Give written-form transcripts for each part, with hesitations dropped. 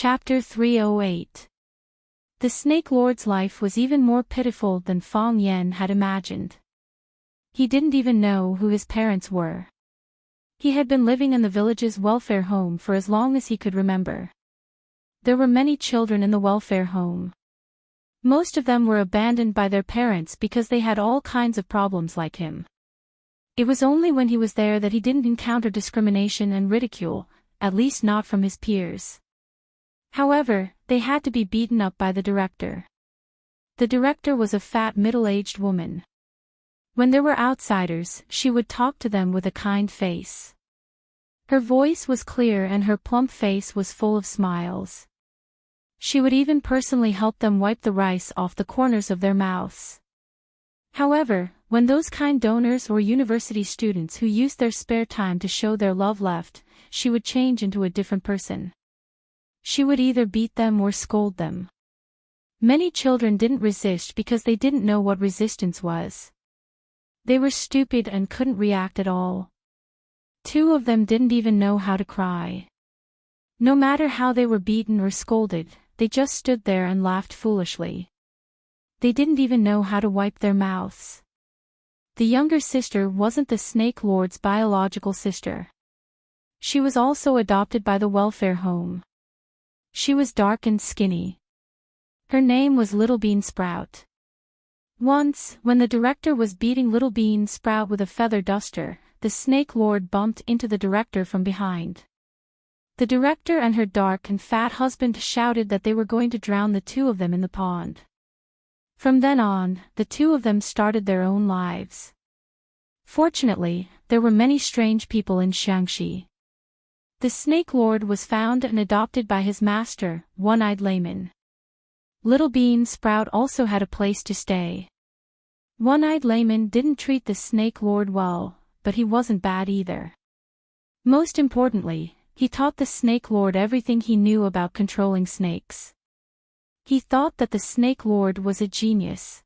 Chapter 308. The Snake Lord's life was even more pitiful than Fong Yen had imagined. He didn't even know who his parents were. He had been living in the village's welfare home for as long as he could remember. There were many children in the welfare home. Most of them were abandoned by their parents because they had all kinds of problems like him. It was only when he was there that he didn't encounter discrimination and ridicule, at least not from his peers. However, they had to be beaten up by the director. The director was a fat middle-aged woman. When there were outsiders, she would talk to them with a kind face. Her voice was clear and her plump face was full of smiles. She would even personally help them wipe the rice off the corners of their mouths. However, when those kind donors or university students who used their spare time to show their love left, she would change into a different person. She would either beat them or scold them. Many children didn't resist because they didn't know what resistance was. They were stupid and couldn't react at all. 2 of them didn't even know how to cry. No matter how they were beaten or scolded, they just stood there and laughed foolishly. They didn't even know how to wipe their mouths. The younger sister wasn't the Snake Lord's biological sister. She was also adopted by the welfare home. She was dark and skinny. Her name was Little Bean Sprout. Once, when the director was beating Little Bean Sprout with a feather duster, the Snake Lord bumped into the director from behind. The director and her dark and fat husband shouted that they were going to drown the 2 of them in the pond. From then on, the 2 of them started their own lives. Fortunately, there were many strange people in Xiangxi. The Snake Lord was found and adopted by his master, One-Eyed Layman. Little Bean Sprout also had a place to stay. One-Eyed Layman didn't treat the Snake Lord well, but he wasn't bad either. Most importantly, he taught the Snake Lord everything he knew about controlling snakes. He thought that the Snake Lord was a genius.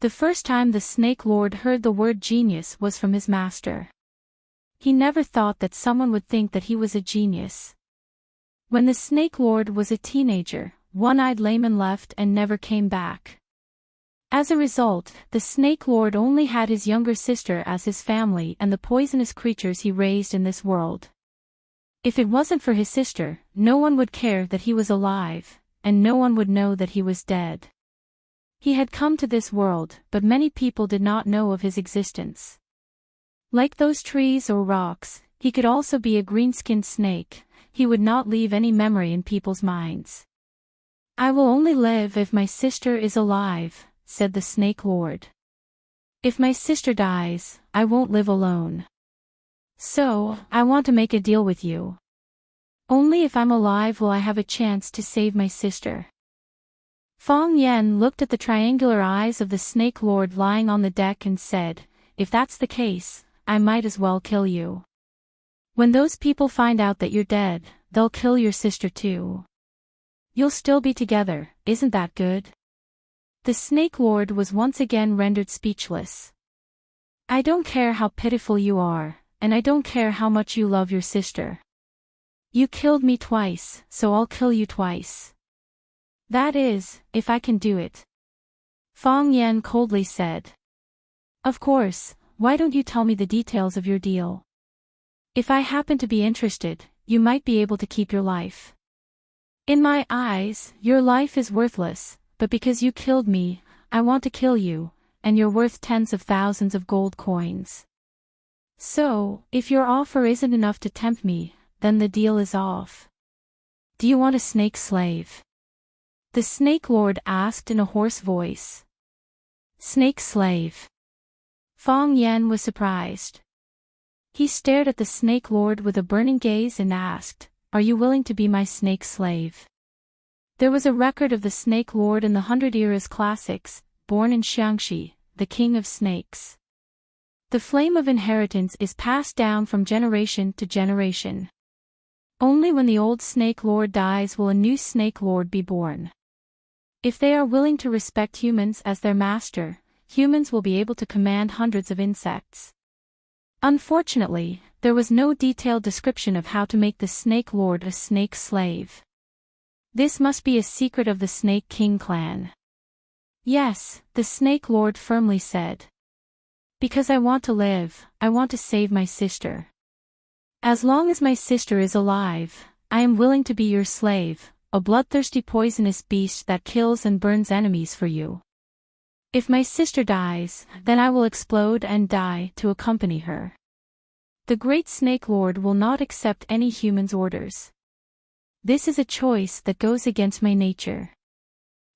The first time the Snake Lord heard the word genius was from his master. He never thought that someone would think that he was a genius. When the Snake Lord was a teenager, One-Eyed Layman left and never came back. As a result, the Snake Lord only had his younger sister as his family and the poisonous creatures he raised in this world. If it wasn't for his sister, no one would care that he was alive, and no one would know that he was dead. He had come to this world, but many people did not know of his existence. Like those trees or rocks, he could also be a green-skinned snake. He would not leave any memory in people's minds. "I will only live if my sister is alive," said the Snake Lord. "If my sister dies, I won't live alone. So, I want to make a deal with you. Only if I'm alive will I have a chance to save my sister." Fong Yen looked at the triangular eyes of the Snake Lord lying on the deck and said, "If that's the case, I might as well kill you. When those people find out that you're dead, they'll kill your sister too. You'll still be together, isn't that good?" The Snake Lord was once again rendered speechless. "I don't care how pitiful you are, and I don't care how much you love your sister. You killed me twice, so I'll kill you twice. That is, if I can do it," Fong Yen coldly said. "Of course, why don't you tell me the details of your deal? If I happen to be interested, you might be able to keep your life. In my eyes, your life is worthless, but because you killed me, I want to kill you, and you're worth tens of thousands of gold coins. So, if your offer isn't enough to tempt me, then the deal is off. Do you want a snake slave?" The Snake Lord asked in a hoarse voice. "Snake slave?" Fong Yen was surprised. He stared at the Snake Lord with a burning gaze and asked, "Are you willing to be my snake slave?" There was a record of the Snake Lord in the Hundred Eras classics, born in Xiangxi, the king of snakes. The flame of inheritance is passed down from generation to generation. Only when the old Snake Lord dies will a new Snake Lord be born. If they are willing to respect humans as their master, humans will be able to command hundreds of insects. Unfortunately, there was no detailed description of how to make the Snake Lord a snake slave. This must be a secret of the Snake King clan. Yes, the Snake Lord firmly said. Because I want to live, I want to save my sister. As long as my sister is alive, I am willing to be your slave, a bloodthirsty poisonous beast that kills and burns enemies for you. If my sister dies, then I will explode and die to accompany her. The great Snake Lord will not accept any human's orders. This is a choice that goes against my nature.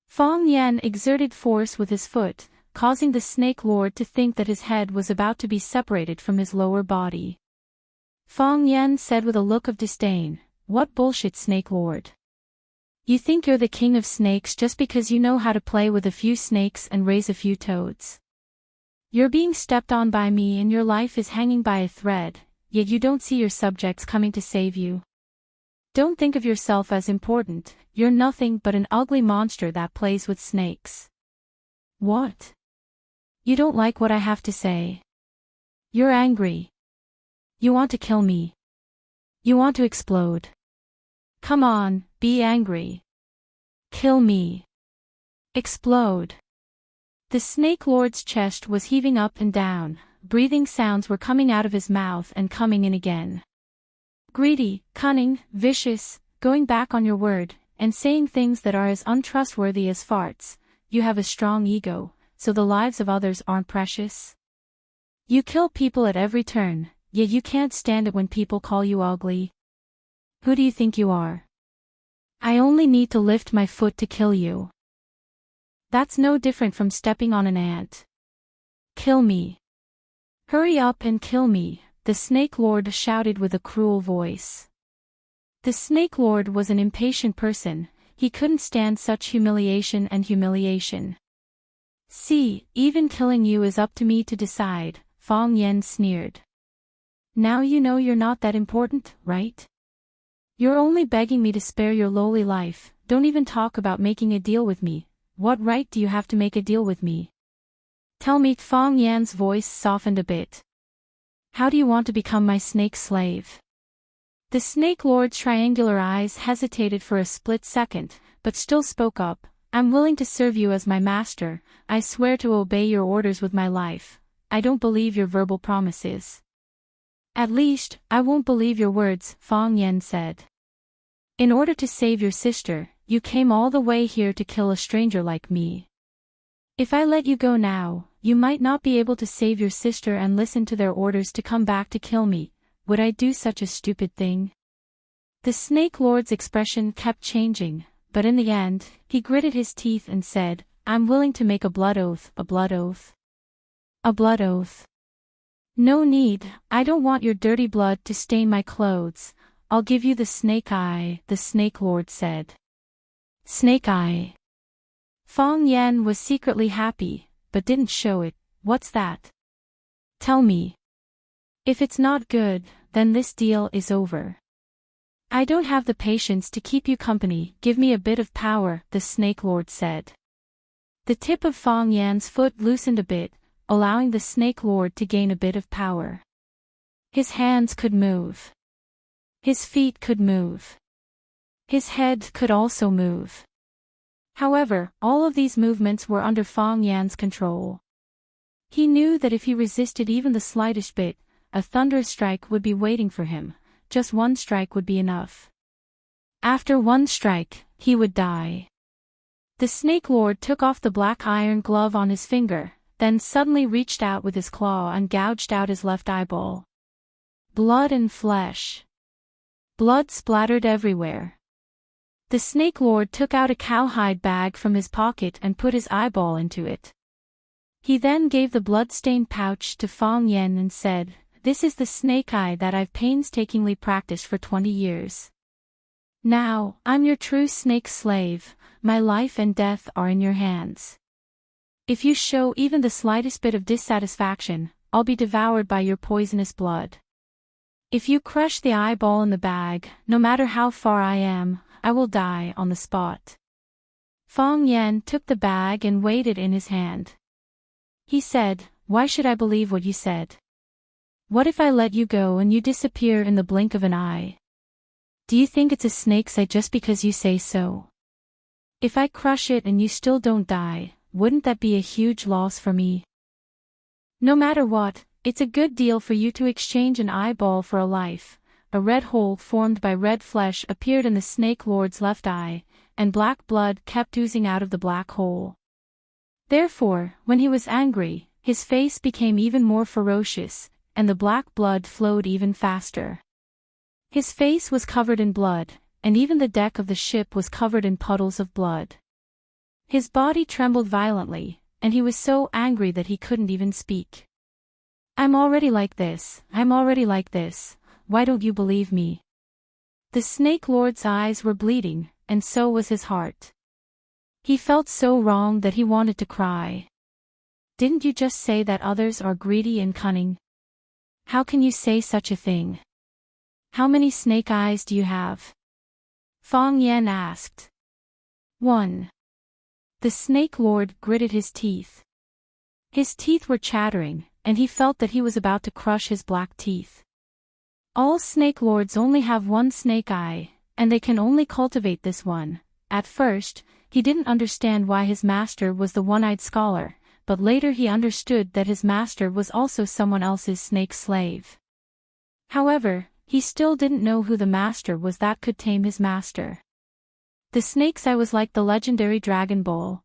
Fang Yan exerted force with his foot, causing the Snake Lord to think that his head was about to be separated from his lower body. Fang Yan said with a look of disdain, "What bullshit, Snake Lord. You think you're the king of snakes just because you know how to play with a few snakes and raise a few toads. You're being stepped on by me and your life is hanging by a thread, yet you don't see your subjects coming to save you. Don't think of yourself as important, you're nothing but an ugly monster that plays with snakes." What? You don't like what I have to say? You're angry. You want to kill me. You want to explode. Come on, be angry. Kill me. Explode. The Snake Lord's chest was heaving up and down, breathing sounds were coming out of his mouth and coming in again. Greedy, cunning, vicious, going back on your word, and saying things that are as untrustworthy as farts. You have a strong ego, so the lives of others aren't precious. You kill people at every turn, yet you can't stand it when people call you ugly. Who do you think you are? I only need to lift my foot to kill you. That's no different from stepping on an ant. Kill me. Hurry up and kill me, the Snake Lord shouted with a cruel voice. The Snake Lord was an impatient person, he couldn't stand such humiliation and humiliation. See, even killing you is up to me to decide, Fang Yan sneered. Now you know you're not that important, right? You're only begging me to spare your lowly life, don't even talk about making a deal with me. What right do you have to make a deal with me? Tell me. Fang Yan's voice softened a bit. How do you want to become my snake slave? The Snake Lord's triangular eyes hesitated for a split second, but still spoke up. I'm willing to serve you as my master, I swear to obey your orders with my life. I don't believe your verbal promises. At least, I won't believe your words, Fang Yan said. In order to save your sister, you came all the way here to kill a stranger like me. If I let you go now, you might not be able to save your sister and listen to their orders to come back to kill me. Would I do such a stupid thing? The Snake Lord's expression kept changing, but in the end, he gritted his teeth and said, I'm willing to make a blood oath. A blood oath? A blood oath? No need, I don't want your dirty blood to stain my clothes. I'll give you the snake eye, the Snake Lord said. Snake eye. Fang Yan was secretly happy, but didn't show it. What's that? Tell me. If it's not good, then this deal is over. I don't have the patience to keep you company, give me a bit of power, the Snake Lord said. The tip of Fang Yan's foot loosened a bit, allowing the Snake Lord to gain a bit of power. His hands could move. His feet could move. His head could also move. However, all of these movements were under Fang Yan's control. He knew that if he resisted even the slightest bit, a thunderous strike would be waiting for him. Just one strike would be enough. After one strike, he would die. The Snake Lord took off the black iron glove on his finger, then suddenly reached out with his claw and gouged out his left eyeball. Blood and flesh. Blood splattered everywhere. The Snake Lord took out a cowhide bag from his pocket and put his eyeball into it. He then gave the blood-stained pouch to Fang Yan and said, This is the snake eye that I've painstakingly practiced for 20 years. Now, I'm your true snake slave, my life and death are in your hands. If you show even the slightest bit of dissatisfaction, I'll be devoured by your poisonous blood. If you crush the eyeball in the bag, no matter how far I am, I will die on the spot. Fang Yan took the bag and weighed it in his hand. He said, Why should I believe what you said? What if I let you go and you disappear in the blink of an eye? Do you think it's a snake's eye just because you say so? If I crush it and you still don't die, wouldn't that be a huge loss for me? No matter what, it's a good deal for you to exchange an eyeball for a life. A red hole formed by red flesh appeared in the Snake Lord's left eye, and black blood kept oozing out of the black hole. Therefore, when he was angry, his face became even more ferocious, and the black blood flowed even faster. His face was covered in blood, and even the deck of the ship was covered in puddles of blood. His body trembled violently, and he was so angry that he couldn't even speak. I'm already like this, why don't you believe me? The Snake Lord's eyes were bleeding, and so was his heart. He felt so wrong that he wanted to cry. Didn't you just say that others are greedy and cunning? How can you say such a thing? How many snake eyes do you have? Fang Yan asked. 1. The Snake Lord gritted his teeth. His teeth were chattering, and he felt that he was about to crush his black teeth. All Snake Lords only have one snake eye, and they can only cultivate this one. At first, he didn't understand why his master was the one-eyed scholar, but later he understood that his master was also someone else's snake slave. However, he still didn't know who the master was that could tame his master. The snake's eye was like the legendary Dragon Ball.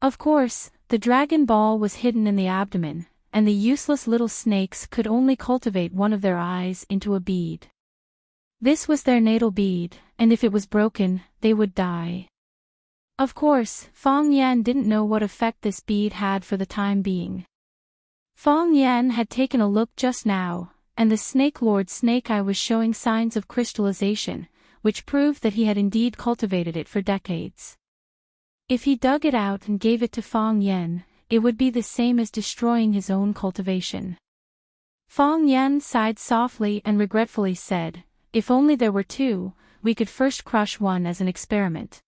Of course, the Dragon Ball was hidden in the abdomen, and the useless little snakes could only cultivate one of their eyes into a bead. This was their natal bead, and if it was broken, they would die. Of course, Fang Yan didn't know what effect this bead had for the time being. Fang Yan had taken a look just now, and the Snake Lord's snake eye was showing signs of crystallization, which proved that he had indeed cultivated it for decades. If he dug it out and gave it to Fang Yan, it would be the same as destroying his own cultivation. Fang Yan sighed softly and regretfully said, "If only there were two, we could first crush one as an experiment."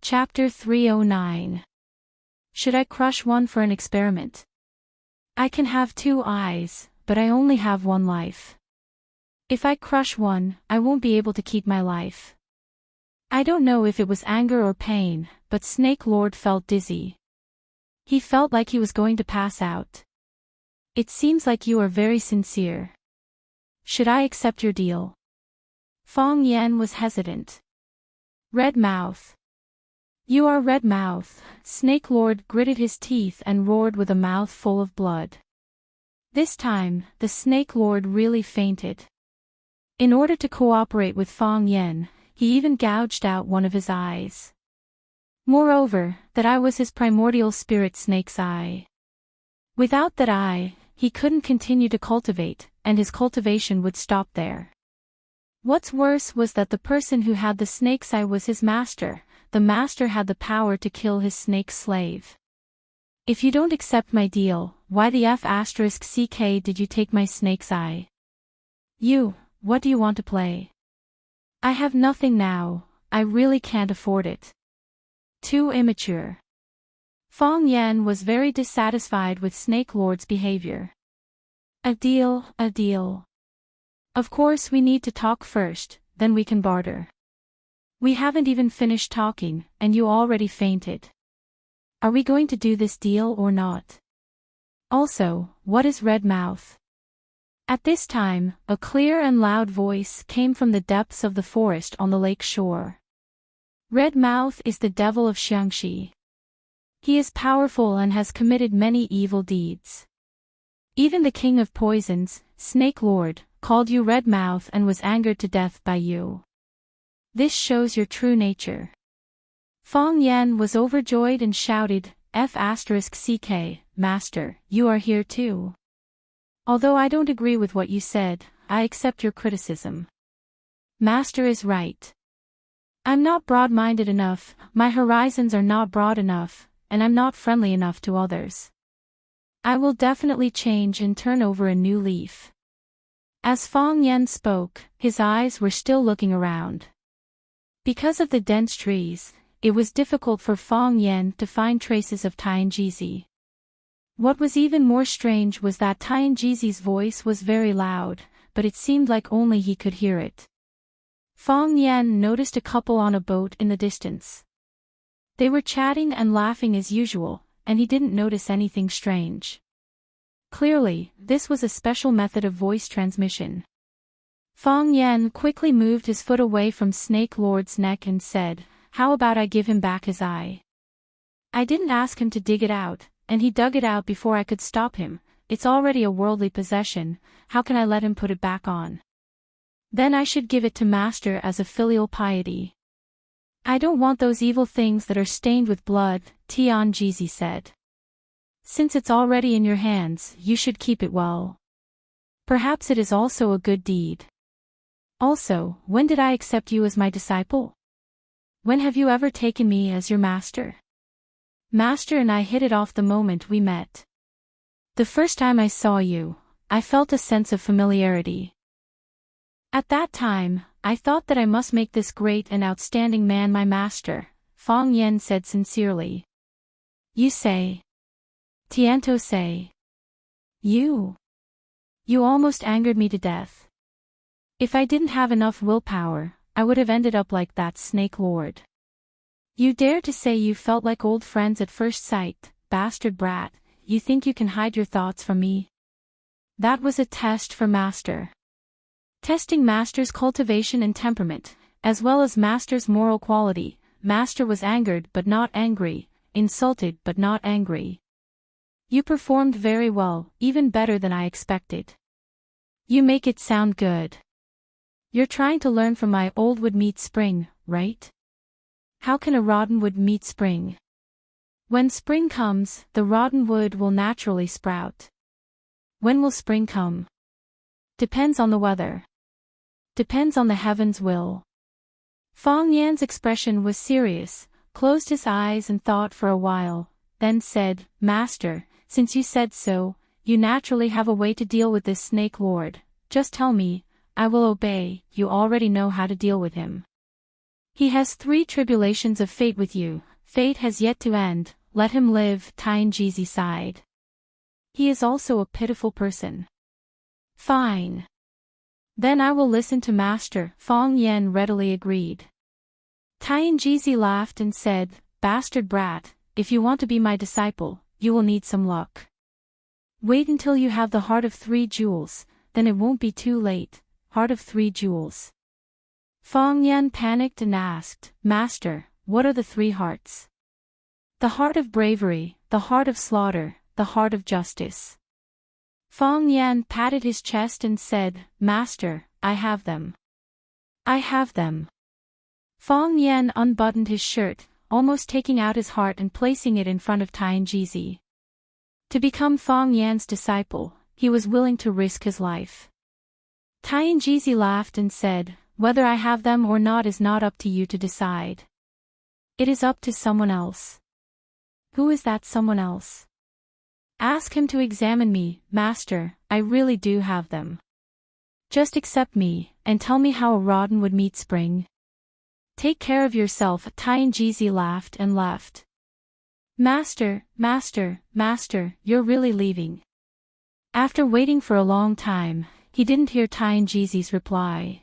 Chapter 309. Should I crush one for an experiment? I can have two eyes, but I only have one life. If I crush one, I won't be able to keep my life. I don't know if it was anger or pain, but Snake Lord felt dizzy. He felt like he was going to pass out. It seems like you are very sincere. Should I accept your deal? Fang Yan was hesitant. Red Mouth. You are Red Mouth. Snake Lord gritted his teeth and roared with a mouth full of blood. This time, the Snake Lord really fainted. In order to cooperate with Fang Yan, he even gouged out one of his eyes. Moreover, that eye was his primordial spirit snake's eye. Without that eye, he couldn't continue to cultivate, and his cultivation would stop there. What's worse was that the person who had the snake's eye was his master. The master had the power to kill his snake slave. If you don't accept my deal, why the F***ck did you take my snake's eye? What do you want to play? I have nothing now, I really can't afford it. Too immature. Fang Yan was very dissatisfied with Snake Lord's behavior. A deal. Of course we need to talk first, then we can barter. We haven't even finished talking, and you already fainted. Are we going to do this deal or not? Also, what is Red Mouth? At this time, a clear and loud voice came from the depths of the forest on the lake shore. Red Mouth is the devil of Xiangxi. He is powerful and has committed many evil deeds. Even the king of poisons, Snake Lord, called you Red Mouth and was angered to death by you. This shows your true nature. Fang Yan was overjoyed and shouted, F***ck, Master, you are here too. Although I don't agree with what you said, I accept your criticism. Master is right. I'm not broad-minded enough, my horizons are not broad enough, and I'm not friendly enough to others. I will definitely change and turn over a new leaf. As Fang Yan spoke, his eyes were still looking around. Because of the dense trees, it was difficult for Fang Yan to find traces of Tianjizi. What was even more strange was that Tianjizi's voice was very loud, but it seemed like only he could hear it. Fong Yan noticed a couple on a boat in the distance. They were chatting and laughing as usual, and he didn't notice anything strange. Clearly, this was a special method of voice transmission. Fong Yan quickly moved his foot away from Snake Lord's neck and said, "How about I give him back his eye? I didn't ask him to dig it out, and he dug it out before I could stop him. It's already a worldly possession, how can I let him put it back on? Then I should give it to Master as a filial piety." "I don't want those evil things that are stained with blood," Tian Jizi said. "Since it's already in your hands, you should keep it well. Perhaps it is also a good deed. Also, when did I accept you as my disciple? When have you ever taken me as your master? Master and I hit it off the moment we met. The first time I saw you, I felt a sense of familiarity. At that time, I thought that I must make this great and outstanding man my master," Fong Yan said sincerely. "You say? Tianto say? You almost angered me to death. If I didn't have enough willpower, I would have ended up like that Snake Lord. You dare to say you felt like old friends at first sight, bastard brat, you think you can hide your thoughts from me? That was a test for Master. Testing Master's cultivation and temperament, as well as Master's moral quality. Master was angered but not angry, insulted but not angry. You performed very well, even better than I expected. You make it sound good. You're trying to learn from my old wood meet spring, right? How can a rotten wood meet spring? When spring comes, the rotten wood will naturally sprout. When will spring come? Depends on the weather. Depends on the heavens' will." Fong Yan's expression was serious, closed his eyes and thought for a while, then said, "Master, since you said so, you naturally have a way to deal with this Snake Lord. Just tell me, I will obey. You already know how to deal with him. He has 3 tribulations of fate with you. Fate has yet to end, let him live," Tian Jizi sighed. "He is also a pitiful person." "Fine. Then I will listen to Master," Fong Yan readily agreed. Tian Jizi laughed and said, "Bastard brat, if you want to be my disciple, you will need some luck. Wait until you have the heart of 3 jewels, then it won't be too late." Heart of 3 jewels. Fong Yan panicked and asked, "Master, what are the 3 hearts?" "The heart of bravery, the heart of slaughter, the heart of justice." Fong Yan patted his chest and said, "Master, I have them. I have them." Fong Yan unbuttoned his shirt, almost taking out his heart and placing it in front of Tian Jizi. To become Fong Yan's disciple, he was willing to risk his life. Tian Jizi laughed and said, "Whether I have them or not is not up to you to decide. It is up to someone else." "Who is that someone else?" "Ask him to examine me, Master, I really do have them. Just accept me, and tell me how a rotten would meet spring. Take care of yourself." Tian Jizi laughed and left. Master, you're really leaving?" After waiting for a long time, he didn't hear Tian Jizi's reply.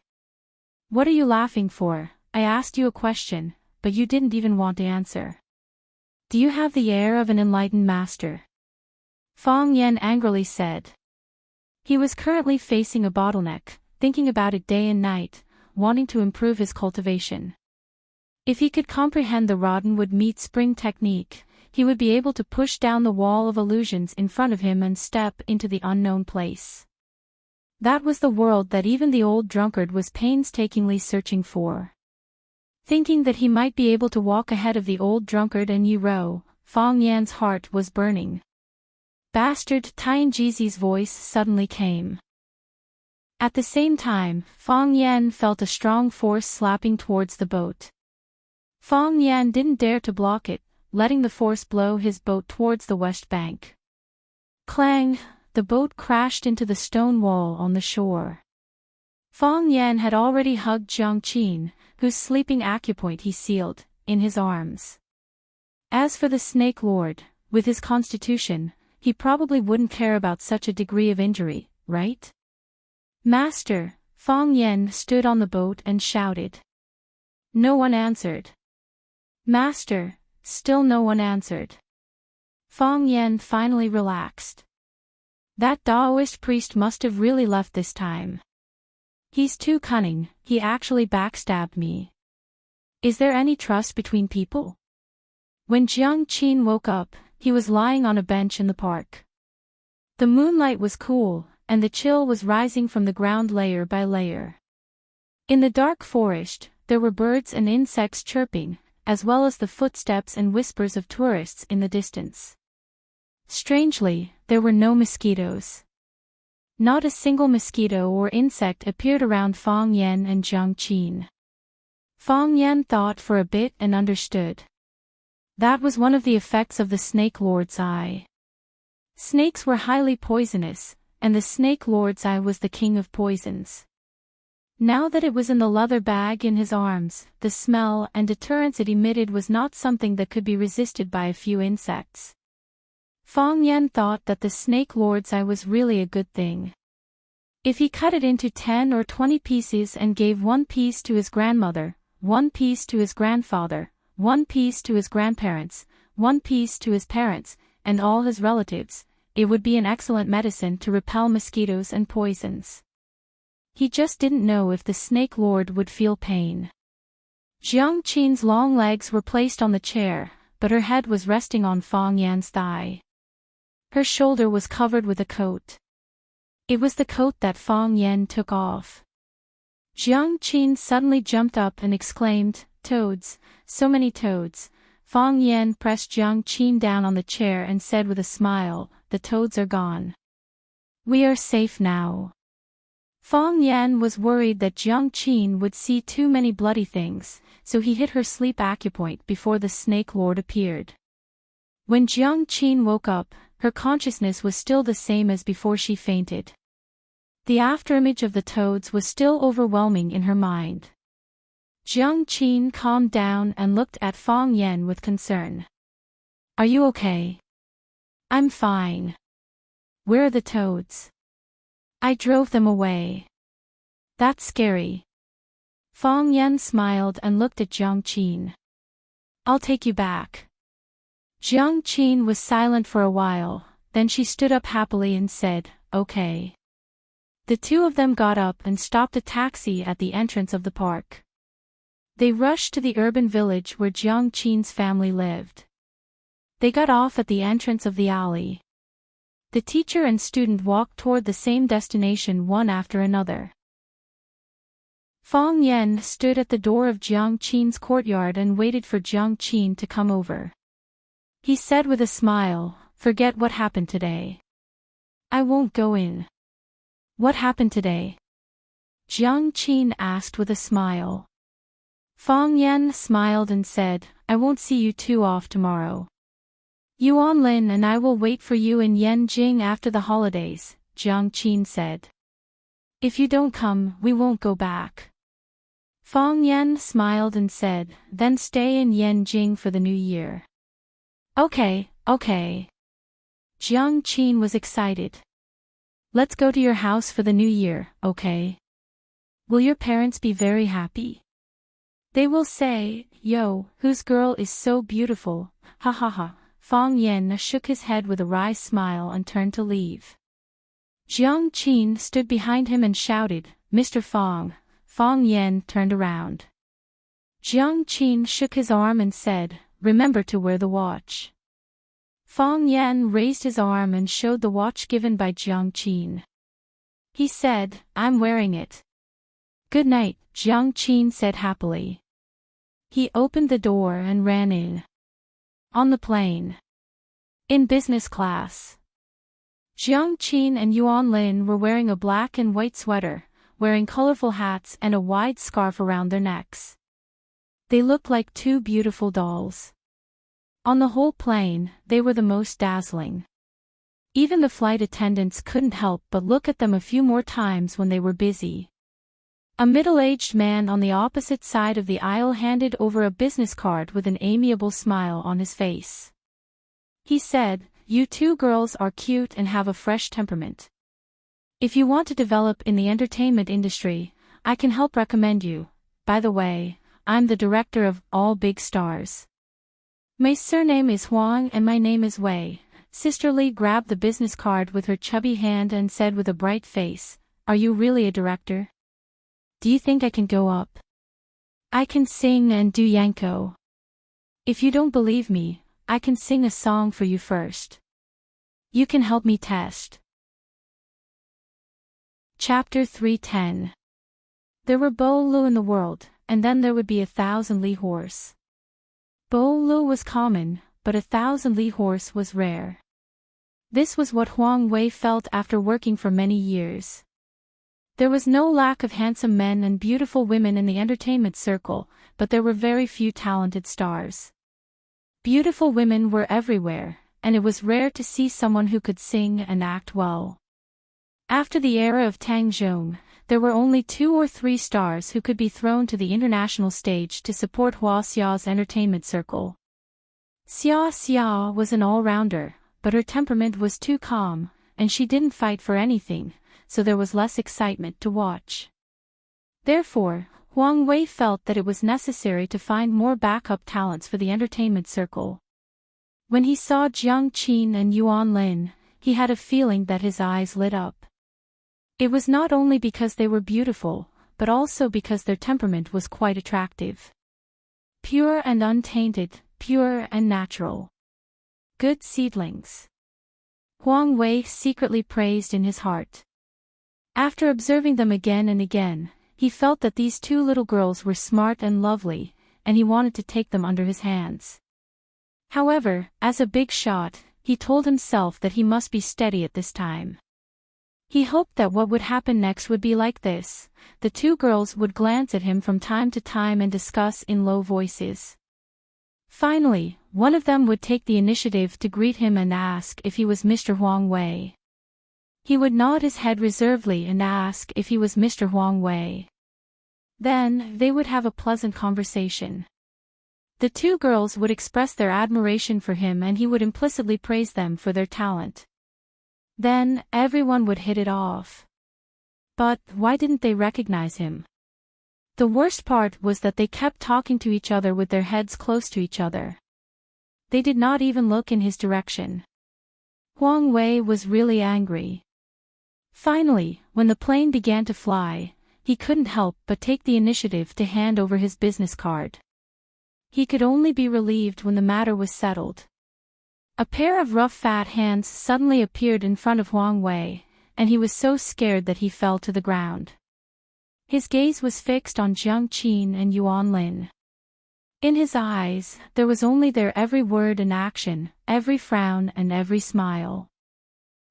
"What are you laughing for? I asked you a question, but you didn't even want to answer. Do you have the air of an enlightened master?" Fong Yan angrily said. He was currently facing a bottleneck, thinking about it day and night, wanting to improve his cultivation. If he could comprehend the rotten wood meet spring technique, he would be able to push down the wall of illusions in front of him and step into the unknown place. That was the world that even the old drunkard was painstakingly searching for. Thinking that he might be able to walk ahead of the old drunkard and Yuro, Fong Yan's heart was burning. "Bastard!" Tian Jizi's voice suddenly came. At the same time, Fong Yan felt a strong force slapping towards the boat. Fong Yan didn't dare to block it, letting the force blow his boat towards the west bank. Clang! The boat crashed into the stone wall on the shore. Fong Yan had already hugged Jiang Qin, whose sleeping acupoint he sealed, in his arms. As for the Snake Lord, with his constitution, he probably wouldn't care about such a degree of injury, right? "Master," Fang Yen stood on the boat and shouted. No one answered. Master, still no one answered. Fang Yen finally relaxed. That Taoist priest must have really left this time. He's too cunning, he actually backstabbed me. Is there any trust between people? When Jiang Qin woke up, he was lying on a bench in the park. The moonlight was cool, and the chill was rising from the ground layer by layer. In the dark forest, there were birds and insects chirping, as well as the footsteps and whispers of tourists in the distance. Strangely, there were no mosquitoes. Not a single mosquito or insect appeared around Fang Yen and Jiang Qin. Fang Yen thought for a bit and understood. That was one of the effects of the Snake Lord's eye. Snakes were highly poisonous, and the Snake Lord's eye was the king of poisons. Now that it was in the leather bag in his arms, the smell and deterrence it emitted was not something that could be resisted by a few insects. Fang Yen thought that the Snake Lord's eye was really a good thing. If he cut it into 10 or 20 pieces and gave one piece to his grandmother, one piece to his grandfather, one piece to his grandparents, one piece to his parents, and all his relatives, it would be an excellent medicine to repel mosquitoes and poisons. He just didn't know if the Snake Lord would feel pain. Jiang Qin's long legs were placed on the chair, but her head was resting on Fang Yan's thigh. Her shoulder was covered with a coat. It was the coat that Fang Yen took off. Jiang Qin suddenly jumped up and exclaimed, "Toads, so many toads." Fang Yen pressed Jiang Qin down on the chair and said with a smile, "The toads are gone. We are safe now." Fang Yen was worried that Jiang Qin would see too many bloody things, so he hit her sleep acupoint before the Snake Lord appeared. When Jiang Qin woke up, her consciousness was still the same as before she fainted. The afterimage of the toads was still overwhelming in her mind. Jiang Qin calmed down and looked at Fang Yen with concern. "Are you okay?" "I'm fine." "Where are the toads?" "I drove them away." "That's scary." Fang Yen smiled and looked at Jiang Qin. "I'll take you back." Jiang Qin was silent for a while, then she stood up happily and said, "Okay." The two of them got up and stopped a taxi at the entrance of the park. They rushed to the urban village where Jiang Qin's family lived. They got off at the entrance of the alley. The teacher and student walked toward the same destination one after another. Fang Yen stood at the door of Jiang Qin's courtyard and waited for Jiang Qin to come over. He said with a smile, "Forget what happened today. I won't go in." "What happened today?" Jiang Qin asked with a smile. Fang Yen smiled and said, "I won't see you two off tomorrow. Yuan Lin and I will wait for you in Yanjing after the holidays," Jiang Qin said. "If you don't come, we won't go back." Fang Yen smiled and said, "Then stay in Yanjing for the new year." Okay. Jiang Qin was excited. "Let's go to your house for the new year, okay? Will your parents be very happy? They will say, 'Yo, whose girl is so beautiful?' Ha ha ha." Fang Yen shook his head with a wry smile and turned to leave. Jiang Qin stood behind him and shouted, "Mr. Fang." Fang Yen turned around. Jiang Qin shook his arm and said, "Remember to wear the watch." Fang Yen raised his arm and showed the watch given by Jiang Qin. He said, "I'm wearing it." "Good night," Jiang Qin said happily. He opened the door and ran in. On the plane. In business class. Jiang Qin and Yuan Lin were wearing a black and white sweater, wearing colorful hats and a wide scarf around their necks. They looked like two beautiful dolls. On the whole plane, they were the most dazzling. Even the flight attendants couldn't help but look at them a few more times when they were busy. A middle-aged man on the opposite side of the aisle handed over a business card with an amiable smile on his face. He said, "You two girls are cute and have a fresh temperament. If you want to develop in the entertainment industry, I can help recommend you. By the way, I'm the director of All Big Stars. My surname is Huang and my name is Wei. Sister Lee grabbed the business card with her chubby hand and said with a bright face, "Are you really a director? Do you think I can go up? I can sing and do yanko. If you don't believe me, I can sing a song for you first. You can help me test." Chapter 310. There were Bo Lu in the world, and then there would be 1,000 Li horse. Bo Lu was common, but 1,000 Li horse was rare. This was what Huang Wei felt after working for many years. There was no lack of handsome men and beautiful women in the entertainment circle, but there were very few talented stars. Beautiful women were everywhere, and it was rare to see someone who could sing and act well. After the era of Tang Zhong, there were only 2 or 3 stars who could be thrown to the international stage to support Hua Xiao's entertainment circle. Xia Xia was an all-rounder, but her temperament was too calm, and she didn't fight for anything, so there was less excitement to watch. Therefore, Huang Wei felt that it was necessary to find more backup talents for the entertainment circle. When he saw Jiang Qin and Yuan Lin, he had a feeling that his eyes lit up. It was not only because they were beautiful, but also because their temperament was quite attractive. Pure and untainted, pure and natural. Good seedlings. Huang Wei secretly praised in his heart. After observing them again and again, he felt that these 2 little girls were smart and lovely, and he wanted to take them under his hands. However, as a big shot, he told himself that he must be steady at this time. He hoped that what would happen next would be like this: the 2 girls would glance at him from time to time and discuss in low voices. Finally, one of them would take the initiative to greet him and ask if he was Mr. Huang Wei. He would nod his head reservedly and ask if he was Mr. Huang Wei. Then, they would have a pleasant conversation. The 2 girls would express their admiration for him and he would implicitly praise them for their talent. Then, everyone would hit it off. But, why didn't they recognize him? The worst part was that they kept talking to each other with their heads close to each other. They did not even look in his direction. Huang Wei was really angry. Finally, when the plane began to fly, he couldn't help but take the initiative to hand over his business card. He could only be relieved when the matter was settled. A pair of rough fat hands suddenly appeared in front of Huang Wei, and he was so scared that he fell to the ground. His gaze was fixed on Jiang Qin and Yuan Lin. In his eyes, there was only their every word and action, every frown and every smile.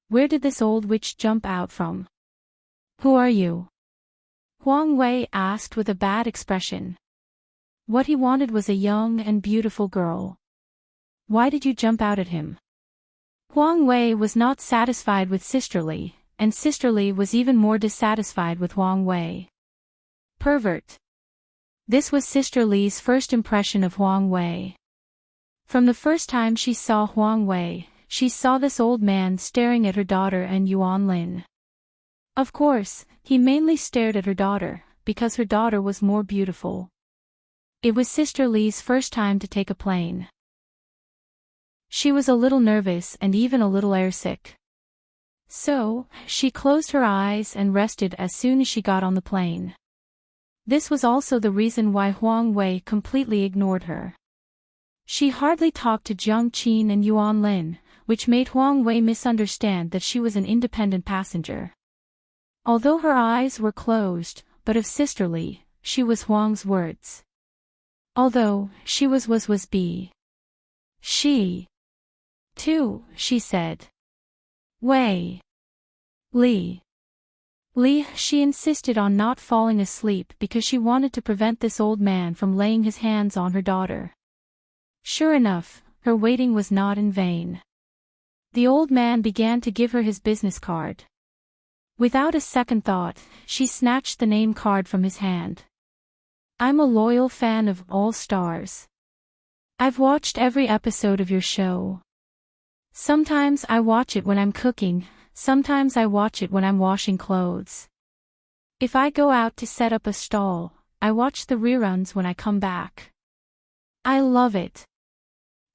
Where did this old witch jump out from? Who are you? Huang Wei asked with a bad expression. What he wanted was a young and beautiful girl. Why did you jump out at him? Huang Wei was not satisfied with Sister Li, and Sister Li was even more dissatisfied with Huang Wei. Pervert. This was Sister Li's first impression of Huang Wei. From the first time she saw Huang Wei, she saw this old man staring at her daughter and Yuan Lin. Of course, he mainly stared at her daughter, because her daughter was more beautiful. It was Sister Li's first time to take a plane. She was a little nervous and even a little airsick. So, she closed her eyes and rested as soon as she got on the plane. This was also the reason why Huang Wei completely ignored her. She hardly talked to Jiang Qin and Yuan Lin, which made Huang Wei misunderstand that she was an independent passenger. Although her eyes were closed, but of Sister Li, she was Huang's words. Although, she was be. She. Too, she said. Wei. Li. She insisted on not falling asleep because she wanted to prevent this old man from laying his hands on her daughter. Sure enough, her waiting was not in vain. The old man began to give her his business card. Without a second thought, she snatched the name card from his hand. I'm a loyal fan of All Stars. I've watched every episode of your show. Sometimes I watch it when I'm cooking, Sometimes I watch it when I'm washing clothes. If I go out to set up a stall, I watch the reruns when I come back. I love it.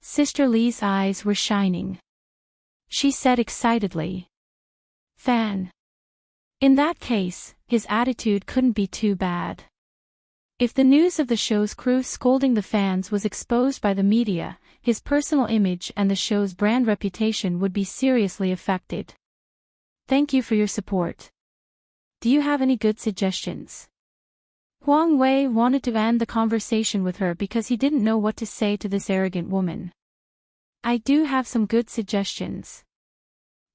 Sister Lee's eyes were shining. She said excitedly. Fan. In that case, his attitude couldn't be too bad. If the news of the show's crew scolding the fans was exposed by the media, his personal image and the show's brand reputation would be seriously affected. Thank you for your support. Do you have any good suggestions? Huang Wei wanted to end the conversation with her because he didn't know what to say to this arrogant woman. I do have some good suggestions.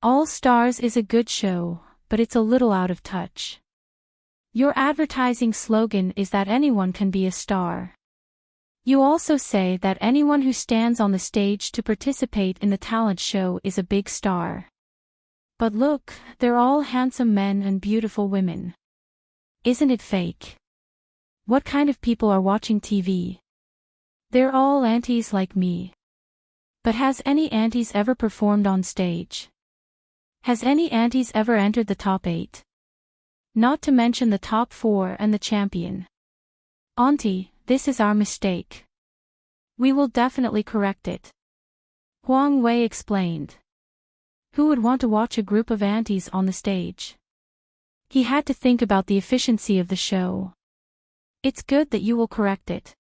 All Stars is a good show, but it's a little out of touch. Your advertising slogan is that anyone can be a star. You also say that anyone who stands on the stage to participate in the talent show is a big star. But look, they're all handsome men and beautiful women. Isn't it fake? What kind of people are watching TV? They're all aunties like me. But has any aunties ever performed on stage? Has any aunties ever entered the top 8? Not to mention the top 4 and the champion. Auntie, this is our mistake. We will definitely correct it. Huang Wei explained. Who would want to watch a group of aunties on the stage? He had to think about the efficiency of the show. It's good that you will correct it.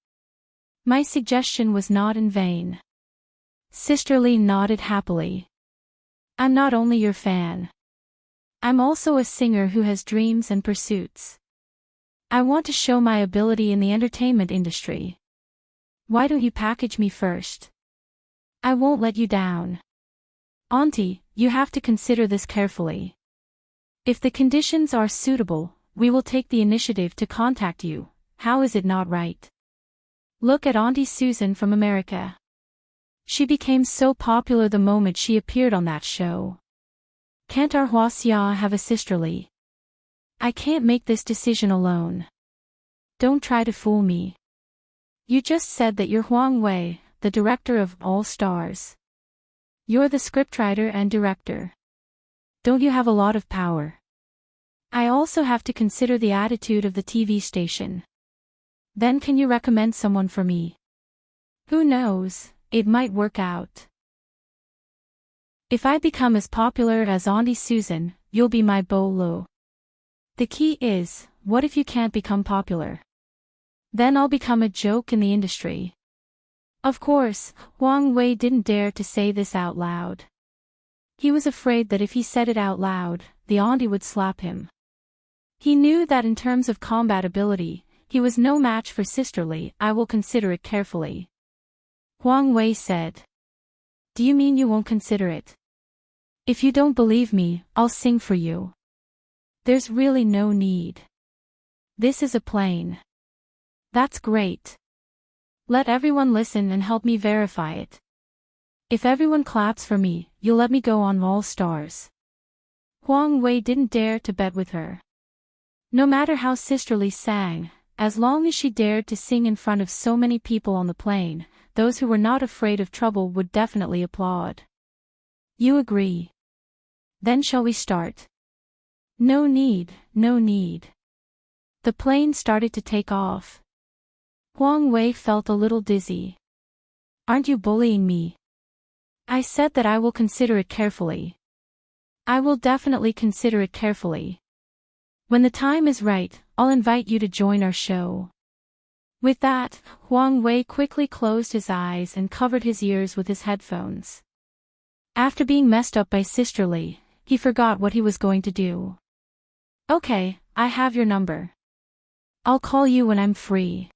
My suggestion was not in vain. Sister Lee nodded happily. I'm not only your fan. I'm also a singer who has dreams and pursuits. I want to show my ability in the entertainment industry. Why don't you package me first? I won't let you down. Auntie, you have to consider this carefully. If the conditions are suitable, we will take the initiative to contact you. How is it not right? Look at Auntie Susan from America. She became so popular the moment she appeared on that show. Can't our Huaxia have a Sister Lee? I can't make this decision alone. Don't try to fool me. You just said that you're Huang Wei, the director of All Stars. You're the scriptwriter and director. Don't you have a lot of power? I also have to consider the attitude of the TV station. Then can you recommend someone for me? Who knows, it might work out. If I become as popular as Auntie Susan, you'll be my Bolo. The key is, what if you can't become popular? Then I'll become a joke in the industry. Of course, Huang Wei didn't dare to say this out loud. He was afraid that if he said it out loud, the auntie would slap him. He knew that in terms of combat ability, he was no match for Sister Lee. I will consider it carefully. Huang Wei said. Do you mean you won't consider it? If you don't believe me, I'll sing for you. There's really no need. This is a plane. That's great. Let everyone listen and help me verify it. If everyone claps for me, you'll let me go on All Stars. Huang Wei didn't dare to bet with her. No matter how Sister Lee sang, as long as she dared to sing in front of so many people on the plane, those who were not afraid of trouble would definitely applaud. You agree? Then shall we start? No need, no need. The plane started to take off. Huang Wei felt a little dizzy. Aren't you bullying me? I said that I will consider it carefully. I will definitely consider it carefully. When the time is right, I'll invite you to join our show. With that, Huang Wei quickly closed his eyes and covered his ears with his headphones. After being messed up by Sister Lee, he forgot what he was going to do. Okay, I have your number. I'll call you when I'm free.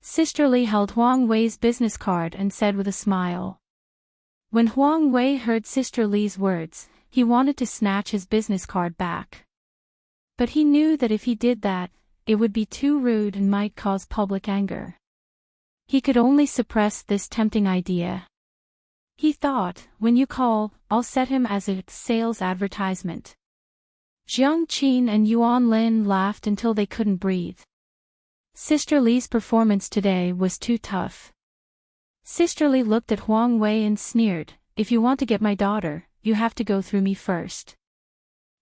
Sister Lee held Huang Wei's business card and said with a smile. When Huang Wei heard Sister Lee's words, he wanted to snatch his business card back. But he knew that if he did that, it would be too rude and might cause public anger. He could only suppress this tempting idea. He thought, when you call, I'll set him as a sales advertisement. Jiang Qin and Yuan Lin laughed until they couldn't breathe. Sister Lee's performance today was too tough. Sister Lee looked at Huang Wei and sneered, if you want to get my daughter, you have to go through me first.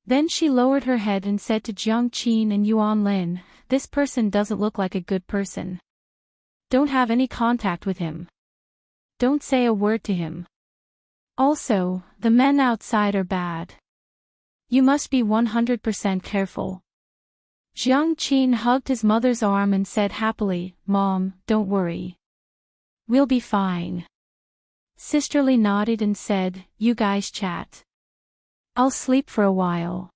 Then she lowered her head and said to Jiang Qin and Yuan Lin, "This person doesn't look like a good person. Don't have any contact with him. Don't say a word to him. Also, the men outside are bad. You must be 100% careful." Jiang Qin hugged his mother's arm and said happily, "Mom, don't worry. We'll be fine." Sisterly nodded and said, "You guys chat. I'll sleep for a while."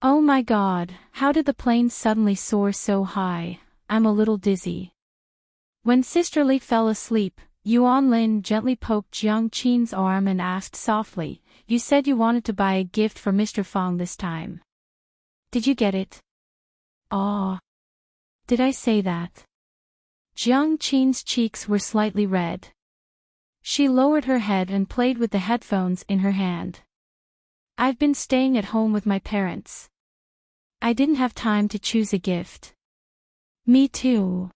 "Oh my God, how did the plane suddenly soar so high? I'm a little dizzy." When Sisterly fell asleep, Yuan Lin gently poked Jiang Qin's arm and asked softly, "You said you wanted to buy a gift for Mr. Fang this time. Did you get it?" "Ah. Did I say that?" Jiang Qin's cheeks were slightly red. She lowered her head and played with the headphones in her hand. "I've been staying at home with my parents. I didn't have time to choose a gift." "Me too,"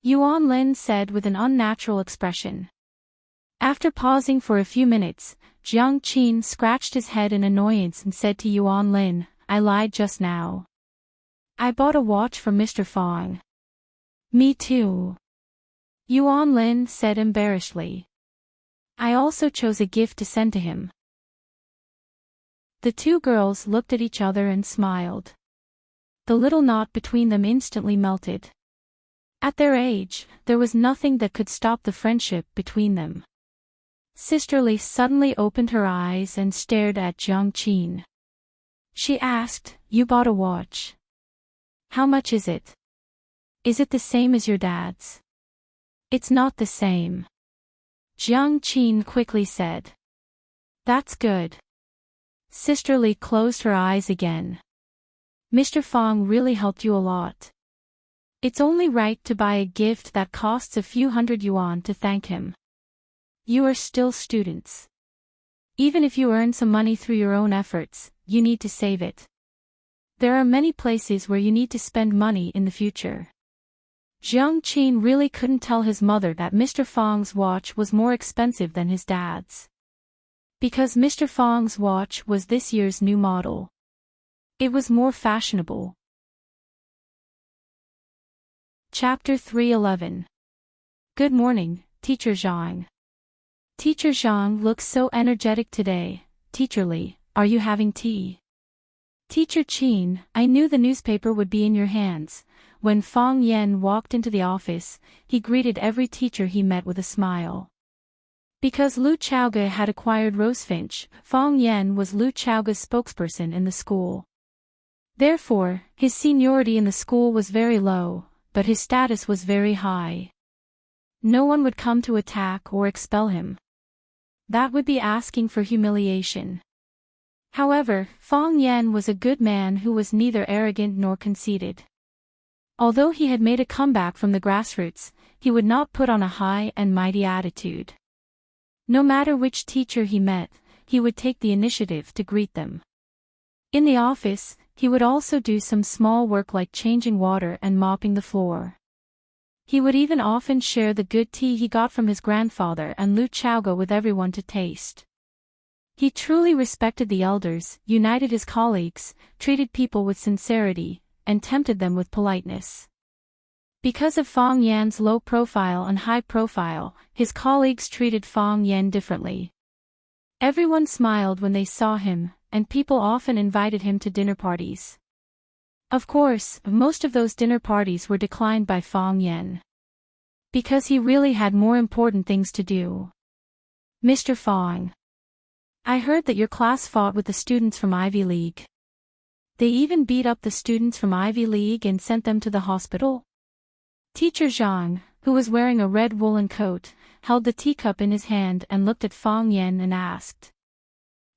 Yuan Lin said with an unnatural expression. After pausing for a few minutes, Jiang Qin scratched his head in annoyance and said to Yuan Lin, "I lied just now. I bought a watch for Mr. Fang." "Me too," Yuan Lin said embarrassedly. "I also chose a gift to send to him." The two girls looked at each other and smiled. The little knot between them instantly melted. At their age, there was nothing that could stop the friendship between them. Sisterly suddenly opened her eyes and stared at Jiang Qin. She asked, "You bought a watch. How much is it? Is it the same as your dad's?" "It's not the same," Jiang Qin quickly said. "That's good." Sisterly closed her eyes again. "Mr. Fang really helped you a lot. It's only right to buy a gift that costs a few hundred yuan to thank him. You are still students. Even if you earn some money through your own efforts, you need to save it. There are many places where you need to spend money in the future." Jiang Qin really couldn't tell his mother that Mr. Fang's watch was more expensive than his dad's. Because Mr. Fang's watch was this year's new model. It was more fashionable. Chapter 311. Good morning, Teacher Zhang. Teacher Zhang looks so energetic today. Teacher Li, are you having tea? Teacher Qin, I knew the newspaper would be in your hands. When Fang Yan walked into the office, he greeted every teacher he met with a smile. Because Lu Chaoge had acquired Rosefinch, Fang Yan was Lu Chaoge's spokesperson in the school. Therefore, his seniority in the school was very low, but his status was very high. No one would come to attack or expel him. That would be asking for humiliation. However, Fang Yan was a good man who was neither arrogant nor conceited. Although he had made a comeback from the grassroots, he would not put on a high and mighty attitude. No matter which teacher he met, he would take the initiative to greet them. In the office, he would also do some small work like changing water and mopping the floor. He would even often share the good tea he got from his grandfather and Lu Chaoge with everyone to taste. He truly respected the elders, united his colleagues, treated people with sincerity, and tempted them with politeness. Because of Fang Yan's low profile and high profile, his colleagues treated Fang Yan differently. Everyone smiled when they saw him, and people often invited him to dinner parties. Of course, most of those dinner parties were declined by Fang Yan. Because he really had more important things to do. "Mr. Fang, I heard that your class fought with the students from Ivy League. They even beat up the students from Ivy League and sent them to the hospital?" Teacher Zhang, who was wearing a red woolen coat, held the teacup in his hand and looked at Fang Yan and asked.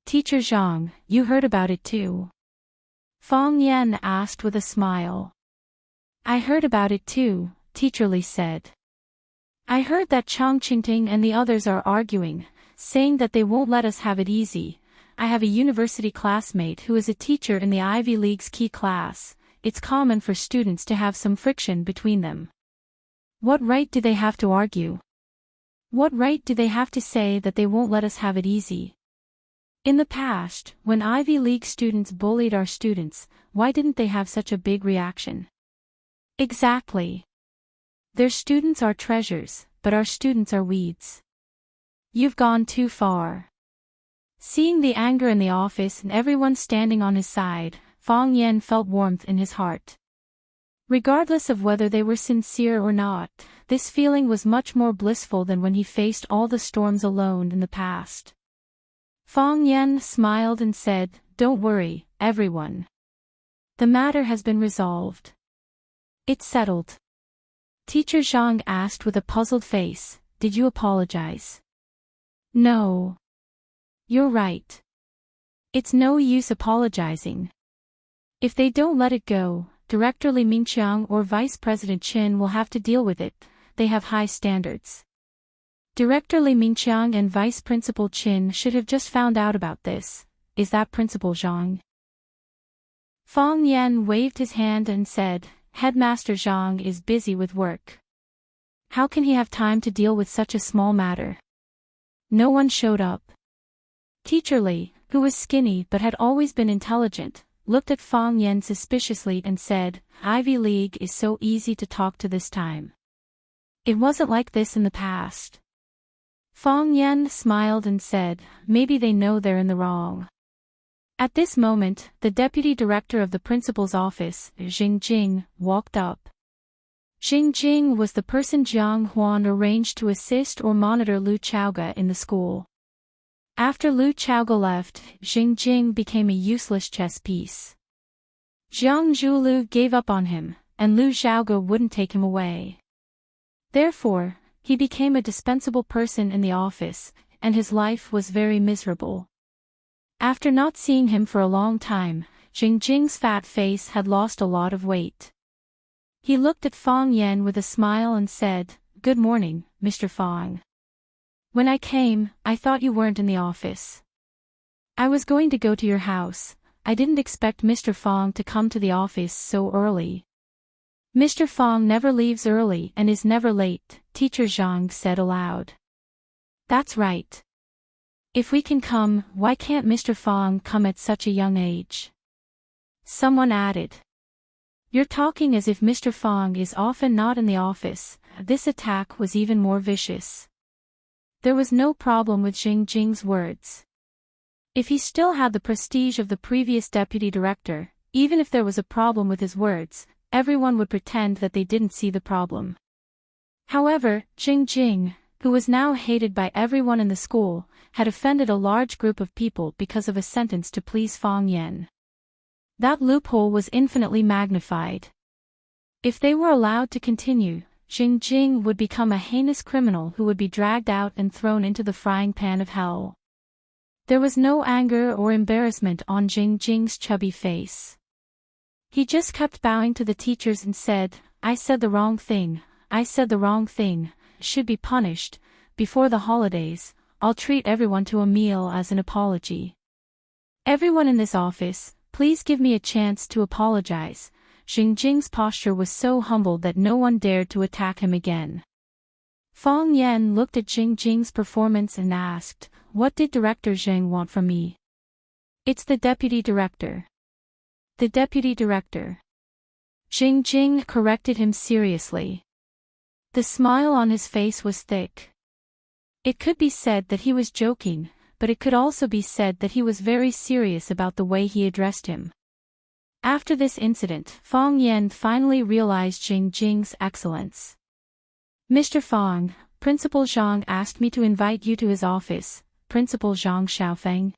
"Teacher Zhang, you heard about it too?" Fang Yan asked with a smile. "I heard about it too," Teacher Li said. "I heard that Chongqingting and the others are arguing, saying that they won't let us have it easy. I have a university classmate who is a teacher in the Ivy League's key class. It's common for students to have some friction between them. What right do they have to argue? What right do they have to say that they won't let us have it easy? In the past, when Ivy League students bullied our students, why didn't they have such a big reaction? Exactly. Their students are treasures, but our students are weeds. You've gone too far. Seeing the anger in the office and everyone standing on his side, Fang Yan felt warmth in his heart. Regardless of whether they were sincere or not, this feeling was much more blissful than when he faced all the storms alone in the past. Fang Yan smiled and said, "Don't worry, everyone. The matter has been resolved. It's settled." Teacher Zhang asked with a puzzled face, "Did you apologize?" "No. You're right. It's no use apologizing. If they don't let it go, Director Li Mingqiang or Vice President Qin will have to deal with it. They have high standards." Director Li Mingqiang and Vice Principal Qin should have just found out about this. Is that Principal Zhang? Fang Yan waved his hand and said, "Headmaster Zhang is busy with work. How can he have time to deal with such a small matter?" No one showed up. Teacher Li, who was skinny but had always been intelligent, looked at Fang Yan suspiciously and said, "Ivy League is so easy to talk to this time. It wasn't like this in the past." Fang Yan smiled and said, "Maybe they know they're in the wrong." At this moment, the deputy director of the principal's office, Jing Jing, walked up. Jing Jing was the person Jiang Huan arranged to assist or monitor Lu Chaoga in the school. After Lu Chaoga left, Jing Jing became a useless chess piece. Jiang Zhulu gave up on him, and Lu Chaoga wouldn't take him away. Therefore, he became a dispensable person in the office, and his life was very miserable. After not seeing him for a long time, Jing Jing's fat face had lost a lot of weight. He looked at Fang Yan with a smile and said, "Good morning, Mr. Fang. When I came, I thought you weren't in the office. I was going to go to your house. I didn't expect Mr. Fang to come to the office so early." "Mr. Fang never leaves early and is never late," Teacher Zhang said aloud. "That's right. If we can come, why can't Mr. Fang come at such a young age?" Someone added. "You're talking as if Mr. Fang is often not in the office." This attack was even more vicious. There was no problem with Jing Jing's words. If he still had the prestige of the previous deputy director, even if there was a problem with his words, everyone would pretend that they didn't see the problem. However, Jing Jing, who was now hated by everyone in the school, had offended a large group of people because of a sentence to please Fang Yan. That loophole was infinitely magnified. If they were allowed to continue, Jing Jing would become a heinous criminal who would be dragged out and thrown into the frying pan of hell. There was no anger or embarrassment on Jing Jing's chubby face. He just kept bowing to the teachers and said, "I said the wrong thing, I said the wrong thing, should be punished. Before the holidays, I'll treat everyone to a meal as an apology. Everyone in this office, please give me a chance to apologize." Jing Jing's posture was so humbled that no one dared to attack him again. Fang Yan looked at Jing Jing's performance and asked, "What did Director Zheng want from me?" "It's the deputy director." "The deputy director." Jing Jing corrected him seriously. The smile on his face was thick. It could be said that he was joking, but it could also be said that he was very serious about the way he addressed him. After this incident, Fang Yan finally realized Jing Jing's excellence. "Mr. Fang, Principal Zhang asked me to invite you to his office." Principal Zhang Xiaofeng.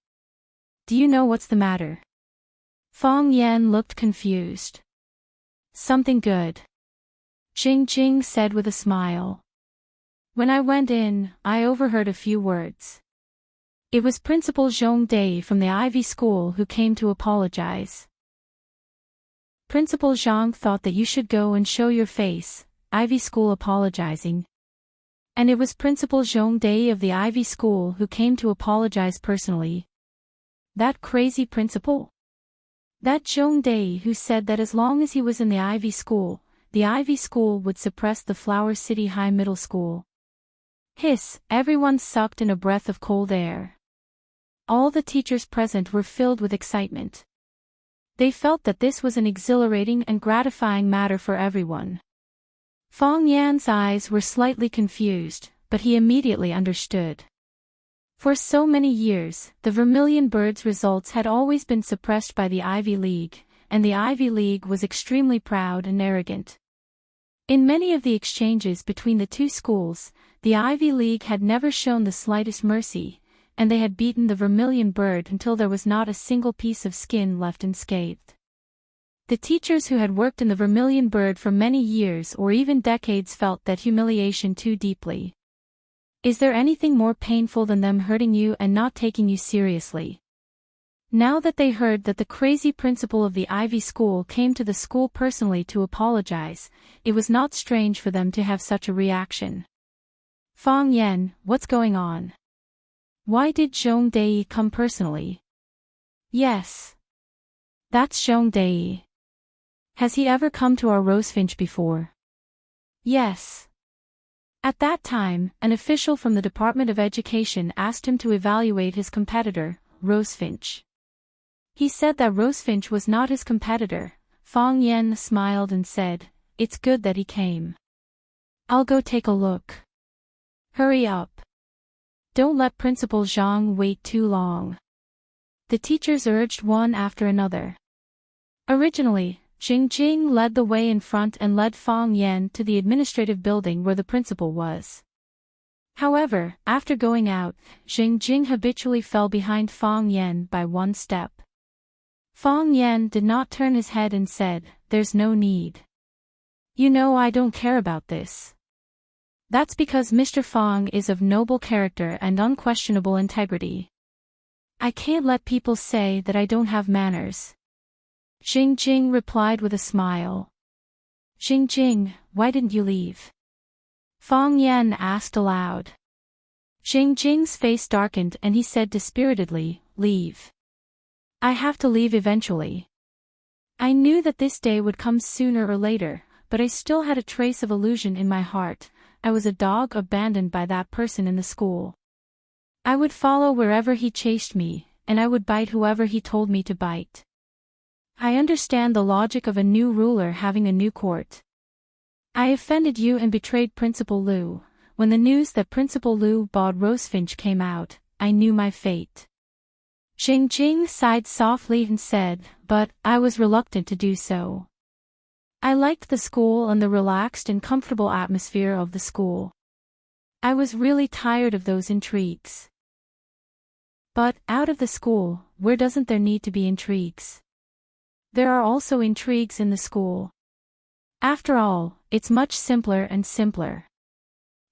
"Do you know what's the matter?" Fang Yan looked confused. "Something good," Jing Jing said with a smile. "When I went in, I overheard a few words. It was Principal Zhong Dai from the Ivy School who came to apologize. Principal Zhang thought that you should go and show your face, Ivy School apologizing. And it was Principal Zhong Dai of the Ivy School who came to apologize personally. That crazy principal? That Zhong Dai who said that as long as he was in the Ivy School would suppress the Flower City High Middle School." Hiss, everyone sucked in a breath of cold air. All the teachers present were filled with excitement. They felt that this was an exhilarating and gratifying matter for everyone. Fong Yan's eyes were slightly confused, but he immediately understood. For so many years, the Vermilion Bird's results had always been suppressed by the Ivy League, and the Ivy League was extremely proud and arrogant. In many of the exchanges between the two schools, the Ivy League had never shown the slightest mercy, and they had beaten the Vermilion Bird until there was not a single piece of skin left unscathed. The teachers who had worked in the Vermilion Bird for many years or even decades felt that humiliation too deeply. Is there anything more painful than them hurting you and not taking you seriously? Now that they heard that the crazy principal of the Ivy School came to the school personally to apologize, it was not strange for them to have such a reaction. Fong Yan, what's going on? Why did Zhong Dei come personally? Yes. That's Zhong Dei. Has he ever come to our Rosefinch before? Yes. At that time, an official from the Department of Education asked him to evaluate his competitor, Rosefinch. He said that Rosefinch was not his competitor. Fong Yan smiled and said, "It's good that he came. I'll go take a look." Hurry up. Don't let Principal Zhang wait too long. The teachers urged one after another. Originally, Jing led the way in front and led Fong Yan to the administrative building where the principal was. However, after going out, Jing habitually fell behind Fong Yan by one step. Fong Yan did not turn his head and said, "There's no need. You know I don't care about this." That's because Mr. Fong is of noble character and unquestionable integrity. I can't let people say that I don't have manners. Jing replied with a smile. Jing, why didn't you leave? Fong Yan asked aloud. Jing's face darkened and he said dispiritedly, "Leave. I have to leave eventually." I knew that this day would come sooner or later, but I still had a trace of illusion in my heart. I was a dog abandoned by that person in the school. I would follow wherever he chased me, and I would bite whoever he told me to bite. I understand the logic of a new ruler having a new court. I offended you and betrayed Principal Liu. When the news that Principal Liu bought Rosefinch came out, I knew my fate. Jing sighed softly and said, "But I was reluctant to do so. I liked the school and the relaxed and comfortable atmosphere of the school. I was really tired of those intrigues." But, out of the school, where doesn't there need to be intrigues? There are also intrigues in the school. After all, it's much simpler and simpler.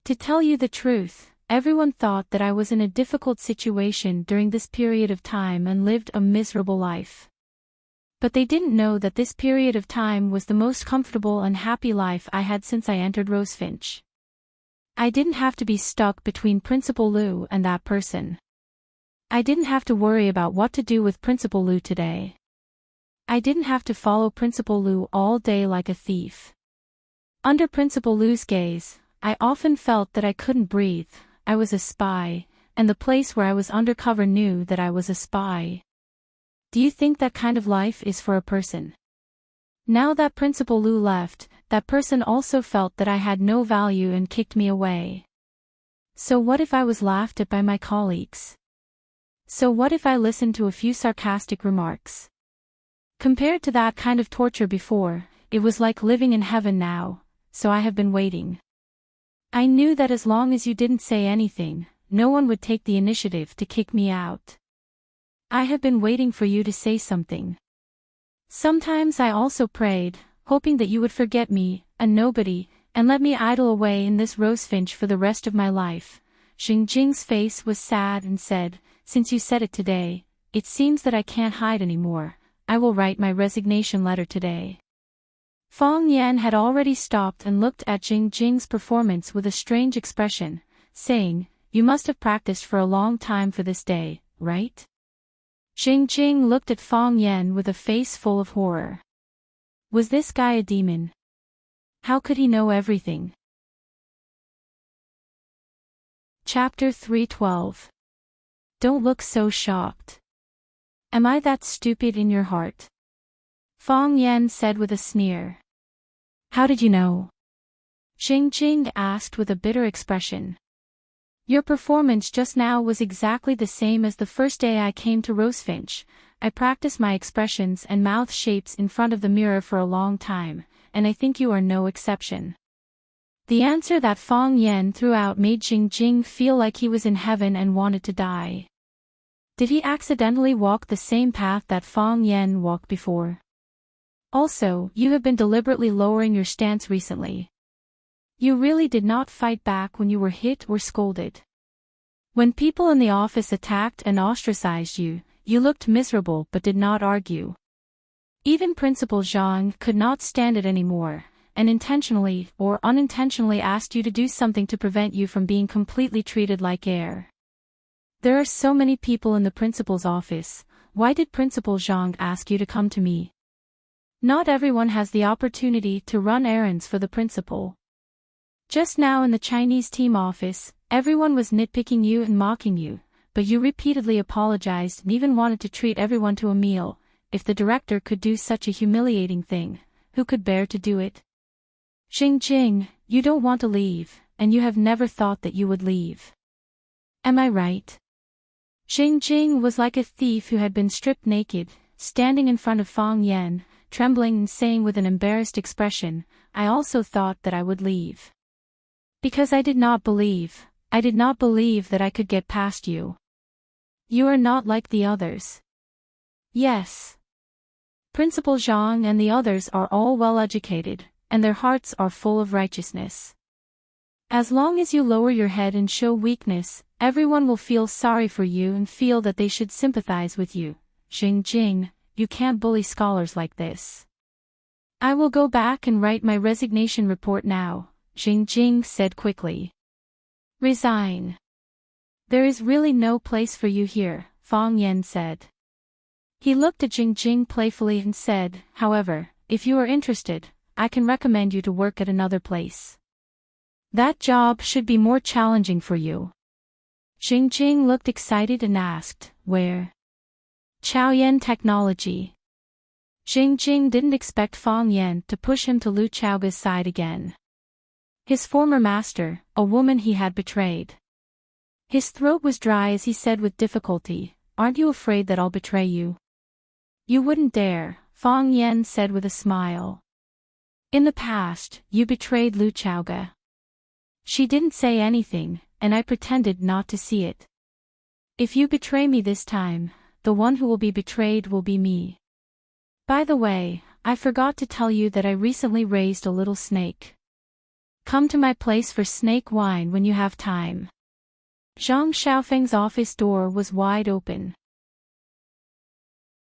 To tell you the truth, everyone thought that I was in a difficult situation during this period of time and lived a miserable life. But they didn't know that this period of time was the most comfortable and happy life I had since I entered Rosefinch. I didn't have to be stuck between Principal Liu and that person. I didn't have to worry about what to do with Principal Liu today. I didn't have to follow Principal Liu all day like a thief. Under Principal Liu's gaze, I often felt that I couldn't breathe. I was a spy, and the place where I was undercover knew that I was a spy. Do you think that kind of life is for a person? Now that Principal Liu left, that person also felt that I had no value and kicked me away. So what if I was laughed at by my colleagues? So what if I listened to a few sarcastic remarks? Compared to that kind of torture before, it was like living in heaven now, so I have been waiting. I knew that as long as you didn't say anything, no one would take the initiative to kick me out. I have been waiting for you to say something. Sometimes I also prayed, hoping that you would forget me, a nobody, and let me idle away in this Rosefinch for the rest of my life. Jing's face was sad and said, "Since you said it today, it seems that I can't hide anymore. I will write my resignation letter today." Fong Yan had already stopped and looked at Jing's performance with a strange expression, saying, "You must have practiced for a long time for this day, right?" Jing looked at Fong Yan with a face full of horror. Was this guy a demon? How could he know everything? Chapter 312. Don't look so shocked. Am I that stupid in your heart? Fang Yan said with a sneer. How did you know? Jing Jing asked with a bitter expression. Your performance just now was exactly the same as the first day I came to Rosefinch. I practiced my expressions and mouth shapes in front of the mirror for a long time, and I think you are no exception. The answer that Fang Yan threw out made Jing Jing feel like he was in heaven and wanted to die. Did he accidentally walk the same path that Fang Yan walked before? Also, you have been deliberately lowering your stance recently. You really did not fight back when you were hit or scolded. When people in the office attacked and ostracized you, you looked miserable but did not argue. Even Principal Zhang could not stand it anymore, and intentionally or unintentionally asked you to do something to prevent you from being completely treated like air. There are so many people in the principal's office. Why did Principal Zhang ask you to come to me? Not everyone has the opportunity to run errands for the principal. Just now in the Chinese team office, everyone was nitpicking you and mocking you, but you repeatedly apologized and even wanted to treat everyone to a meal. If the director could do such a humiliating thing, who could bear to do it? Jing Jing, you don't want to leave, and you have never thought that you would leave. Am I right? Jing Jing was like a thief who had been stripped naked, standing in front of Fang Yan, trembling and saying with an embarrassed expression, I also thought that I would leave. Because I did not believe that I could get past you. You are not like the others. Yes. Principal Zhang and the others are all well educated, and their hearts are full of righteousness. As long as you lower your head and show weakness, everyone will feel sorry for you and feel that they should sympathize with you. Jing Jing, you can't bully scholars like this. I will go back and write my resignation report now, Jing Jing said quickly. Resign. There is really no place for you here, Fang Yan said. He looked at Jing Jing playfully and said, however, if you are interested, I can recommend you to work at another place. That job should be more challenging for you. Jing Jing looked excited and asked, where? Chaoyan Technology. Jing Jing didn't expect Fang Yan to push him to Lu Chaoga's side again. His former master, a woman he had betrayed. His throat was dry as he said with difficulty, aren't you afraid that I'll betray you? You wouldn't dare, Fang Yan said with a smile. In the past, you betrayed Lu Chaoga. She didn't say anything, and I pretended not to see it. If you betray me this time, the one who will be betrayed will be me. By the way, I forgot to tell you that I recently raised a little snake. Come to my place for snake wine when you have time. Zhang Xiaofeng's office door was wide open.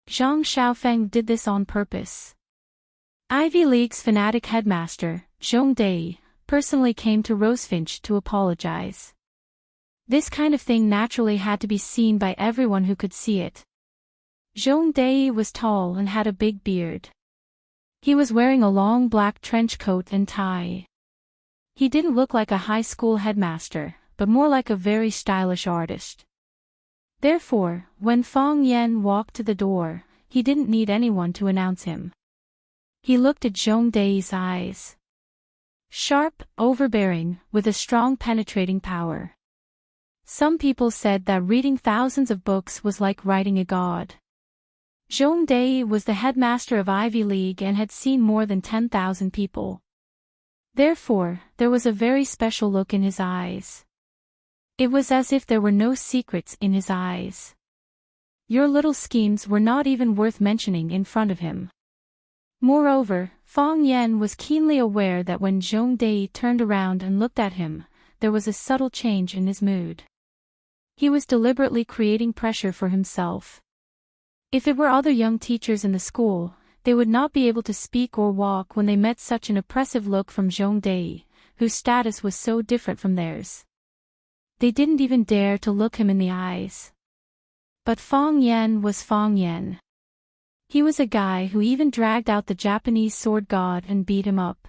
Zhang Xiaofeng did this on purpose. Ivy League's fanatic headmaster, Zhong Dei, personally came to Rosefinch to apologize. This kind of thing naturally had to be seen by everyone who could see it. Zhong Dei was tall and had a big beard. He was wearing a long black trench coat and tie. He didn't look like a high school headmaster, but more like a very stylish artist. Therefore, when Fang Yan walked to the door, he didn't need anyone to announce him. He looked at Zhong Dei's eyes. Sharp, overbearing, with a strong penetrating power. Some people said that reading thousands of books was like writing a god. Zhong Dei was the headmaster of Ivy League and had seen more than 10,000 people. Therefore, there was a very special look in his eyes. It was as if there were no secrets in his eyes. Your little schemes were not even worth mentioning in front of him. Moreover, Fang Yan was keenly aware that when Zhong Dei turned around and looked at him, there was a subtle change in his mood. He was deliberately creating pressure for himself. If it were other young teachers in the school, they would not be able to speak or walk when they met such an oppressive look from Zhong Dei, whose status was so different from theirs. They didn't even dare to look him in the eyes. But Fang Yan was Fang Yan. He was a guy who even dragged out the Japanese sword god and beat him up.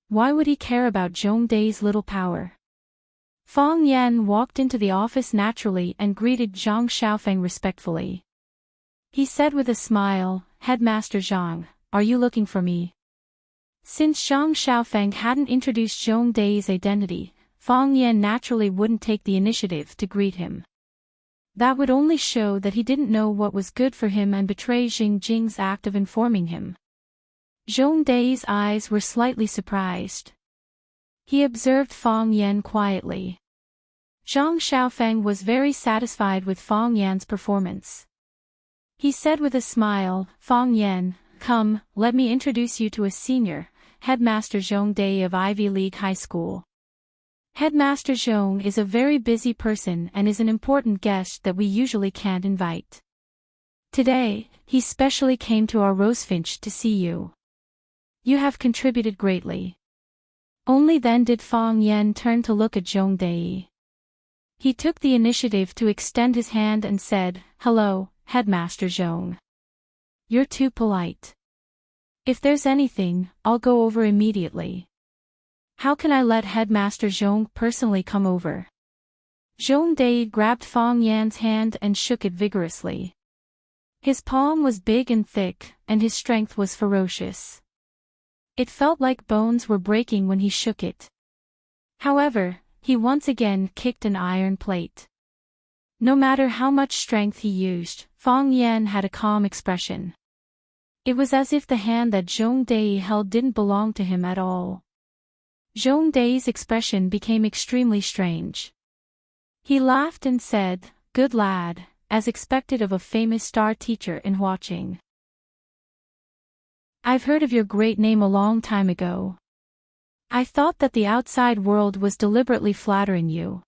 Why would he care about Zhong Dei's little power? Fang Yan walked into the office naturally and greeted Zhang Xiaofeng respectfully. He said with a smile, "Headmaster Zhang, are you looking for me?" Since Zhang Xiaofeng hadn't introduced Zhong Dai's identity, Fang Yan naturally wouldn't take the initiative to greet him. That would only show that he didn't know what was good for him and betray Jing Jing's act of informing him. Zhong Dai's eyes were slightly surprised. He observed Fang Yan quietly. Zhang Xiaofeng was very satisfied with Fang Yan's performance. He said with a smile, "Fang Yan, come, let me introduce you to a senior, Headmaster Zhong Dai of Ivy League High School. Headmaster Zhong is a very busy person and is an important guest that we usually can't invite. Today, he specially came to our Rosefinch to see you. You have contributed greatly." Only then did Fang Yan turn to look at Zhong Dai. He took the initiative to extend his hand and said, "Hello, Headmaster Zhong. You're too polite. If there's anything, I'll go over immediately. How can I let Headmaster Zhong personally come over?" Zhong Dai grabbed Fang Yan's hand and shook it vigorously. His palm was big and thick, and his strength was ferocious. It felt like bones were breaking when he shook it. However, he once again kicked an iron plate. No matter how much strength he used, Fang Yan had a calm expression. It was as if the hand that Zhong Dai held didn't belong to him at all. Zhong Dai's expression became extremely strange. He laughed and said, "Good lad," as expected of a famous star teacher in Huaqing. "I've heard of your great name a long time ago. I thought that the outside world was deliberately flattering you.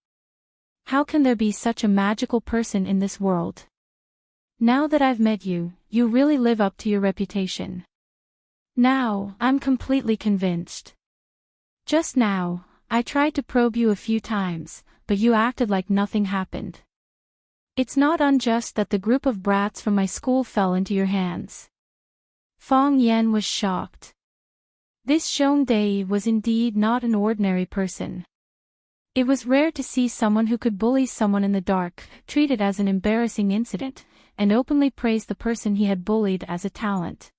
How can there be such a magical person in this world? Now that I've met you, you really live up to your reputation. Now, I'm completely convinced. Just now, I tried to probe you a few times, but you acted like nothing happened. It's not unjust that the group of brats from my school fell into your hands." Fang Yan was shocked. This Zhong Dai was indeed not an ordinary person. It was rare to see someone who could bully someone in the dark, treat it as an embarrassing incident, and openly praise the person he had bullied as a talent.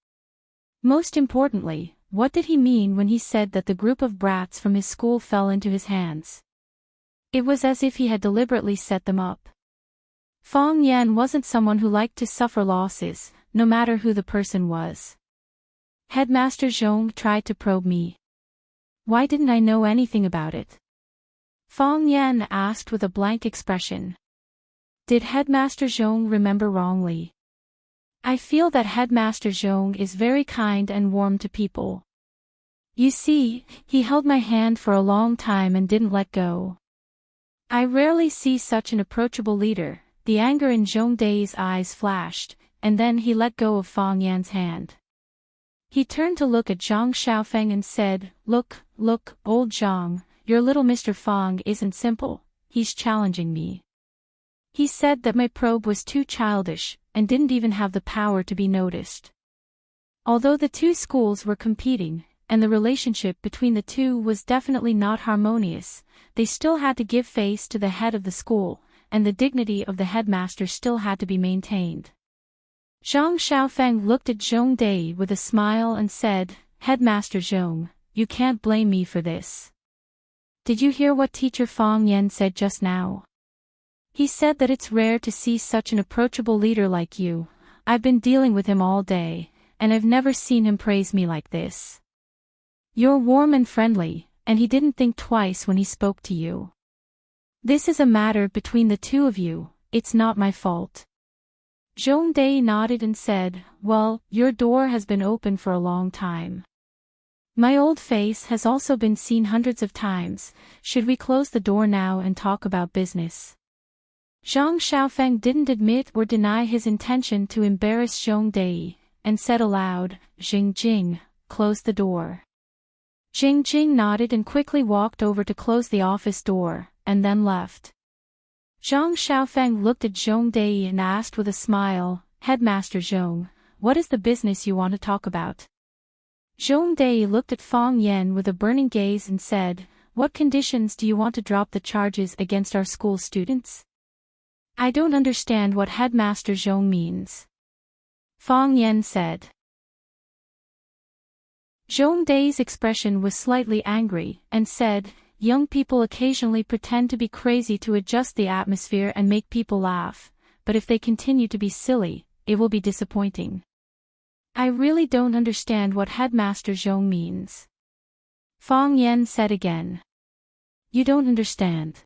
Most importantly, what did he mean when he said that the group of brats from his school fell into his hands? It was as if he had deliberately set them up. Fang Yan wasn't someone who liked to suffer losses, no matter who the person was. "Headmaster Zhong tried to probe me. Why didn't I know anything about it?" Fang Yan asked with a blank expression. Did Headmaster Zhong remember wrongly? I feel that Headmaster Zhong is very kind and warm to people. You see, he held my hand for a long time and didn't let go. I rarely see such an approachable leader. The anger in Zhong Dai's eyes flashed, and then he let go of Fang Yan's hand. He turned to look at Zhang Xiaofeng and said, Look, old Zhang, your little Mr. Fang isn't simple, he's challenging me. He said that my probe was too childish, and didn't even have the power to be noticed. Although the two schools were competing, and the relationship between the two was definitely not harmonious, they still had to give face to the head of the school, and the dignity of the headmaster still had to be maintained. Zhang Xiaofeng looked at Zhong Dai with a smile and said, Headmaster Zhong, you can't blame me for this. Did you hear what Teacher Fang Yan said just now? He said that it's rare to see such an approachable leader like you. I've been dealing with him all day, and I've never seen him praise me like this. You're warm and friendly, and he didn't think twice when he spoke to you. This is a matter between the two of you, it's not my fault. Zhong Dai nodded and said, Well, your door has been open for a long time. My old face has also been seen hundreds of times. Should we close the door now and talk about business? Zhang Xiaofeng didn't admit or deny his intention to embarrass Zhong Dai, and said aloud, Jing, close the door. Jing nodded and quickly walked over to close the office door, and then left. Zhang Xiaofeng looked at Zhong Dai and asked with a smile, Headmaster Zhong, what is the business you want to talk about? Zhong Dai looked at Fang Yan with a burning gaze and said, what conditions do you want to drop the charges against our school students? I don't understand what Headmaster Zhong means. Fang Yan said. Zhong Dai's expression was slightly angry, and said, young people occasionally pretend to be crazy to adjust the atmosphere and make people laugh, but if they continue to be silly, it will be disappointing. I really don't understand what Headmaster Zhong means. Fang Yan said again. You don't understand.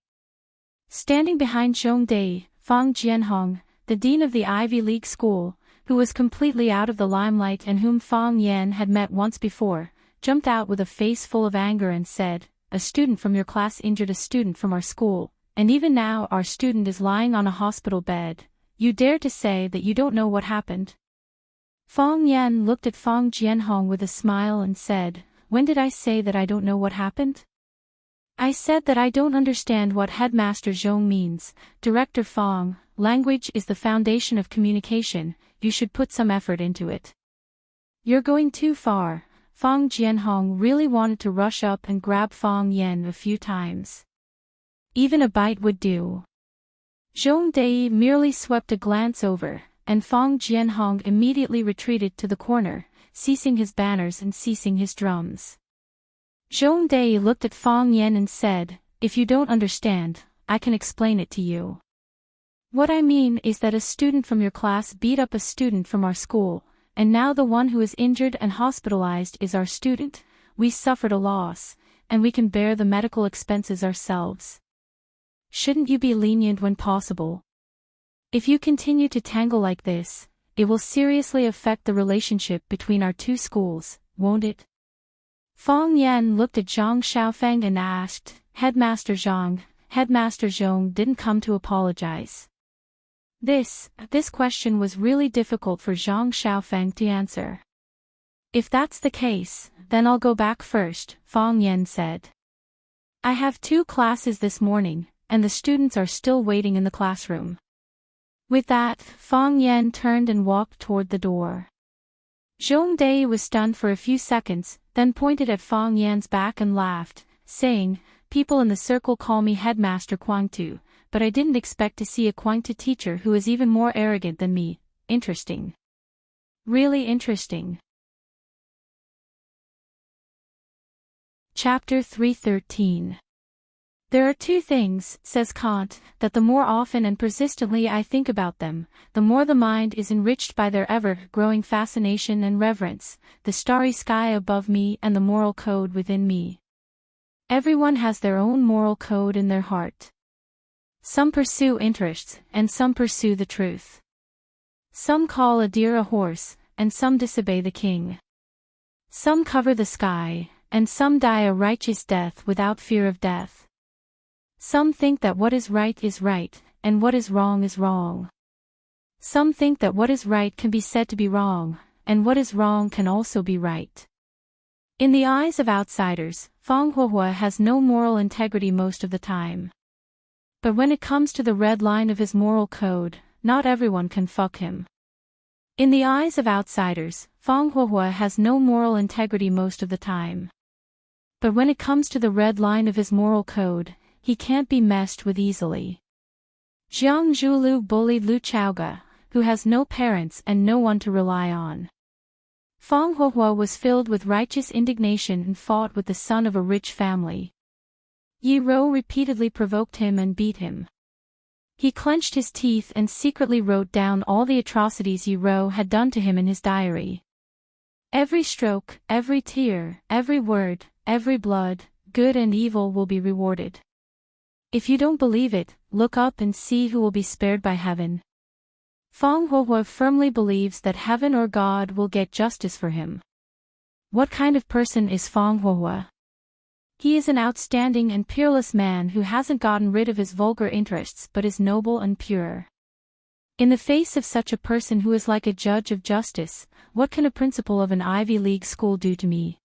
Standing behind Zhong Dai, Fang Jianhong, the dean of the Ivy League school, who was completely out of the limelight and whom Fang Yan had met once before, jumped out with a face full of anger and said, a student from your class injured a student from our school, and even now our student is lying on a hospital bed. You dare to say that you don't know what happened? Fang Yan looked at Fang Jianhong with a smile and said, when did I say that I don't know what happened? I said that I don't understand what Headmaster Zhong means. Director Fang, language is the foundation of communication, you should put some effort into it. You're going too far. Fang Jianhong really wanted to rush up and grab Fang Yan a few times. Even a bite would do. Zhong Dai merely swept a glance over, and Fang Jianhong immediately retreated to the corner, ceasing his banners and ceasing his drums. Zhong Dai looked at Fang Yan and said, if you don't understand, I can explain it to you. What I mean is that a student from your class beat up a student from our school, and now the one who is injured and hospitalized is our student. We suffered a loss, and we can bear the medical expenses ourselves. Shouldn't you be lenient when possible? If you continue to tangle like this, it will seriously affect the relationship between our two schools, won't it? Fang Yan looked at Zhang Xiaofeng and asked, Headmaster Zhang, Headmaster Zhong didn't come to apologize. This question was really difficult for Zhang Xiaofeng to answer. If that's the case, then I'll go back first, Fang Yan said. I have 2 classes this morning, and the students are still waiting in the classroom. With that, Fang Yan turned and walked toward the door. Zhong Dai was stunned for a few seconds, then pointed at Fang Yan's back and laughed, saying, people in the circle call me Headmaster Guangtu, but I didn't expect to see a Guangtu teacher who is even more arrogant than me. Interesting. Really interesting. Chapter 313. There are 2 things, says Kant, that the more often and persistently I think about them, the more the mind is enriched by their ever-growing fascination and reverence, the starry sky above me and the moral code within me. Everyone has their own moral code in their heart. Some pursue interests, and some pursue the truth. Some call a deer a horse, and some disobey the king. Some cover the sky, and some die a righteous death without fear of death. Some think that what is right, and what is wrong. Some think that what is right can be said to be wrong, and what is wrong can also be right. In the eyes of outsiders, Fang Huohua has no moral integrity most of the time. But when it comes to the red line of his moral code, not everyone can fuck him. In the eyes of outsiders, Fang Huohua has no moral integrity most of the time. But when it comes to the red line of his moral code, he can't be messed with easily. Jiang Zhulu bullied Lu Chaoga, who has no parents and no one to rely on. Fang Huohua was filled with righteous indignation and fought with the son of a rich family. Yi Rou repeatedly provoked him and beat him. He clenched his teeth and secretly wrote down all the atrocities Yi Rou had done to him in his diary. Every stroke, every tear, every word, every blood, good and evil will be rewarded. If you don't believe it, look up and see who will be spared by heaven. Fang Huohua firmly believes that heaven or God will get justice for him. What kind of person is Fang Huohua? He is an outstanding and peerless man who hasn't gotten rid of his vulgar interests but is noble and pure. In the face of such a person who is like a judge of justice, what can a principal of an Ivy League school do to me?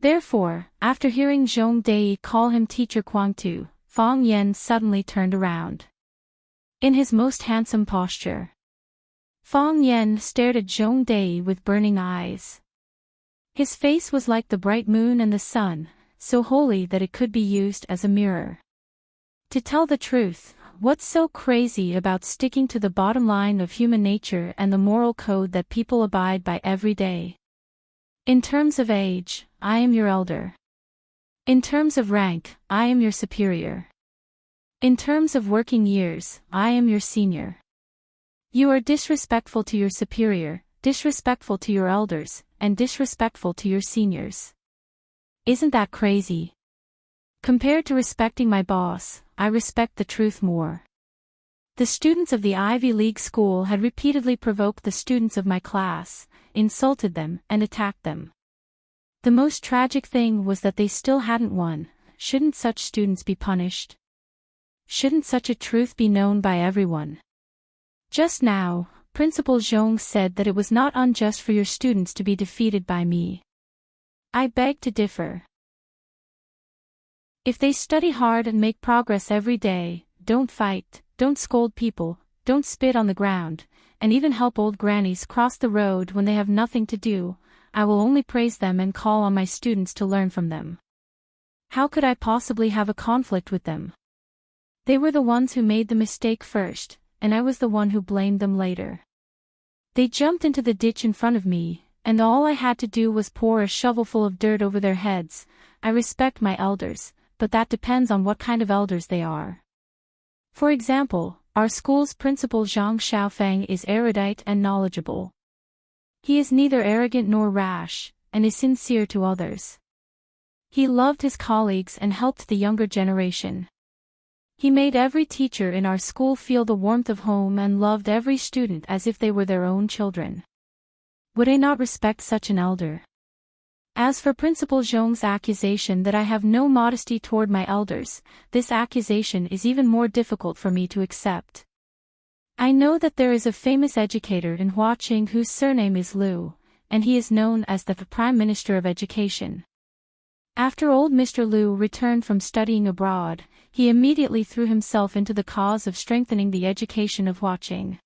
Therefore, after hearing Zhong Dai call him Teacher Guangtu, Fang Yan suddenly turned around. In his most handsome posture, Fang Yan stared at Zhong Dai with burning eyes. His face was like the bright moon and the sun, so holy that it could be used as a mirror. To tell the truth, what's so crazy about sticking to the bottom line of human nature and the moral code that people abide by every day? In terms of age, I am your elder. In terms of rank, I am your superior. In terms of working years, I am your senior. You are disrespectful to your superior, disrespectful to your elders, and disrespectful to your seniors. Isn't that crazy? Compared to respecting my boss, I respect the truth more. The students of the Ivy League school had repeatedly provoked the students of my class, insulted them, and attacked them. The most tragic thing was that they still hadn't won. Shouldn't such students be punished? Shouldn't such a truth be known by everyone? Just now, Principal Zhong said that it was not unjust for your students to be defeated by me. I beg to differ. If they study hard and make progress every day, don't fight, don't scold people, don't spit on the ground, and even help old grannies cross the road when they have nothing to do, I will only praise them and call on my students to learn from them. How could I possibly have a conflict with them? They were the ones who made the mistake first, and I was the one who blamed them later. They jumped into the ditch in front of me, and all I had to do was pour a shovelful of dirt over their heads. I respect my elders, but that depends on what kind of elders they are. For example, our school's principal Zhang Xiaofeng is erudite and knowledgeable. He is neither arrogant nor rash, and is sincere to others. He loved his colleagues and helped the younger generation. He made every teacher in our school feel the warmth of home and loved every student as if they were their own children. Would I not respect such an elder? As for Principal Zhong's accusation that I have no modesty toward my elders, this accusation is even more difficult for me to accept. I know that there is a famous educator in Huaqing whose surname is Liu, and he is known as the Prime Minister of Education. After old Mr. Liu returned from studying abroad, he immediately threw himself into the cause of strengthening the education of Huaqing.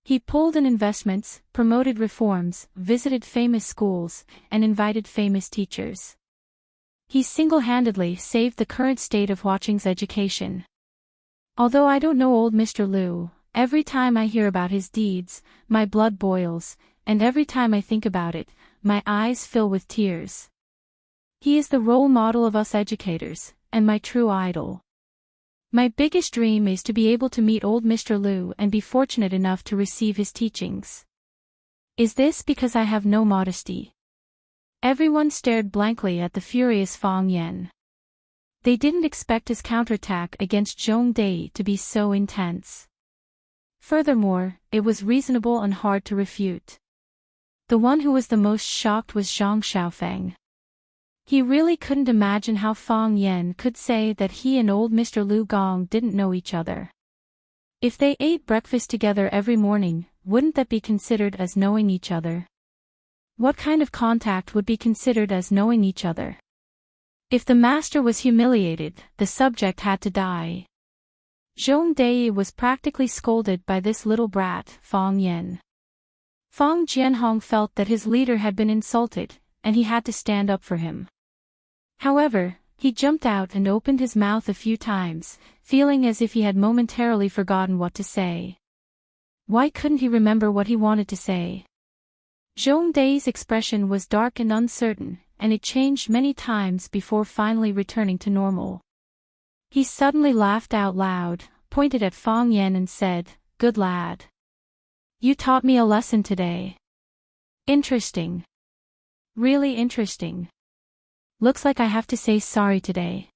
He pulled in investments, promoted reforms, visited famous schools, and invited famous teachers. He single-handedly saved the current state of Huaqing's education. Although I don't know old Mr. Liu, every time I hear about his deeds, my blood boils, and every time I think about it, my eyes fill with tears. He is the role model of us educators, and my true idol. My biggest dream is to be able to meet old Mr. Liu and be fortunate enough to receive his teachings. Is this because I have no modesty? Everyone stared blankly at the furious Fang Yan. They didn't expect his counterattack against Zhong Dai to be so intense. Furthermore, it was reasonable and hard to refute. The one who was the most shocked was Zhang Xiaofeng. He really couldn't imagine how Fang Yan could say that he and old Mr. Liu Gong didn't know each other. If they ate breakfast together every morning, wouldn't that be considered as knowing each other? What kind of contact would be considered as knowing each other? If the master was humiliated, the subject had to die. Zhong Dai was practically scolded by this little brat, Fang Yan. Fang Jianhong felt that his leader had been insulted, and he had to stand up for him. However, he jumped out and opened his mouth a few times, feeling as if he had momentarily forgotten what to say. Why couldn't he remember what he wanted to say? Zhong Dai's expression was dark and uncertain, and it changed many times before finally returning to normal. He suddenly laughed out loud, pointed at Fang Yan and said, "Good lad. You taught me a lesson today. Interesting. Really interesting. Looks like I have to say sorry today."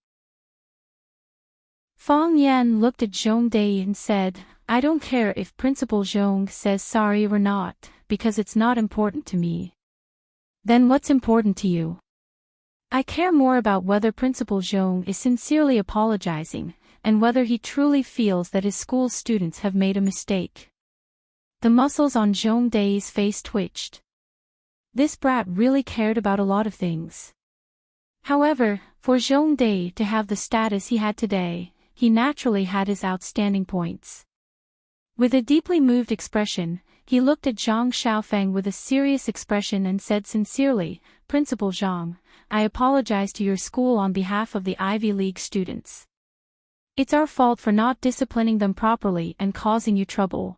Fang Yan looked at Zhong Dai and said, "I don't care if Principal Zhong says sorry or not, because it's not important to me." "Then what's important to you?" "I care more about whether Principal Zhong is sincerely apologizing, and whether he truly feels that his school students have made a mistake." The muscles on Zhong Dai's face twitched. This brat really cared about a lot of things. However, for Zhong Dai to have the status he had today, he naturally had his outstanding points. With a deeply moved expression, he looked at Zhang Xiaofeng with a serious expression and said sincerely, "Principal Zhang, I apologize to your school on behalf of the Ivy League students. It's our fault for not disciplining them properly and causing you trouble."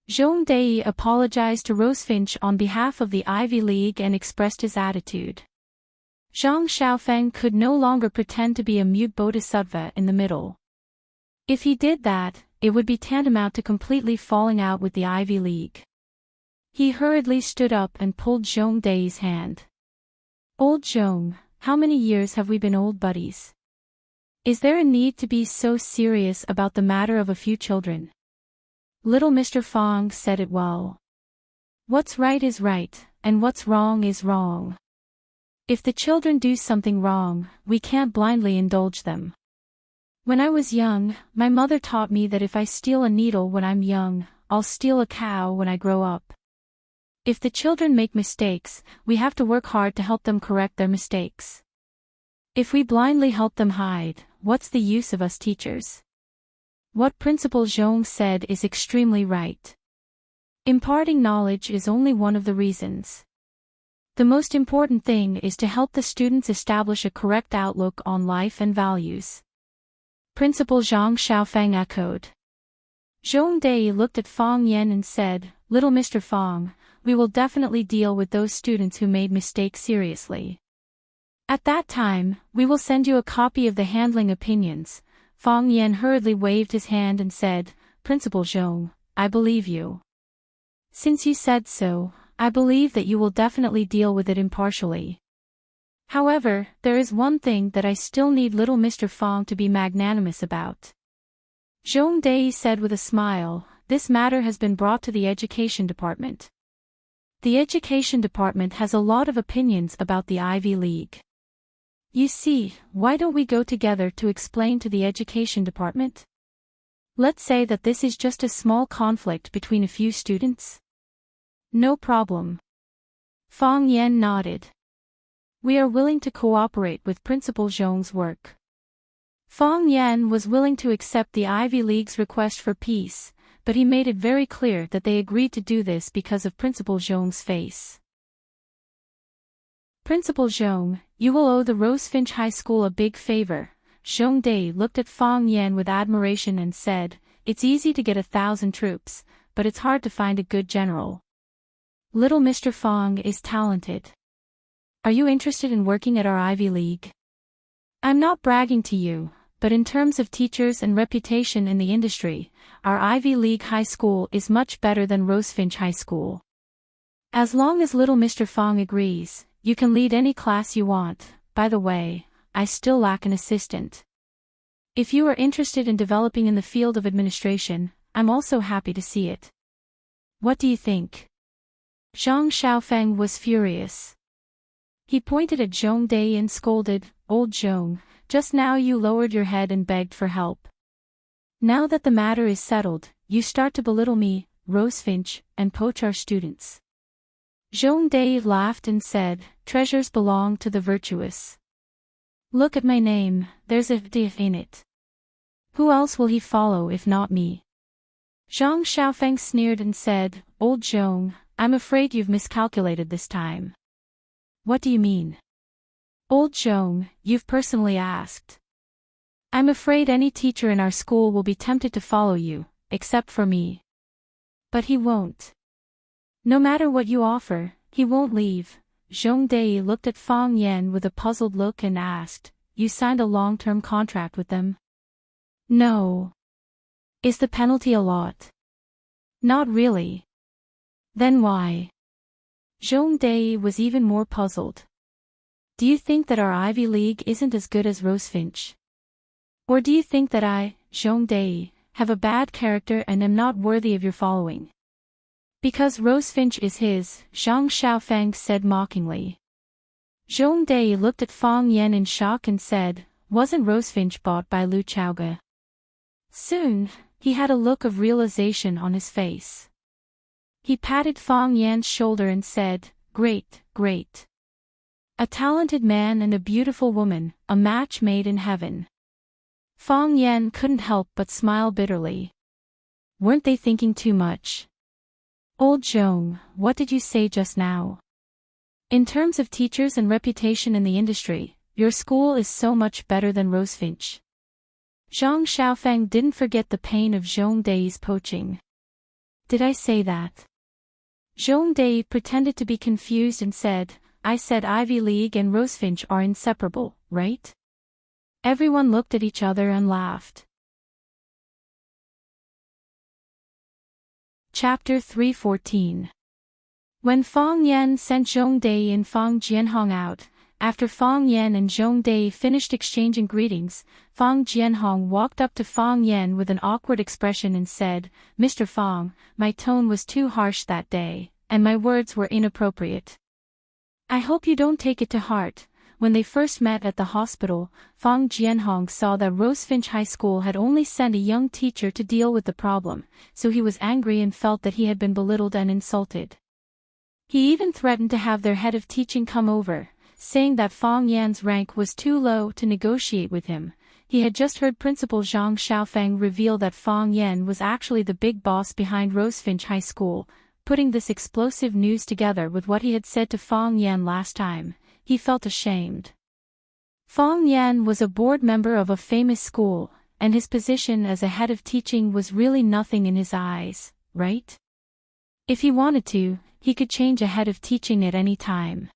Zhong Dei apologized to Rosefinch on behalf of the Ivy League and expressed his attitude. Zhang Xiaofeng could no longer pretend to be a mute bodhisattva in the middle. If he did that, it would be tantamount to completely falling out with the Ivy League. He hurriedly stood up and pulled Zhong Dei's hand. "Old Zhong, how many years have we been old buddies? Is there a need to be so serious about the matter of a few children?" Little Mr. Fong said it well. "What's right is right, and what's wrong is wrong. If the children do something wrong, we can't blindly indulge them. When I was young, my mother taught me that if I steal a needle when I'm young, I'll steal a cow when I grow up. If the children make mistakes, we have to work hard to help them correct their mistakes. If we blindly help them hide, what's the use of us teachers?" What Principal Zhong said is extremely right. Imparting knowledge is only one of the reasons. The most important thing is to help the students establish a correct outlook on life and values. Principal Zhang Xiaofeng echoed. Zhong Dei looked at Fong Yan and said, "Little Mr. Fong, we will definitely deal with those students who made mistakes seriously. At that time, we will send you a copy of the handling opinions." Fong Yan hurriedly waved his hand and said, "Principal Zhong, I believe you. Since you said so, I believe that you will definitely deal with it impartially. However, there is one thing that I still need little Mr. Fong to be magnanimous about." Zhong Dei said with a smile, "This matter has been brought to the Education Department. The Education Department has a lot of opinions about the Ivy League. You see, why don't we go together to explain to the Education Department? Let's say that this is just a small conflict between a few students." "No problem." Fong Yan nodded. "We are willing to cooperate with Principal Zhong's work." Fong Yan was willing to accept the Ivy League's request for peace, but he made it very clear that they agreed to do this because of Principal Zhong's face. "Principal Zhong, you will owe the Rosefinch High School a big favor." Zhong Dei looked at Fong Yan with admiration and said, "It's easy to get 1,000 troops, but it's hard to find a good general. Little Mr. Fong is talented. Are you interested in working at our Ivy League? I'm not bragging to you, but in terms of teachers and reputation in the industry, our Ivy League High School is much better than Rosefinch High School. As long as little Mr. Fong agrees, you can lead any class you want. By the way, I still lack an assistant. If you are interested in developing in the field of administration, I'm also happy to see it. What do you think?" Zhang Xiaofeng was furious. He pointed at Zhong Dei and scolded, "Old Zhong, just now you lowered your head and begged for help. Now that the matter is settled, you start to belittle me, Rosefinch, and poach our students." Zhong Dei laughed and said, "Treasures belong to the virtuous. Look at my name, there's a D in it. Who else will he follow if not me?" Zhang Xiaofeng sneered and said, "Old Zhong, I'm afraid you've miscalculated this time." "What do you mean?" "Old Zhong, you've personally asked. I'm afraid any teacher in our school will be tempted to follow you, except for me. But he won't. No matter what you offer, he won't leave." Zhong Dei looked at Fong Yan with a puzzled look and asked, "You signed a long-term contract with them?" "No." "Is the penalty a lot?" "Not really." "Then why?" Zhong Dei was even more puzzled. "Do you think that our Ivy League isn't as good as Rosefinch? Or do you think that I, Zhong Dei, have a bad character and am not worthy of your following?" "Because Rosefinch is his," Zhang Xiaofeng said mockingly. Zhong Dei looked at Fong Yan in shock and said, "Wasn't Rosefinch bought by Lu Chaoge?" Soon, he had a look of realization on his face. He patted Fong Yan's shoulder and said, "Great, great. A talented man and a beautiful woman, a match made in heaven." Fong Yan couldn't help but smile bitterly. Weren't they thinking too much? Old Zhong, what did you say just now? In terms of teachers and reputation in the industry, your school is so much better than Rosefinch. Zhang Xiaofeng didn't forget the pain of Zhong Dai's poaching. Did I say that? Zhong Dai pretended to be confused and said, I said Ivy League and Rosefinch are inseparable, right? Everyone looked at each other and laughed. Chapter 314. When Fang Yan sent Zhong Dai and Fang Jianhong out, after Fang Yan and Zhong Dai finished exchanging greetings, Fang Jianhong walked up to Fang Yan with an awkward expression and said, Mr. Fang, my tone was too harsh that day, and my words were inappropriate. I hope you don't take it to heart. When they first met at the hospital, Fang Jianhong saw that Rosefinch High School had only sent a young teacher to deal with the problem, so he was angry and felt that he had been belittled and insulted. He even threatened to have their head of teaching come over, saying that Fang Yan's rank was too low to negotiate with him. He had just heard Principal Zhang Xiaofeng reveal that Fang Yan was actually the big boss behind Rosefinch High School. Putting this explosive news together with what he had said to Fang Yan last time, he felt ashamed. Fang Yan was a board member of a famous school, and his position as a head of teaching was really nothing in his eyes, right? If he wanted to, he could change a head of teaching at any time.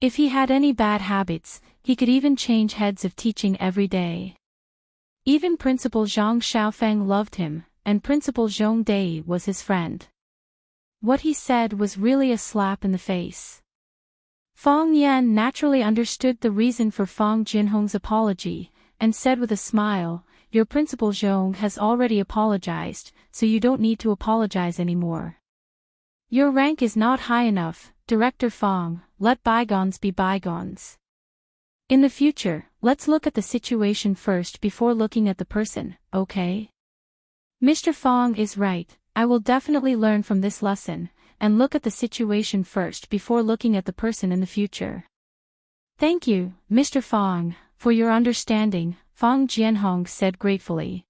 If he had any bad habits, he could even change heads of teaching every day. Even Principal Zhang Xiaofeng loved him, and Principal Zhong Dai was his friend. What he said was really a slap in the face. Fang Yan naturally understood the reason for Fang Jinhong's apology, and said with a smile, Your Principal Zhong has already apologized, so you don't need to apologize anymore. Your rank is not high enough, Director Fang, let bygones be bygones. In the future, let's look at the situation first before looking at the person, okay? Mr. Fang is right, I will definitely learn from this lesson, and look at the situation first before looking at the person in the future. Thank you, Mr. Fang, for your understanding, Fang Jianhong said gratefully.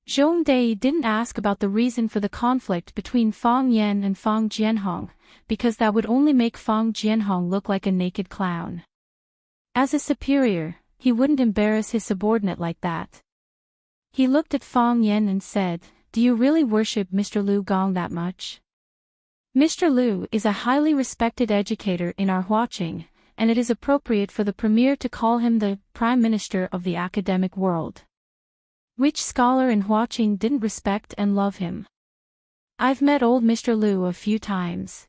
Zhong Dai didn't ask about the reason for the conflict between Fang Yan and Fang Jianhong, because that would only make Fang Jianhong look like a naked clown. As a superior, he wouldn't embarrass his subordinate like that. He looked at Fang Yan and said, Do you really worship Mr. Lu Gong that much? Mr. Lu is a highly respected educator in our Huaqing, and it is appropriate for the premier to call him the Prime Minister of the academic world. Which scholar in Huaqing didn't respect and love him? I've met old Mr. Lu a few times.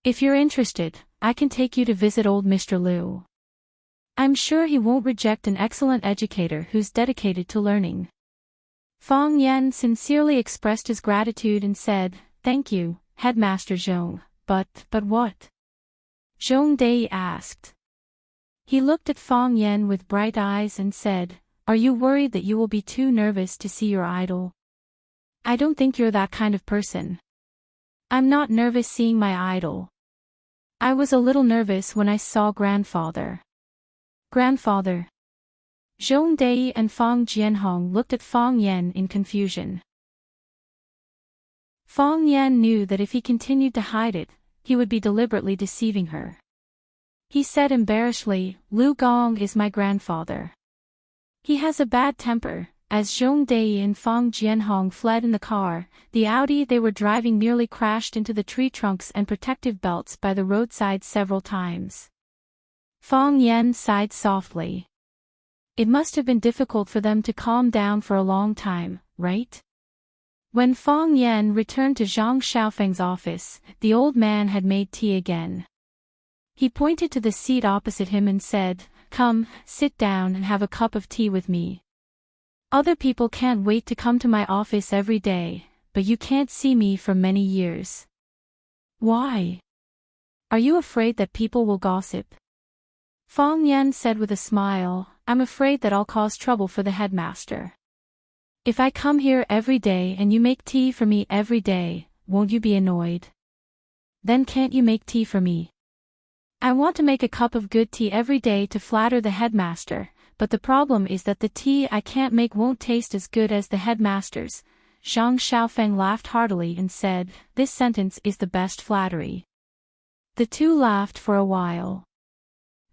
If you're interested, I can take you to visit old Mr. Lu. I'm sure he won't reject an excellent educator who's dedicated to learning. Fang Yan sincerely expressed his gratitude and said, Thank you, Headmaster Zhong, but what? Zhong Dai asked. He looked at Fang Yan with bright eyes and said, Are you worried that you will be too nervous to see your idol? I don't think you're that kind of person. I'm not nervous seeing my idol. I was a little nervous when I saw Grandfather. Grandfather. Zhong Dai and Fang Jianhong looked at Fang Yan in confusion. Fang Yan knew that if he continued to hide it, he would be deliberately deceiving her. He said embarrassedly, Lu Gong is my grandfather. He has a bad temper. As Zhong Dai and Fang Jianhong fled in the car, the Audi they were driving nearly crashed into the tree trunks and protective belts by the roadside several times. Fang Yan sighed softly. It must have been difficult for them to calm down for a long time, right? When Fang Yan returned to Zhang Xiaofeng's office, the old man had made tea again. He pointed to the seat opposite him and said, Come, sit down and have a cup of tea with me. Other people can't wait to come to my office every day, but you can't see me for many years. Why? Are you afraid that people will gossip? Fang Yan said with a smile, I'm afraid that I'll cause trouble for the headmaster. If I come here every day and you make tea for me every day, won't you be annoyed? Then can't you make tea for me? I want to make a cup of good tea every day to flatter the headmaster, but the problem is that the tea I can't make won't taste as good as the headmaster's. Zhang Xiaofeng laughed heartily and said, "This sentence is the best flattery." The two laughed for a while.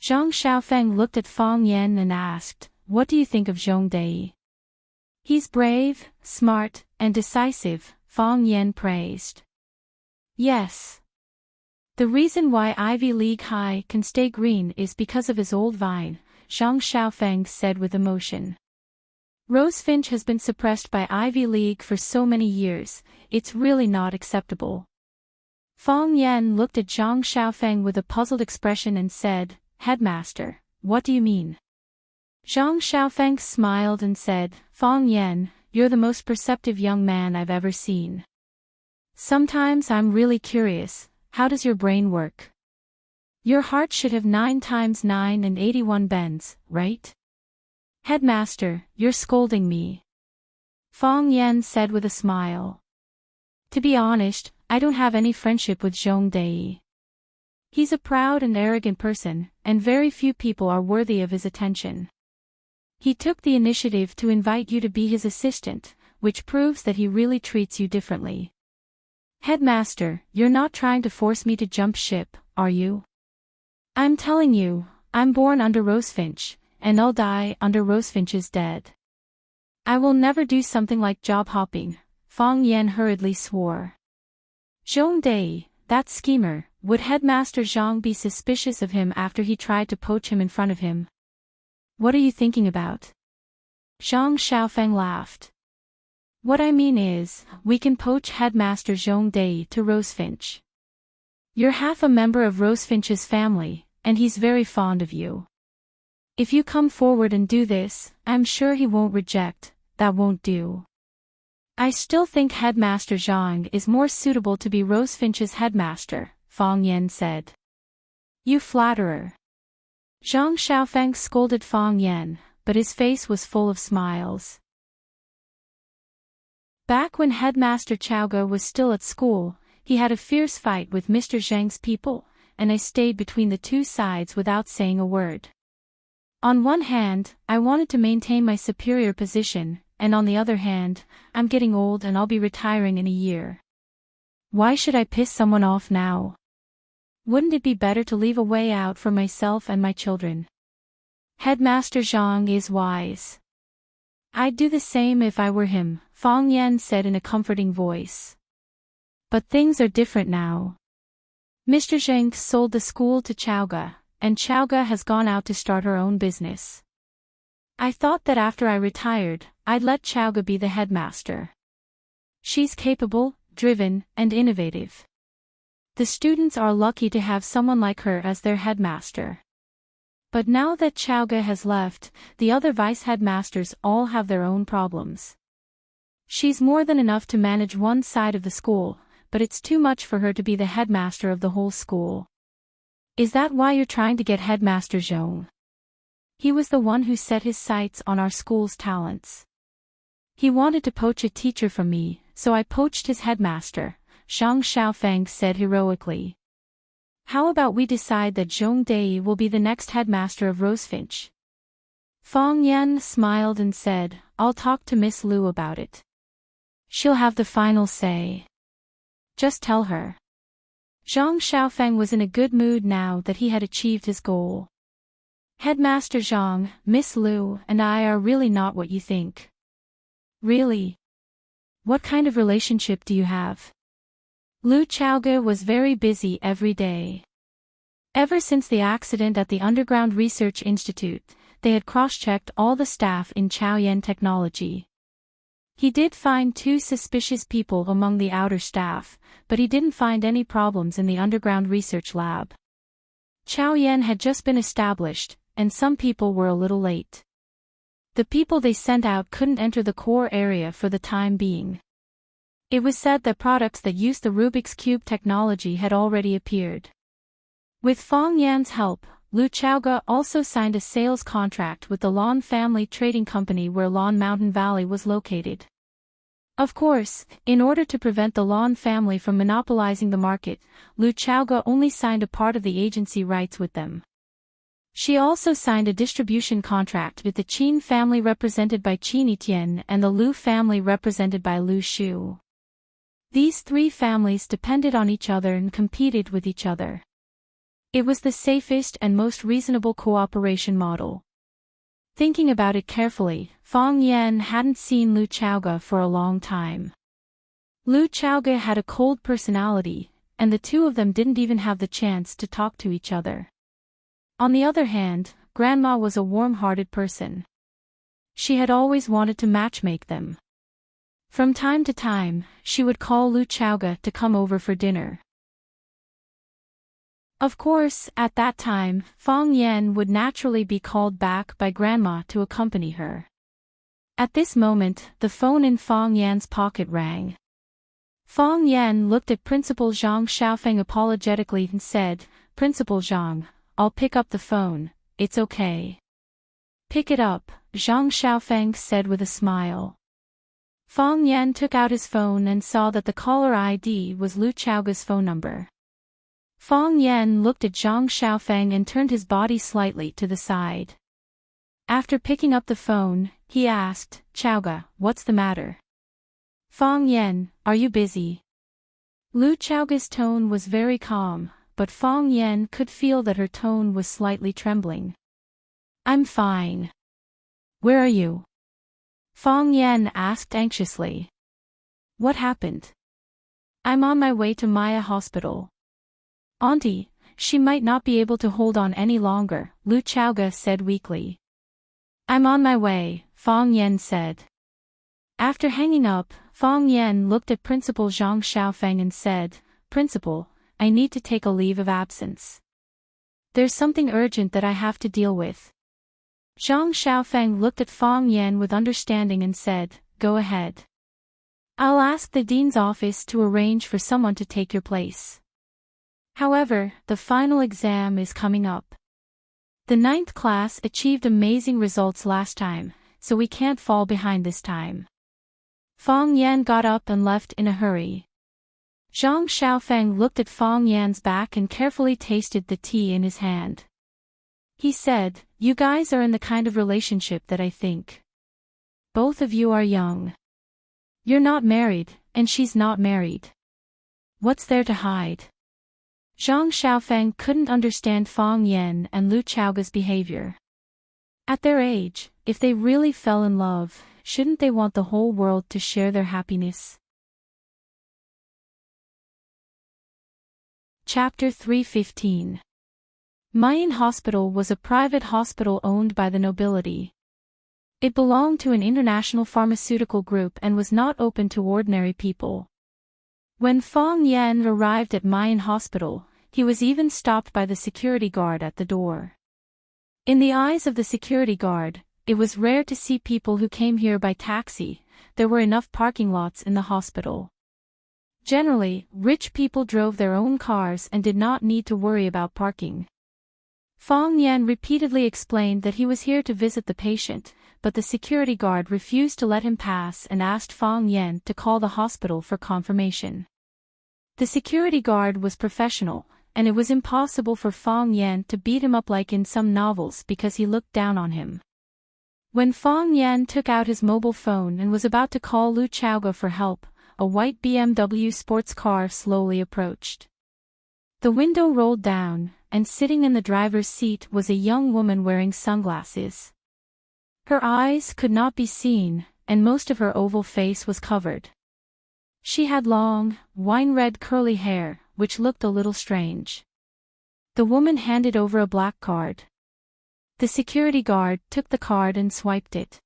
Zhang Xiaofeng looked at Fang Yan and asked, "What do you think of Zhong Dai?" "He's brave, smart, and decisive," Fang Yan praised. "Yes. The reason why Ivy League High can stay green is because of his old vine," Zhang Xiaofeng said with emotion. "Rosefinch has been suppressed by Ivy League for so many years, it's really not acceptable." Fang Yan looked at Zhang Xiaofeng with a puzzled expression and said, "Headmaster, what do you mean?" Zhang Xiaofeng smiled and said, "Fang Yan, you're the most perceptive young man I've ever seen. Sometimes I'm really curious, how does your brain work? Your heart should have 9 times 9 and 81 bends, right?" "Headmaster, you're scolding me," Fang Yan said with a smile. "To be honest, I don't have any friendship with Zhong Dai. He's a proud and arrogant person, and very few people are worthy of his attention. He took the initiative to invite you to be his assistant, which proves that he really treats you differently. Headmaster, you're not trying to force me to jump ship, are you? I'm telling you, I'm born under Rosefinch, and I'll die under Rosefinch's dead. I will never do something like job hopping," Fang Yan hurriedly swore. "Zhong Dai, that schemer, would Headmaster Zhang be suspicious of him after he tried to poach him in front of him?" "What are you thinking about?" Zhang Xiaofeng laughed. "What I mean is, we can poach Headmaster Zhong Dai to Rosefinch. You're half a member of Rosefinch's family, and he's very fond of you. If you come forward and do this, I'm sure he won't reject, that won't do. I still think Headmaster Zhang is more suitable to be Rosefinch's headmaster," Fang Yan said. "You flatterer." Zhang Xiaofeng scolded Fang Yan, but his face was full of smiles. Back when Headmaster Chaoge was still at school, he had a fierce fight with Mr. Zhang's people, and I stayed between the two sides without saying a word. On one hand, I wanted to maintain my superior position, and on the other hand, I'm getting old and I'll be retiring in a year. Why should I piss someone off now? Wouldn't it be better to leave a way out for myself and my children? Headmaster Zhang is wise. I'd do the same if I were him, Fang Yan said in a comforting voice. But things are different now. Mr. Zhang sold the school to Chaoge, and Chaoge has gone out to start her own business. I thought that after I retired, I'd let Chaoge be the headmaster. She's capable, driven, and innovative. The students are lucky to have someone like her as their headmaster. But now that Chaoge has left, the other vice-headmasters all have their own problems. She's more than enough to manage one side of the school, but it's too much for her to be the headmaster of the whole school. Is that why you're trying to get Headmaster Zhong? He was the one who set his sights on our school's talents. He wanted to poach a teacher from me, so I poached his headmaster, Zhang Xiaofeng said heroically. How about we decide that Zhong Dai will be the next headmaster of Rosefinch? Fang Yan smiled and said, I'll talk to Miss Liu about it. She'll have the final say. Just tell her. Zhang Xiaofeng was in a good mood now that he had achieved his goal. Headmaster Zhang, Miss Liu, and I are really not what you think. Really? What kind of relationship do you have? Liu Chaoge was very busy every day. Ever since the accident at the Underground Research Institute, they had cross-checked all the staff in Chaoyan Technology. He did find 2 suspicious people among the outer staff, but he didn't find any problems in the Underground Research Lab. Chaoyan had just been established, and some people were a little late. The people they sent out couldn't enter the core area for the time being. It was said that products that used the Rubik's Cube technology had already appeared. With Fang Yan's help, Liu Chaoge also signed a sales contract with the Lan Family Trading Company where Lan Mountain Valley was located. Of course, in order to prevent the Lan family from monopolizing the market, Liu Chaoge only signed a part of the agency rights with them. She also signed a distribution contract with the Qin family represented by Qin Etienne and the Liu family represented by Liu Shu. These three families depended on each other and competed with each other. It was the safest and most reasonable cooperation model. Thinking about it carefully, Fang Yan hadn't seen Liu Chaoge for a long time. Liu Chaoge had a cold personality, and the two of them didn't even have the chance to talk to each other. On the other hand, Grandma was a warm-hearted person. She had always wanted to matchmake them. From time to time, she would call Liu Chaoge to come over for dinner. Of course, at that time, Fang Yan would naturally be called back by Grandma to accompany her. At this moment, the phone in Fang Yan's pocket rang. Fang Yan looked at Principal Zhang Xiaofeng apologetically and said, "Principal Zhang, I'll pick up the phone, it's okay." "Pick it up," Zhang Xiaofeng said with a smile. Fang Yan took out his phone and saw that the caller ID was Liu Chaoge's phone number. Fang Yan looked at Zhang Xiaofeng and turned his body slightly to the side. After picking up the phone, he asked, "Chaoge, what's the matter?" "Fang Yan, are you busy?" Liu Chaoge's tone was very calm, but Fang Yan could feel that her tone was slightly trembling. "I'm fine." "Where are you?" Fang Yan asked anxiously. "What happened?" "I'm on my way to Maya Hospital." "Auntie, she might not be able to hold on any longer," Liu Chaoge said weakly. "I'm on my way," Fang Yan said. After hanging up, Fang Yan looked at Principal Zhang Xiaofeng and said, "Principal, I need to take a leave of absence. There's something urgent that I have to deal with." Zhang Xiaofeng looked at Fang Yan with understanding and said, "Go ahead. I'll ask the dean's office to arrange for someone to take your place. However, the final exam is coming up. The 9th class achieved amazing results last time, so we can't fall behind this time." Fang Yan got up and left in a hurry. Zhang Xiaofeng looked at Fang Yan's back and carefully tasted the tea in his hand. He said, "You guys are in the kind of relationship that I think. Both of you are young. You're not married, and she's not married. What's there to hide?" Zhang Xiaofeng couldn't understand Fang Yan and Liu Chaoge's behavior. At their age, if they really fell in love, shouldn't they want the whole world to share their happiness? Chapter 315. Mayan Hospital was a private hospital owned by the nobility. It belonged to an international pharmaceutical group and was not open to ordinary people. When Fang Yan arrived at Mayan Hospital, he was even stopped by the security guard at the door. In the eyes of the security guard, it was rare to see people who came here by taxi. There were enough parking lots in the hospital. Generally, rich people drove their own cars and did not need to worry about parking. Fang Yan repeatedly explained that he was here to visit the patient, but the security guard refused to let him pass and asked Fang Yan to call the hospital for confirmation. The security guard was professional, and it was impossible for Fang Yan to beat him up like in some novels because he looked down on him. When Fang Yan took out his mobile phone and was about to call Liu Chaoge for help, a white BMW sports car slowly approached. The window rolled down, and sitting in the driver's seat was a young woman wearing sunglasses. Her eyes could not be seen, and most of her oval face was covered. She had long, wine-red curly hair, which looked a little strange. The woman handed over a black card. The security guard took the card and swiped it.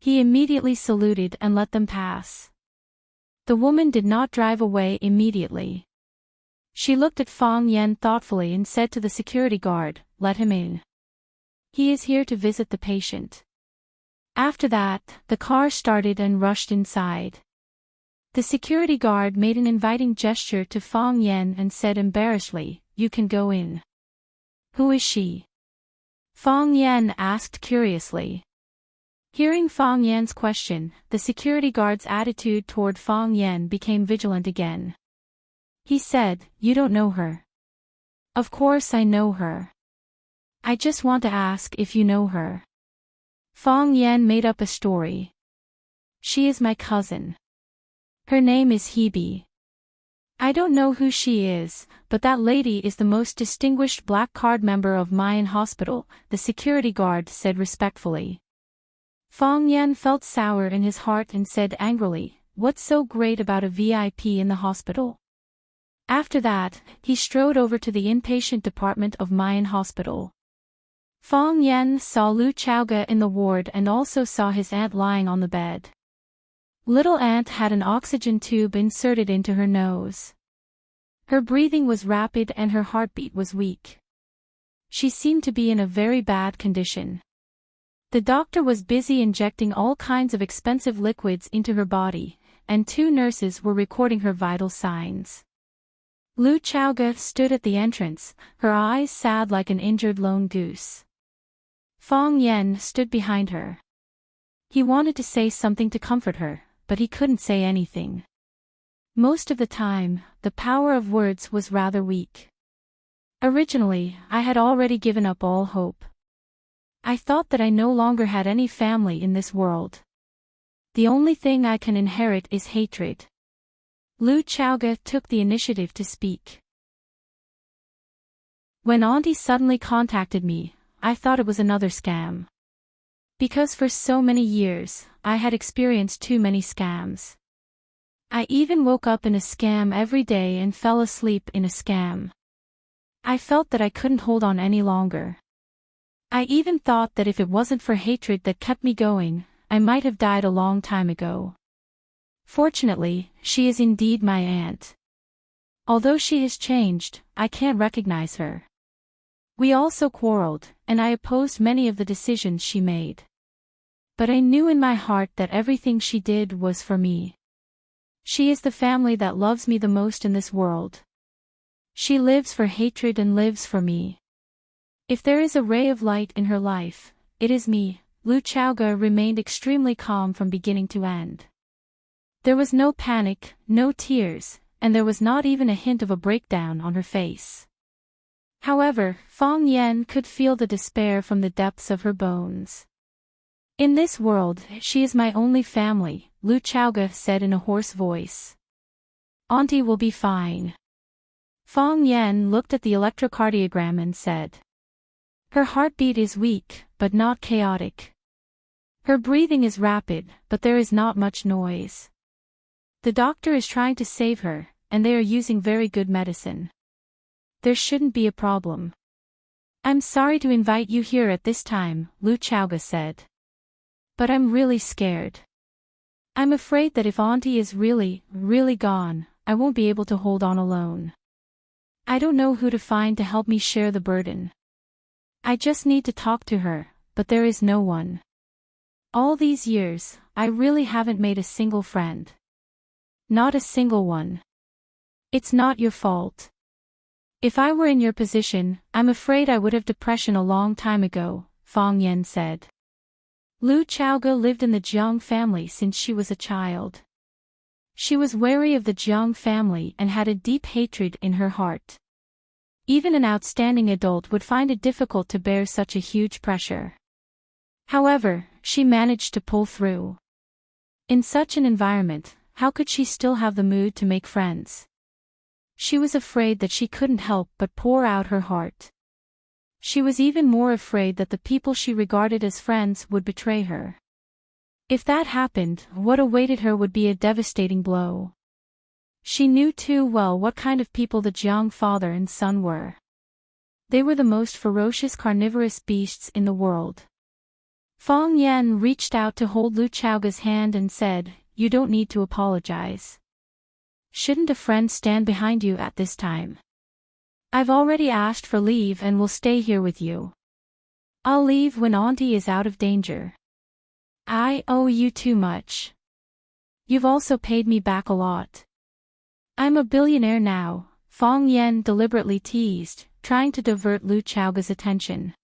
He immediately saluted and let them pass. The woman did not drive away immediately. She looked at Fang Yan thoughtfully and said to the security guard, "Let him in. He is here to visit the patient." After that, the car started and rushed inside. The security guard made an inviting gesture to Fang Yan and said embarrassedly, "You can go in." "Who is she?" Fang Yan asked curiously. Hearing Fang Yan's question, the security guard's attitude toward Fang Yan became vigilant again. He said, "You don't know her." "Of course I know her. I just want to ask if you know her. Fong Yan made up a story. She is my cousin. Her name is Hebe. I don't know who she is, but that lady is the most distinguished black card member of Mayan Hospital, the security guard said respectfully. Fong Yan felt sour in his heart and said angrily, "What's so great about a VIP in the hospital?" After that, he strode over to the inpatient department of Mayan Hospital. Fong Yan saw Lu Chaoga in the ward and also saw his aunt lying on the bed. Little Aunt had an oxygen tube inserted into her nose. Her breathing was rapid and her heartbeat was weak. She seemed to be in a very bad condition. The doctor was busy injecting all kinds of expensive liquids into her body, and 2 nurses were recording her vital signs. Lu Chaoga stood at the entrance, her eyes sad like an injured lone goose. Fong Yan stood behind her. He wanted to say something to comfort her, but he couldn't say anything. Most of the time, the power of words was rather weak. Originally, I had already given up all hope. I thought that I no longer had any family in this world. The only thing I can inherit is hatred. Lu Chaoga took the initiative to speak. When Auntie suddenly contacted me, I thought it was another scam. Because for so many years, I had experienced too many scams. I even woke up in a scam every day and fell asleep in a scam. I felt that I couldn't hold on any longer. I even thought that if it wasn't for hatred that kept me going, I might have died a long time ago. Fortunately, she is indeed my aunt. Although she has changed, I can't recognize her. We also quarreled, and I opposed many of the decisions she made. But I knew in my heart that everything she did was for me. She is the family that loves me the most in this world. She lives for hatred and lives for me. If there is a ray of light in her life, it is me. Lu Chaoga remained extremely calm from beginning to end. There was no panic, no tears, and there was not even a hint of a breakdown on her face. However, Fong Yan could feel the despair from the depths of her bones. In this world, she is my only family, Lu Chaoga said in a hoarse voice. Auntie will be fine. Fong Yan looked at the electrocardiogram and said. Her heartbeat is weak, but not chaotic. Her breathing is rapid, but there is not much noise. The doctor is trying to save her, and they are using very good medicine. There shouldn't be a problem. I'm sorry to invite you here at this time, Lu Chaoga said. But I'm really scared. I'm afraid that if Auntie is really gone, I won't be able to hold on alone. I don't know who to find to help me share the burden. I just need to talk to her, but there is no one. All these years, I really haven't made a single friend. Not a single one. It's not your fault. If I were in your position, I'm afraid I would have depression a long time ago, Fong Yan said. Lu Chaoga lived in the Jiang family since she was a child. She was wary of the Jiang family and had a deep hatred in her heart. Even an outstanding adult would find it difficult to bear such a huge pressure. However, she managed to pull through. In such an environment, how could she still have the mood to make friends? She was afraid that she couldn't help but pour out her heart. She was even more afraid that the people she regarded as friends would betray her. If that happened, what awaited her would be a devastating blow. She knew too well what kind of people the Jiang father and son were. They were the most ferocious carnivorous beasts in the world. Fong Yan reached out to hold Lu Chaoga's hand and said, "You don't need to apologize. Shouldn't a friend stand behind you at this time? I've already asked for leave and will stay here with you. I'll leave when Auntie is out of danger. I owe you too much. You've also paid me back a lot. I'm a billionaire now," Fong Yan deliberately teased, trying to divert Lu Chaoga's attention.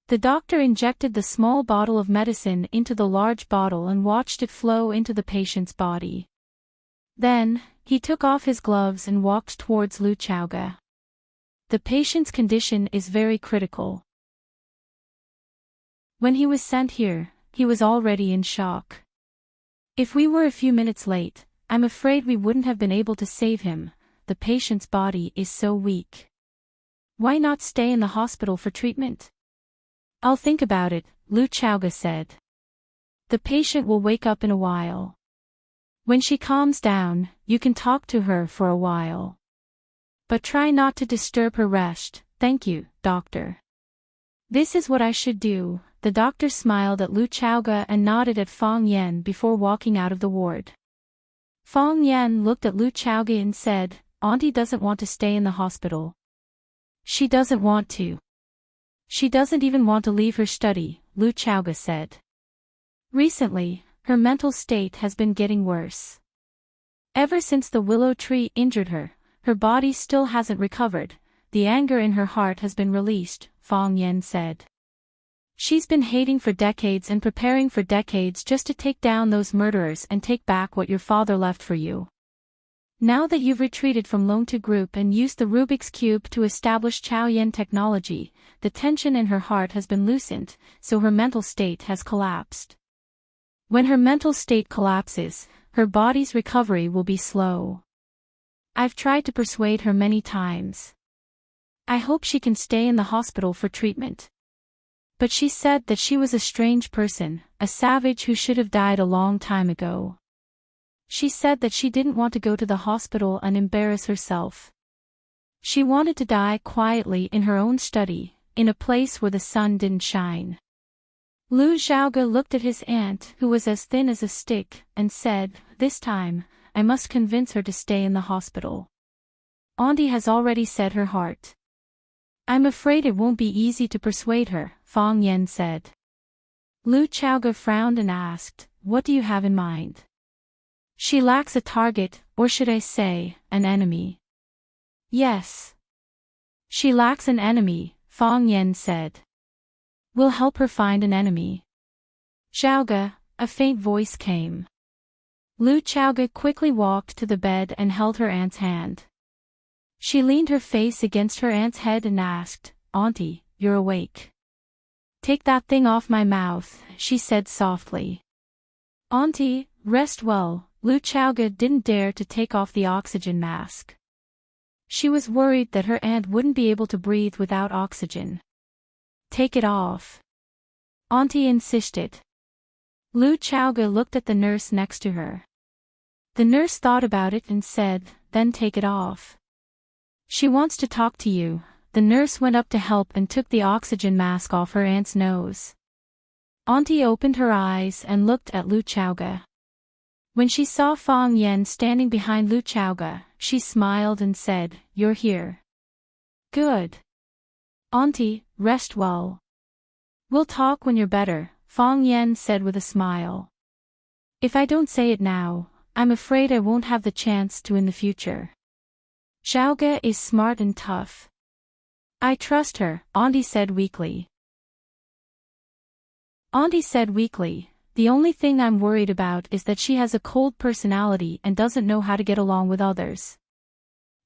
The doctor injected the small bottle of medicine into the large bottle and watched it flow into the patient's body. Then, he took off his gloves and walked towards Lu Chaoga. The patient's condition is very critical. When he was sent here, he was already in shock. If we were a few minutes late, I'm afraid we wouldn't have been able to save him. The patient's body is so weak. Why not stay in the hospital for treatment? I'll think about it, Lu Chaoga said. The patient will wake up in a while. When she calms down, you can talk to her for a while. But try not to disturb her rest. Thank you, doctor. This is what I should do. The doctor smiled at Lu Chaoga and nodded at Fang Yan before walking out of the ward. Fang Yan looked at Lu Chaoga and said, Auntie doesn't want to stay in the hospital. She doesn't want to. She doesn't even want to leave her study, Lu Chaoga said. Recently, her mental state has been getting worse. Ever since the willow tree injured her, her body still hasn't recovered. The anger in her heart has been released, Fang Yan said. She's been hating for decades and preparing for decades just to take down those murderers and take back what your father left for you. Now that you've retreated from Lone to Group and used the Rubik's Cube to establish Chaoyan technology, the tension in her heart has been loosened, so her mental state has collapsed. When her mental state collapses, her body's recovery will be slow. I've tried to persuade her many times. I hope she can stay in the hospital for treatment. But she said that she was a strange person, a savage who should have died a long time ago. She said that she didn't want to go to the hospital and embarrass herself. She wanted to die quietly in her own study, in a place where the sun didn't shine. Lu Xiaoge looked at his aunt, who was as thin as a stick, and said, This time, I must convince her to stay in the hospital. Auntie has already set her heart. I'm afraid it won't be easy to persuade her, Fang Yan said. Lu Xiaoge frowned and asked, What do you have in mind? She lacks a target, or should I say, an enemy. Yes. She lacks an enemy, Fang Yan said. We'll help her find an enemy. Xiaoge, a faint voice came. Lu Xiaoge quickly walked to the bed and held her aunt's hand. She leaned her face against her aunt's head and asked, Auntie, you're awake. Take that thing off my mouth, she said softly. Auntie, rest well. Lu Xiaoge didn't dare to take off the oxygen mask. She was worried that her aunt wouldn't be able to breathe without oxygen. Take it off. Auntie insisted. Lu Xiaoge looked at the nurse next to her. The nurse thought about it and said, Then take it off. She wants to talk to you. The nurse went up to help and took the oxygen mask off her aunt's nose. Auntie opened her eyes and looked at Lu Xiaoge. When she saw Fang Yan standing behind Lu Xiaoge, she smiled and said, You're here. Good. Auntie, rest well. We'll talk when you're better, Fang Yan said with a smile. If I don't say it now, I'm afraid I won't have the chance to in the future. Xiaoge is smart and tough. I trust her, Auntie said weakly. Auntie said weakly, The only thing I'm worried about is that she has a cold personality and doesn't know how to get along with others.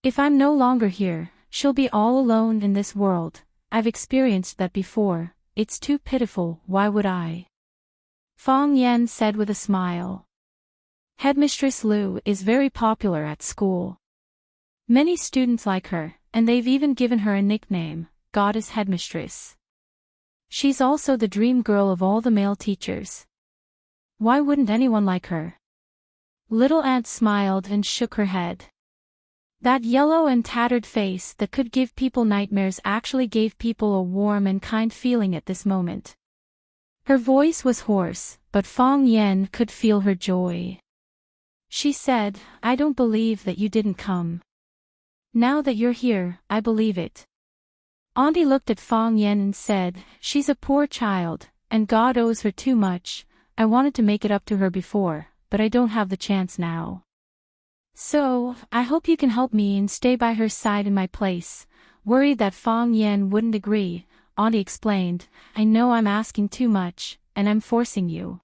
If I'm no longer here, she'll be all alone in this world. I've experienced that before. It's too pitiful, why would I? Fang Yan said with a smile. Headmistress Lu is very popular at school. Many students like her, and they've even given her a nickname, Goddess Headmistress. She's also the dream girl of all the male teachers. Why wouldn't anyone like her? Little Aunt smiled and shook her head. That yellow and tattered face that could give people nightmares actually gave people a warm and kind feeling at this moment. Her voice was hoarse, but Fang Yan could feel her joy. She said, I don't believe that you didn't come. Now that you're here, I believe it. Auntie looked at Fang Yan and said, She's a poor child, and God owes her too much. I wanted to make it up to her before, but I don't have the chance now. So, I hope you can help me and stay by her side in my place. Worried that Fang Yan wouldn't agree, Auntie explained, I know I'm asking too much, and I'm forcing you.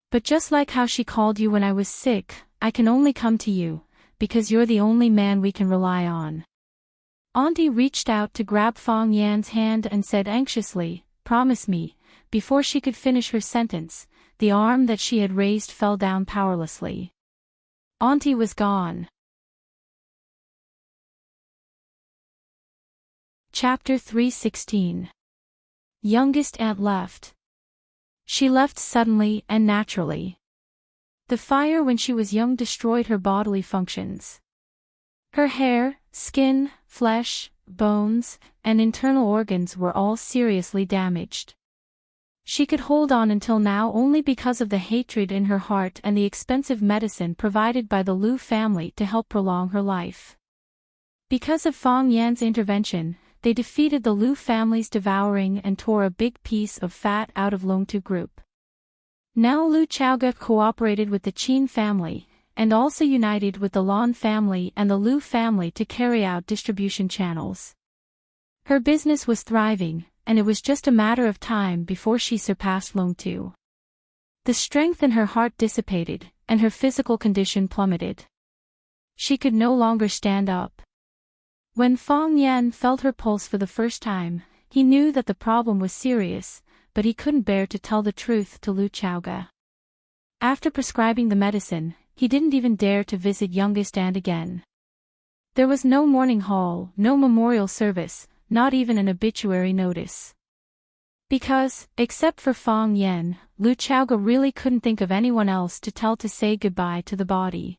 But just like how she called you when I was sick, I can only come to you, because you're the only man we can rely on. Auntie reached out to grab Fang Yan's hand and said anxiously, Promise me, before she could finish her sentence, the arm that she had raised fell down powerlessly. Auntie was gone. Chapter 3:16. Youngest aunt left. She left suddenly and naturally. The fire when she was young destroyed her bodily functions. Her hair, skin, flesh, bones, and internal organs were all seriously damaged. She could hold on until now only because of the hatred in her heart and the expensive medicine provided by the Lu family to help prolong her life. Because of Fang Yan's intervention, they defeated the Lu family's devouring and tore a big piece of fat out of Longtu group. Now Lu Chaoga cooperated with the Qin family, and also united with the Lan family and the Lu family to carry out distribution channels. Her business was thriving, and it was just a matter of time before she surpassed Longtu. The strength in her heart dissipated, and her physical condition plummeted. She could no longer stand up. When Fang Yan felt her pulse for the first time, he knew that the problem was serious, but he couldn't bear to tell the truth to Lu Chaoga. After prescribing the medicine, he didn't even dare to visit youngest aunt again. There was no mourning hall, no memorial service, not even an obituary notice. Because, except for Fang Yan, Lu Chaoga really couldn't think of anyone else to tell to say goodbye to the body.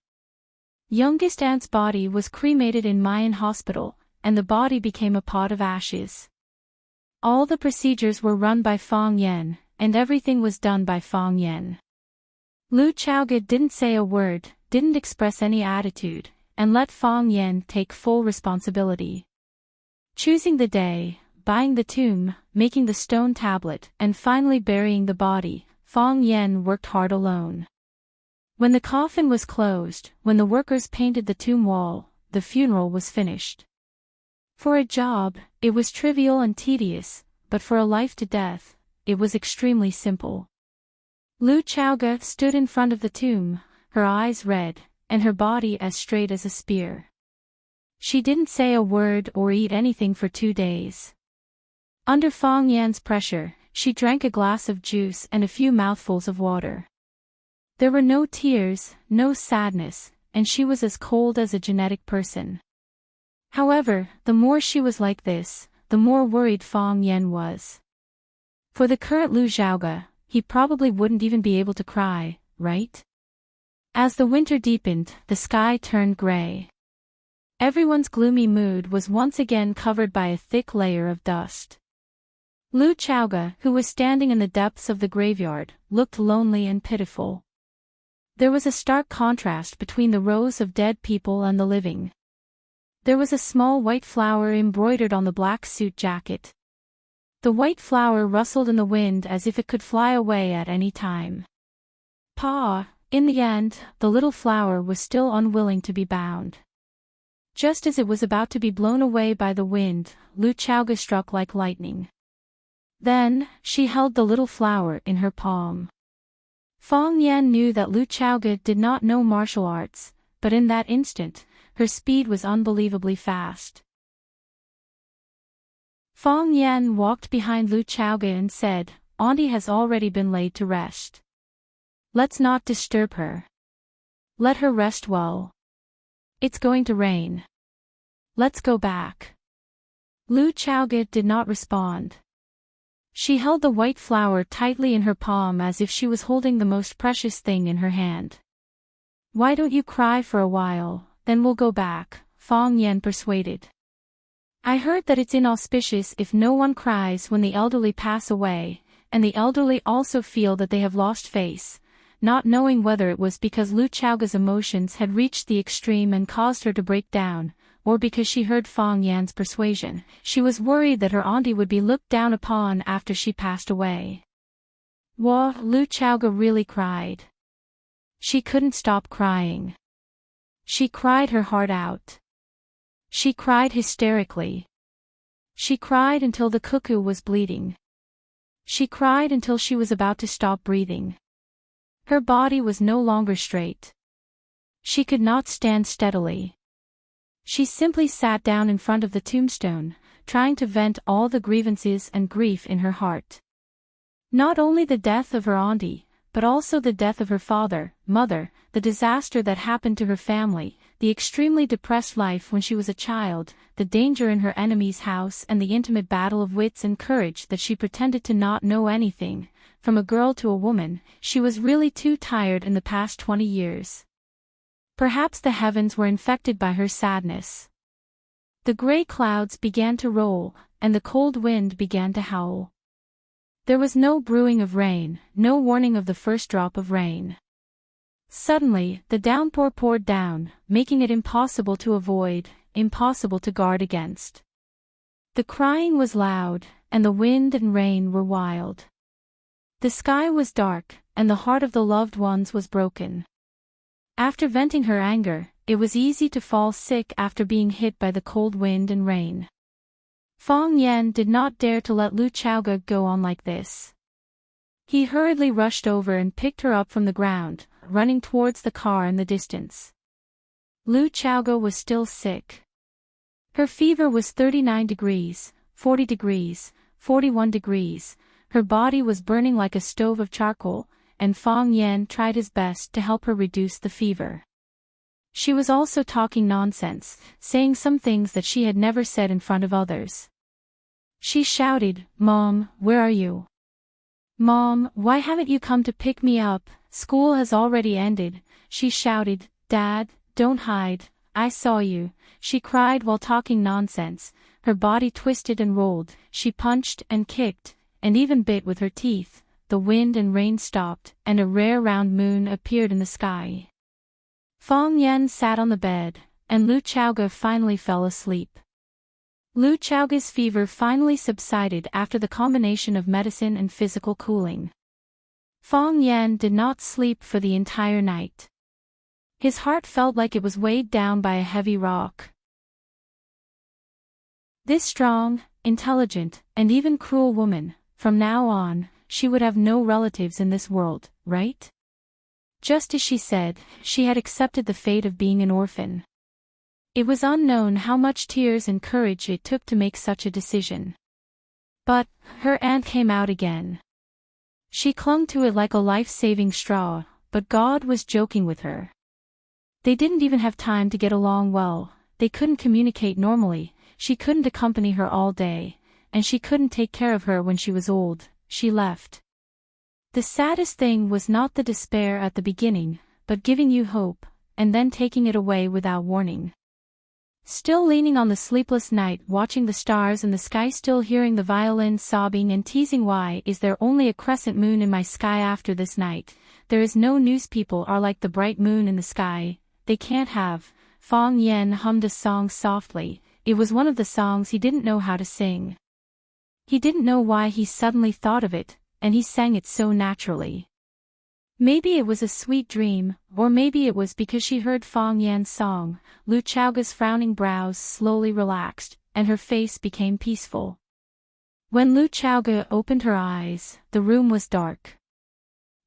Youngest aunt's body was cremated in Mayan Hospital, and the body became a pot of ashes. All the procedures were run by Fang Yan, and everything was done by Fang Yan. Lu Chaoga didn't say a word, didn't express any attitude, and let Fang Yan take full responsibility. Choosing the day, buying the tomb, making the stone tablet, and finally burying the body, Fang Yan worked hard alone. When the coffin was closed, when the workers painted the tomb wall, the funeral was finished. For a job, it was trivial and tedious, but for a life to death, it was extremely simple. Lu Chaoga stood in front of the tomb, her eyes red, and her body as straight as a spear. She didn't say a word or eat anything for 2 days. Under Fang Yan's pressure, she drank a glass of juice and a few mouthfuls of water. There were no tears, no sadness, and she was as cold as a genetic person. However, the more she was like this, the more worried Fang Yan was. For the current Lu Chaoga, he probably wouldn't even be able to cry, right? As the winter deepened, the sky turned gray. Everyone's gloomy mood was once again covered by a thick layer of dust. Lu Chaoga, who was standing in the depths of the graveyard, looked lonely and pitiful. There was a stark contrast between the rows of dead people and the living. There was a small white flower embroidered on the black suit jacket. The white flower rustled in the wind as if it could fly away at any time. In the end, the little flower was still unwilling to be bound. Just as it was about to be blown away by the wind, Lu Chaoga struck like lightning. Then, she held the little flower in her palm. Fang Yan knew that Lu Chaoga did not know martial arts, but in that instant, her speed was unbelievably fast. Fang Yan walked behind Lu Chaoga and said, "Auntie has already been laid to rest. Let's not disturb her. Let her rest well. It's going to rain. Let's go back." Lu Chaoga did not respond. She held the white flower tightly in her palm as if she was holding the most precious thing in her hand. "Why don't you cry for a while, then we'll go back," Fang Yan persuaded. "I heard that it's inauspicious if no one cries when the elderly pass away, and the elderly also feel that they have lost face." Not knowing whether it was because Lu Chaoga's emotions had reached the extreme and caused her to break down, or because she heard Fang Yan's persuasion, she was worried that her auntie would be looked down upon after she passed away. Lu Chaoga really cried. She couldn't stop crying. She cried her heart out. She cried hysterically. She cried until the cuckoo was bleeding. She cried until she was about to stop breathing. Her body was no longer straight. She could not stand steadily. She simply sat down in front of the tombstone, trying to vent all the grievances and grief in her heart. Not only the death of her auntie, but also the death of her father, mother, the disaster that happened to her family, the extremely depressed life when she was a child, the danger in her enemy's house and the intimate battle of wits and courage that she pretended to not know anything. From a girl to a woman, she was really too tired in the past 20 years. Perhaps the heavens were infected by her sadness. The gray clouds began to roll, and the cold wind began to howl. There was no brewing of rain, no warning of the first drop of rain. Suddenly, the downpour poured down, making it impossible to avoid, impossible to guard against. The crying was loud, and the wind and rain were wild. The sky was dark, and the heart of the loved ones was broken. After venting her anger, it was easy to fall sick after being hit by the cold wind and rain. Fong Yan did not dare to let Lu Chaoge go on like this. He hurriedly rushed over and picked her up from the ground, running towards the car in the distance. Lu Chaoge was still sick. Her fever was 39 degrees, 40 degrees, 41 degrees, her body was burning like a stove of charcoal, and Fong Yan tried his best to help her reduce the fever. She was also talking nonsense, saying some things that she had never said in front of others. She shouted, "Mom, where are you? Mom, why haven't you come to pick me up? School has already ended." She shouted, "Dad, don't hide, I saw you." She cried while talking nonsense, her body twisted and rolled, she punched and kicked, and even bit with her teeth. The wind and rain stopped, and a rare round moon appeared in the sky. Fong Yan sat on the bed, and Lu Chaoge finally fell asleep. Lu Chaoge's fever finally subsided after the combination of medicine and physical cooling. Fong Yan did not sleep for the entire night. His heart felt like it was weighed down by a heavy rock. This strong, intelligent, and even cruel woman, from now on, she would have no relatives in this world, right? Just as she said, she had accepted the fate of being an orphan. It was unknown how much tears and courage it took to make such a decision. But, her aunt came out again. She clung to it like a life-saving straw, but God was joking with her. They didn't even have time to get along well, they couldn't communicate normally, she couldn't accompany her all day, and she couldn't take care of her when she was old. She left. The saddest thing was not the despair at the beginning, but giving you hope, and then taking it away without warning. Still leaning on the sleepless night, watching the stars in the sky, still hearing the violin sobbing and teasing, "Why is there only a crescent moon in my sky after this night? There is no news, people are like the bright moon in the sky, they can't have." Fong Yan hummed a song softly, it was one of the songs he didn't know how to sing. He didn't know why he suddenly thought of it, and he sang it so naturally. Maybe it was a sweet dream, or maybe it was because she heard Fong Yan's song. Lu Chaoge's frowning brows slowly relaxed, and her face became peaceful. When Lu Chaoge opened her eyes, the room was dark.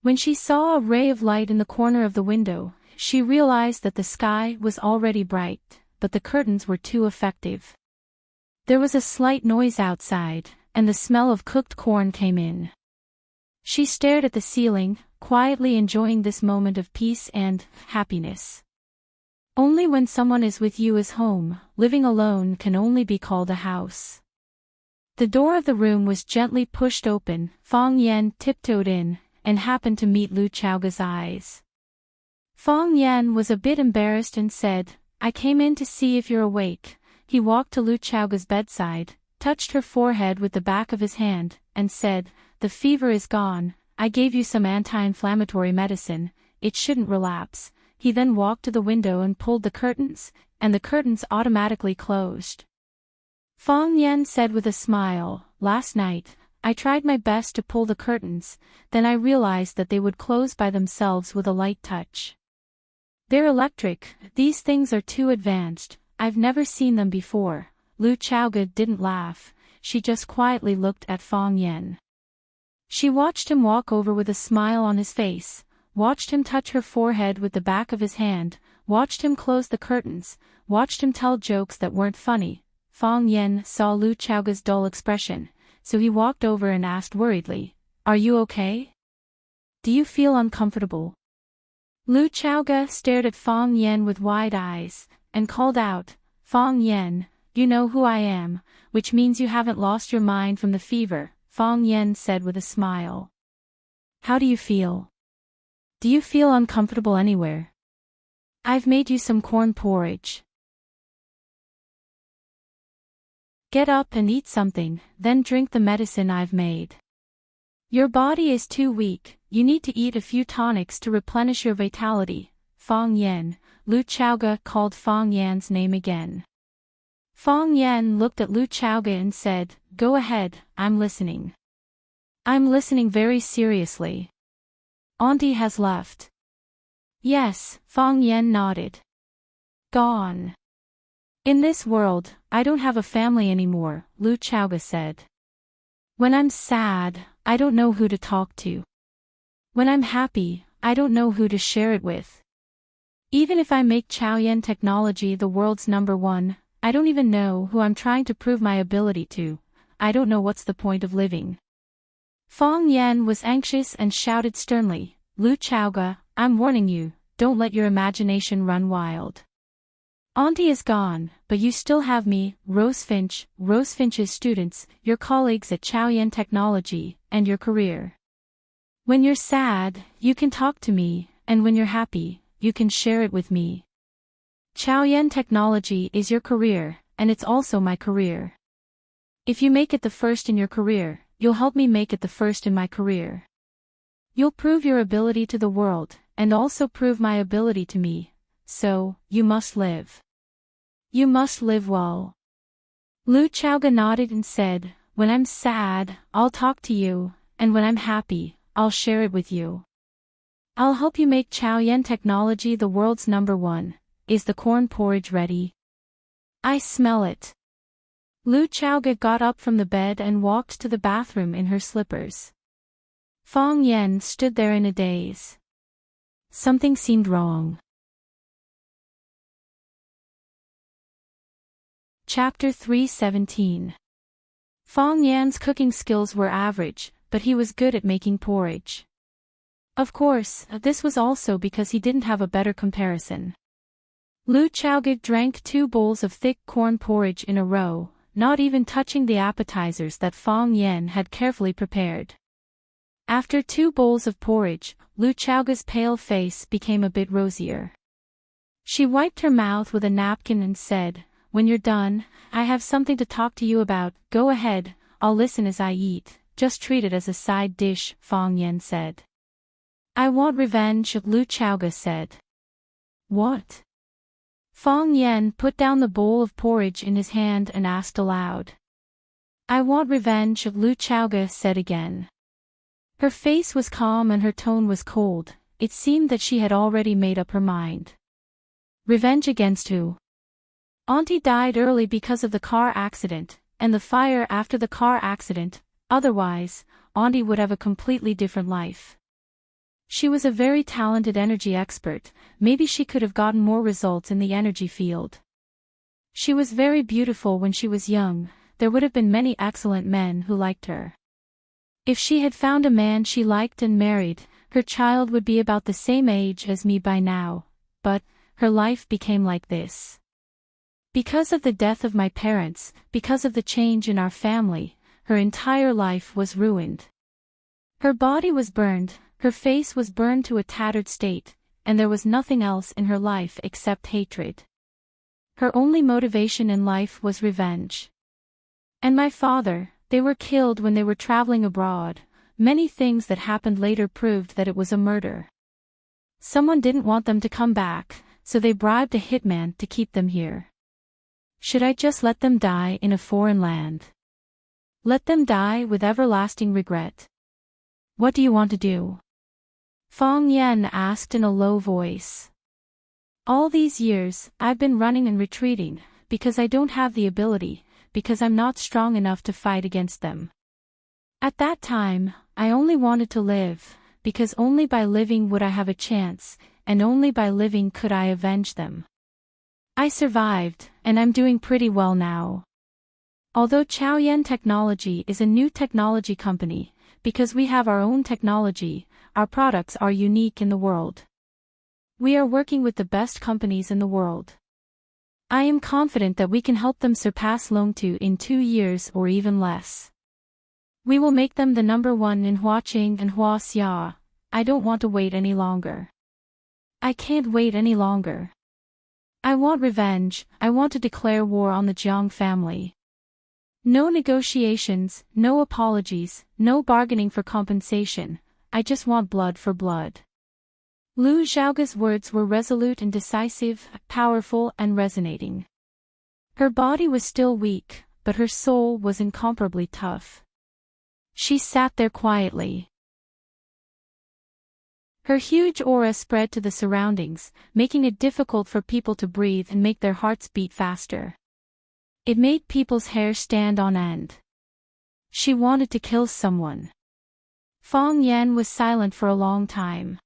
When she saw a ray of light in the corner of the window, she realized that the sky was already bright, but the curtains were too effective. There was a slight noise outside, and the smell of cooked corn came in. She stared at the ceiling, quietly enjoying this moment of peace and happiness. Only when someone is with you is home, living alone can only be called a house. The door of the room was gently pushed open, Fong Yan tiptoed in, and happened to meet Lu Chaoge's eyes. Fong Yan was a bit embarrassed and said, "I came in to see if you're awake." He walked to Lu Chaoge's bedside, touched her forehead with the back of his hand, and said, "The fever is gone, I gave you some anti-inflammatory medicine, it shouldn't relapse." He then walked to the window and pulled the curtains, and the curtains automatically closed. Fong Yan said with a smile, "Last night, I tried my best to pull the curtains, then I realized that they would close by themselves with a light touch. They're electric, these things are too advanced, I've never seen them before." Lu Chaoge didn't laugh, she just quietly looked at Fong Yan. She watched him walk over with a smile on his face, watched him touch her forehead with the back of his hand, watched him close the curtains, watched him tell jokes that weren't funny. Fong Yan saw Lu Chaoge's dull expression, so he walked over and asked worriedly, are you okay? Do you feel uncomfortable? Lu Chaoge stared at Fang Yan with wide eyes, and called out, Fang Yan, you know who I am, which means you haven't lost your mind from the fever, Fang Yan said with a smile. How do you feel? Do you feel uncomfortable anywhere? I've made you some corn porridge. Get up and eat something, then drink the medicine I've made. Your body is too weak, you need to eat a few tonics to replenish your vitality. Fang Yan, Lu Chaoge called Fang Yan's name again. Fang Yan looked at Lu Chaoge and said, Go ahead, I'm listening. I'm listening very seriously. Auntie has left. Yes, Fang Yan nodded. Gone. In this world, I don't have a family anymore, Lu Chaoge said. When I'm sad, I don't know who to talk to. When I'm happy, I don't know who to share it with. Even if I make Chaoyan technology the world's #1, I don't even know who I'm trying to prove my ability to. I don't know what's the point of living. Fang Yan was anxious and shouted sternly, Lu Chaoge, I'm warning you, don't let your imagination run wild. Auntie is gone, but you still have me, Rosefinch's students, your colleagues at Chaoyan Technology, and your career. When you're sad, you can talk to me, and when you're happy, you can share it with me. Chaoyan Technology is your career, and it's also my career. If you make it the first in your career, you'll help me make it the first in my career. You'll prove your ability to the world, and also prove my ability to me. So, you must live. You must live well. Lu Chaoge nodded and said, When I'm sad, I'll talk to you, and when I'm happy, I'll share it with you. I'll help you make Chaoyan Technology the world's #1. Is the corn porridge ready? I smell it. Lu Chaoge got up from the bed and walked to the bathroom in her slippers. Fang Yan stood there in a daze. Something seemed wrong. Chapter 317. Fang Yan's cooking skills were average, but he was good at making porridge. Of course, this was also because he didn't have a better comparison. Lu Chaoge drank 2 bowls of thick corn porridge in a row, not even touching the appetizers that Fang Yan had carefully prepared. After 2 bowls of porridge, Lu Chaoge's pale face became a bit rosier. She wiped her mouth with a napkin and said, When you're done, I have something to talk to you about. Go ahead, I'll listen as I eat, just treat it as a side dish, Fang Yan said. I want revenge, Lu Chaoge said. What? Fang Yan put down the bowl of porridge in his hand and asked aloud. I want revenge, Lu Chaoge said again. Her face was calm and her tone was cold. It seemed that she had already made up her mind. Revenge against who? Auntie died early because of the car accident, and the fire after the car accident. Otherwise, Auntie would have a completely different life. She was a very talented energy expert. Maybe she could have gotten more results in the energy field. She was very beautiful when she was young. There would have been many excellent men who liked her. If she had found a man she liked and married, her child would be about the same age as me by now. But her life became like this. Because of the death of my parents, because of the change in our family, her entire life was ruined. Her body was burned, her face was burned to a tattered state, and there was nothing else in her life except hatred. Her only motivation in life was revenge. And my father, they were killed when they were traveling abroad. Many things that happened later proved that it was a murder. Someone didn't want them to come back, so they bribed a hitman to keep them here. Should I just let them die in a foreign land? Let them die with everlasting regret? What do you want to do? Fang Yan asked in a low voice. All these years, I've been running and retreating, because I don't have the ability, because I'm not strong enough to fight against them. At that time, I only wanted to live, because only by living would I have a chance, and only by living could I avenge them. I survived, and I'm doing pretty well now. Although Chaoyan Technology is a new technology company, because we have our own technology, our products are unique in the world. We are working with the best companies in the world. I am confident that we can help them surpass Long2 in 2 years or even less. We will make them the number one in Huaqing and Huaxia. I don't want to wait any longer. I can't wait any longer. I want revenge. I want to declare war on the Jiang family. No negotiations, no apologies, no bargaining for compensation. I just want blood for blood. Lu Xiaoga's words were resolute and decisive, powerful and resonating. Her body was still weak, but her soul was incomparably tough. She sat there quietly. Her huge aura spread to the surroundings, making it difficult for people to breathe and make their hearts beat faster. It made people's hair stand on end. She wanted to kill someone. Fang Yan was silent for a long time.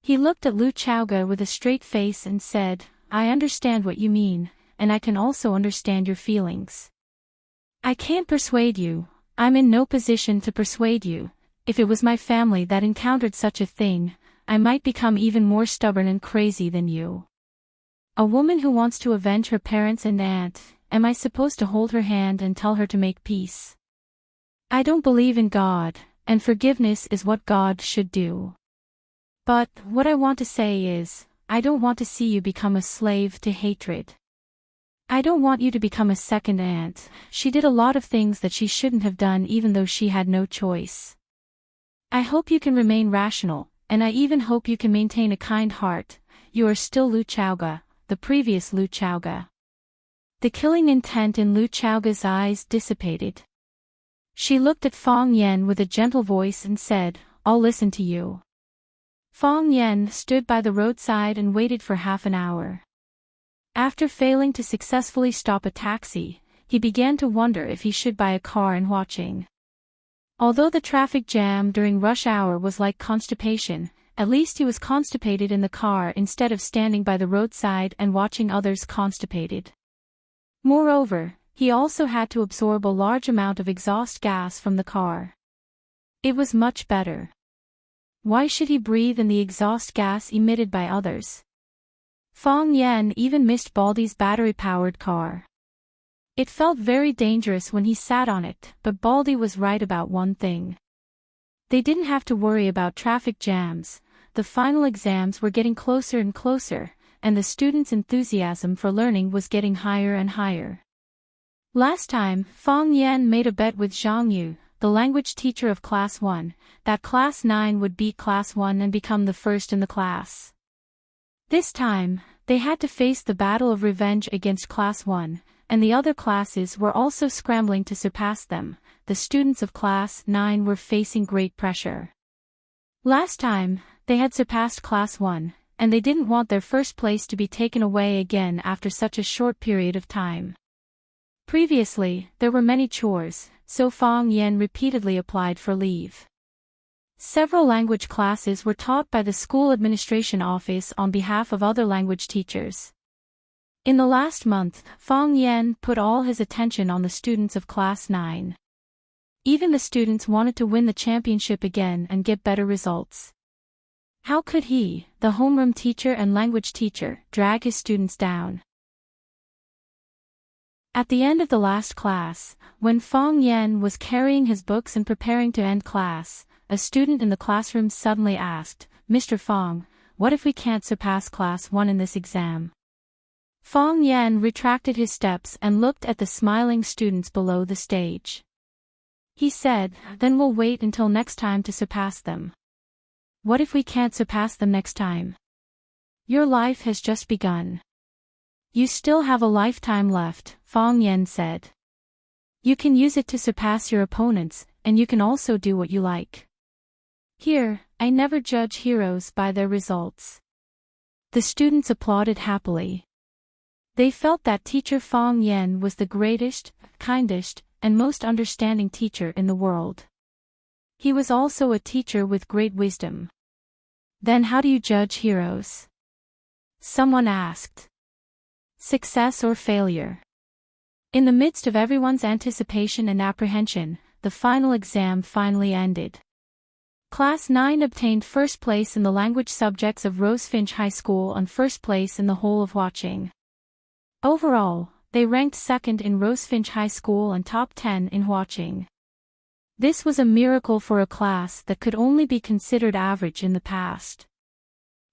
He looked at Lu Xiaoga with a straight face and said, I understand what you mean, and I can also understand your feelings. I can't persuade you. I'm in no position to persuade you. If it was my family that encountered such a thing, I might become even more stubborn and crazy than you. A woman who wants to avenge her parents and aunt, am I supposed to hold her hand and tell her to make peace? I don't believe in God, and forgiveness is what God should do. But, what I want to say is, I don't want to see you become a slave to hatred. I don't want you to become a second aunt. She did a lot of things that she shouldn't have done even though she had no choice. I hope you can remain rational, and I even hope you can maintain a kind heart. You are still Lu Xiaoga, the previous Lu Xiaoga. The killing intent in Lu Xiaoga's eyes dissipated. She looked at Fang Yan with a gentle voice and said, I'll listen to you. Fang Yan stood by the roadside and waited for half an hour. After failing to successfully stop a taxi, he began to wonder if he should buy a car in Huaqing. Although the traffic jam during rush hour was like constipation, at least he was constipated in the car instead of standing by the roadside and watching others constipated. Moreover, he also had to absorb a large amount of exhaust gas from the car. It was much better. Why should he breathe in the exhaust gas emitted by others? Fang Yan even missed Baldy's battery-powered car. It felt very dangerous when he sat on it, but Baldy was right about one thing. They didn't have to worry about traffic jams. The final exams were getting closer and closer, and the students' enthusiasm for learning was getting higher and higher. Last time, Fang Yan made a bet with Zhang Yu, the language teacher of Class 1, that Class 9 would beat Class 1 and become the first in the class. This time, they had to face the battle of revenge against Class 1, and the other classes were also scrambling to surpass them. The students of Class 9 were facing great pressure. Last time, they had surpassed Class 1, and they didn't want their first place to be taken away again after such a short period of time. Previously, there were many chores, so Fang Yan repeatedly applied for leave. Several language classes were taught by the school administration office on behalf of other language teachers. In the last month, Fang Yan put all his attention on the students of Class 9. Even the students wanted to win the championship again and get better results. How could he, the homeroom teacher and language teacher, drag his students down? At the end of the last class, when Fang Yan was carrying his books and preparing to end class, a student in the classroom suddenly asked, Mr. Fang, what if we can't surpass Class 1 in this exam? Fang Yan retracted his steps and looked at the smiling students below the stage. He said, then we'll wait until next time to surpass them. What if we can't surpass them next time? Your life has just begun. You still have a lifetime left, Fang Yan said. You can use it to surpass your opponents, and you can also do what you like. Here, I never judge heroes by their results. The students applauded happily. They felt that teacher Fang Yan was the greatest, kindest, and most understanding teacher in the world. He was also a teacher with great wisdom. Then how do you judge heroes? Someone asked. Success or failure? In the midst of everyone's anticipation and apprehension, the final exam finally ended. Class 9 obtained first place in the language subjects of Rosefinch High School and first place in the whole of Watching. Overall, they ranked second in Rosefinch High School and top 10 in Watching. This was a miracle for a class that could only be considered average in the past.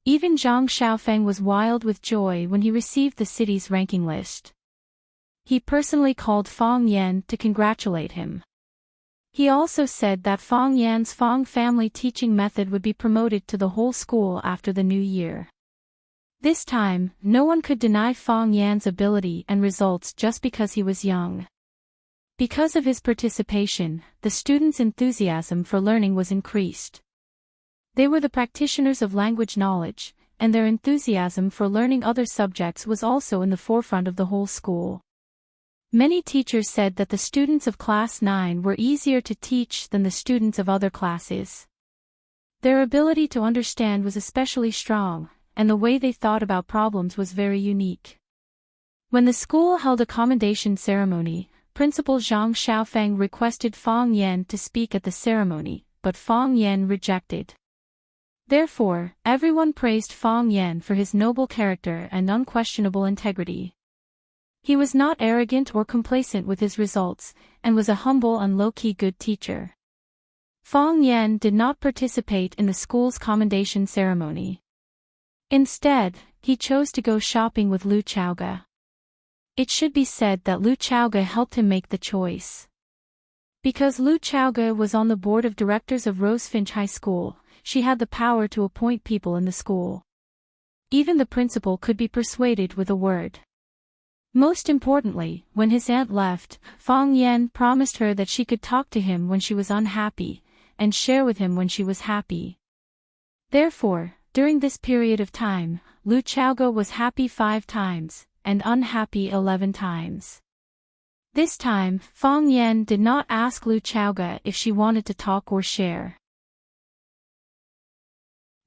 Even Zhang Xiaofeng was wild with joy when he received the city's ranking list. He personally called Fang Yan to congratulate him. He also said that Fang Yan's Fang family teaching method would be promoted to the whole school after the new year. This time, no one could deny Fang Yan's ability and results just because he was young. Because of his participation, the students' enthusiasm for learning was increased. They were the practitioners of language knowledge, and their enthusiasm for learning other subjects was also in the forefront of the whole school. Many teachers said that the students of Class 9 were easier to teach than the students of other classes. Their ability to understand was especially strong, and the way they thought about problems was very unique. When the school held a commendation ceremony, Principal Zhang Xiaofeng requested Fang Yan to speak at the ceremony, but Fang Yan rejected. Therefore, everyone praised Fang Yan for his noble character and unquestionable integrity. He was not arrogant or complacent with his results, and was a humble and low-key good teacher. Fang Yan did not participate in the school's commendation ceremony. Instead, he chose to go shopping with Lu Chaoge. It should be said that Lu Chaoge helped him make the choice. Because Lu Chaoge was on the board of directors of Rosefinch High School, she had the power to appoint people in the school. Even the principal could be persuaded with a word. Most importantly, when his aunt left, Fang Yan promised her that she could talk to him when she was unhappy, and share with him when she was happy. Therefore, during this period of time, Lu Chaoge was happy 5 times, and unhappy 11 times. This time, Fang Yan did not ask Lu Chaoge if she wanted to talk or share.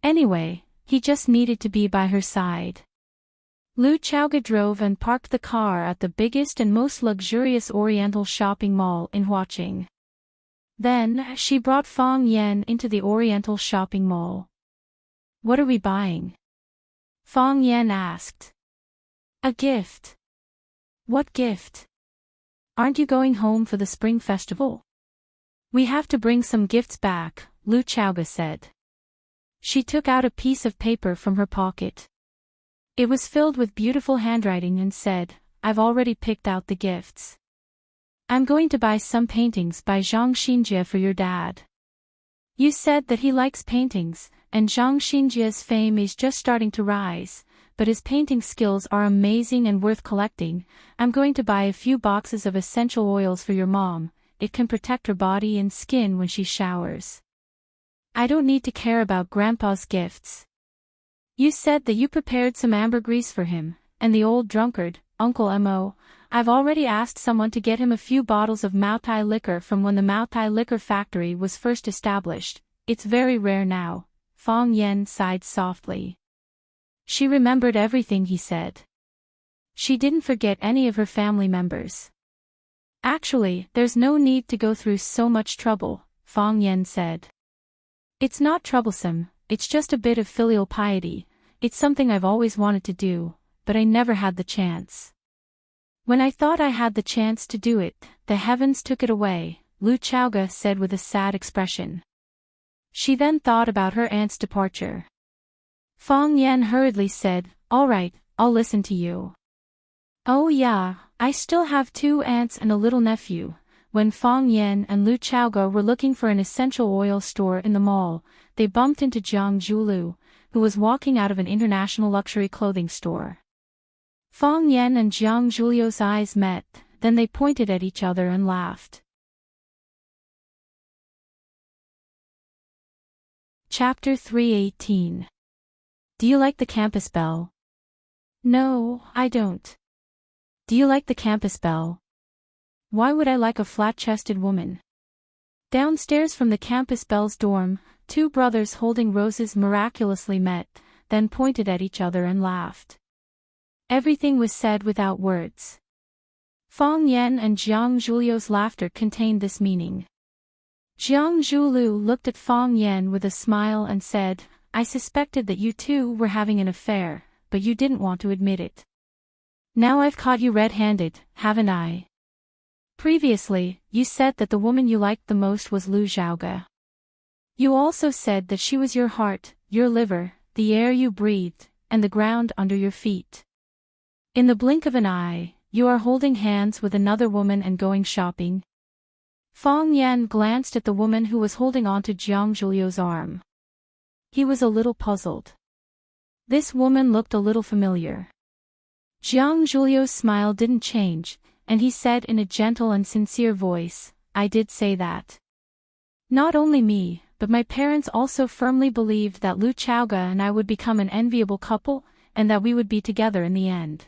Anyway, he just needed to be by her side. Lu Chaoge drove and parked the car at the biggest and most luxurious Oriental shopping mall in Huaqing. Then, she brought Fang Yan into the Oriental shopping mall. "What are we buying?" Fang Yan asked. "A gift." "What gift?" "Aren't you going home for the spring festival?" "We have to bring some gifts back," Lu Chaoge said. She took out a piece of paper from her pocket. It was filled with beautiful handwriting and said, "I've already picked out the gifts. I'm going to buy some paintings by Zhang Xinjie for your dad. You said that he likes paintings, and Zhang Xinjie's fame is just starting to rise, but his painting skills are amazing and worth collecting. I'm going to buy a few boxes of essential oils for your mom. It can protect her body and skin when she showers. I don't need to care about Grandpa's gifts. You said that you prepared some ambergris for him, and the old drunkard, Uncle Mo. I've already asked someone to get him a few bottles of Maotai liquor from when the Maotai liquor factory was first established. It's very rare now." Fang Yan sighed softly. She remembered everything he said. She didn't forget any of her family members. "Actually, there's no need to go through so much trouble," Fang Yan said. "It's not troublesome. It's just a bit of filial piety. It's something I've always wanted to do, but I never had the chance. When I thought I had the chance to do it, the heavens took it away," Lu Chaoge said with a sad expression. She then thought about her aunt's departure. Fang Yan hurriedly said, "All right, I'll listen to you." "Oh yeah, I still have 2 aunts and a little nephew." When Fang Yan and Lu Chaoge were looking for an essential oil store in the mall, they bumped into Jiang Zhulu, who was walking out of an international luxury clothing store. Fang Yan and Jiang Zhulu's eyes met, then they pointed at each other and laughed. Chapter 318. Do you like the campus bell? No, I don't. Do you like the campus bell? Why would I like a flat-chested woman? Downstairs from the campus bell's dorm, 2 brothers holding roses miraculously met, then pointed at each other and laughed. Everything was said without words. Fang Yan and Jiang Zhulu's laughter contained this meaning. Jiang Zhulu looked at Fang Yan with a smile and said, I suspected that you two were having an affair, but you didn't want to admit it. Now I've caught you red-handed, haven't I? Previously, you said that the woman you liked the most was Lu Zhaoge. You also said that she was your heart, your liver, the air you breathed, and the ground under your feet. In the blink of an eye, you are holding hands with another woman and going shopping. Fang Yan glanced at the woman who was holding onto Jiang Zhulio's arm. He was a little puzzled. This woman looked a little familiar. Jiang Zhulio's smile didn't change, and he said in a gentle and sincere voice, I did say that. Not only me, but my parents also firmly believed that Lu Zhaoge and I would become an enviable couple, and that we would be together in the end.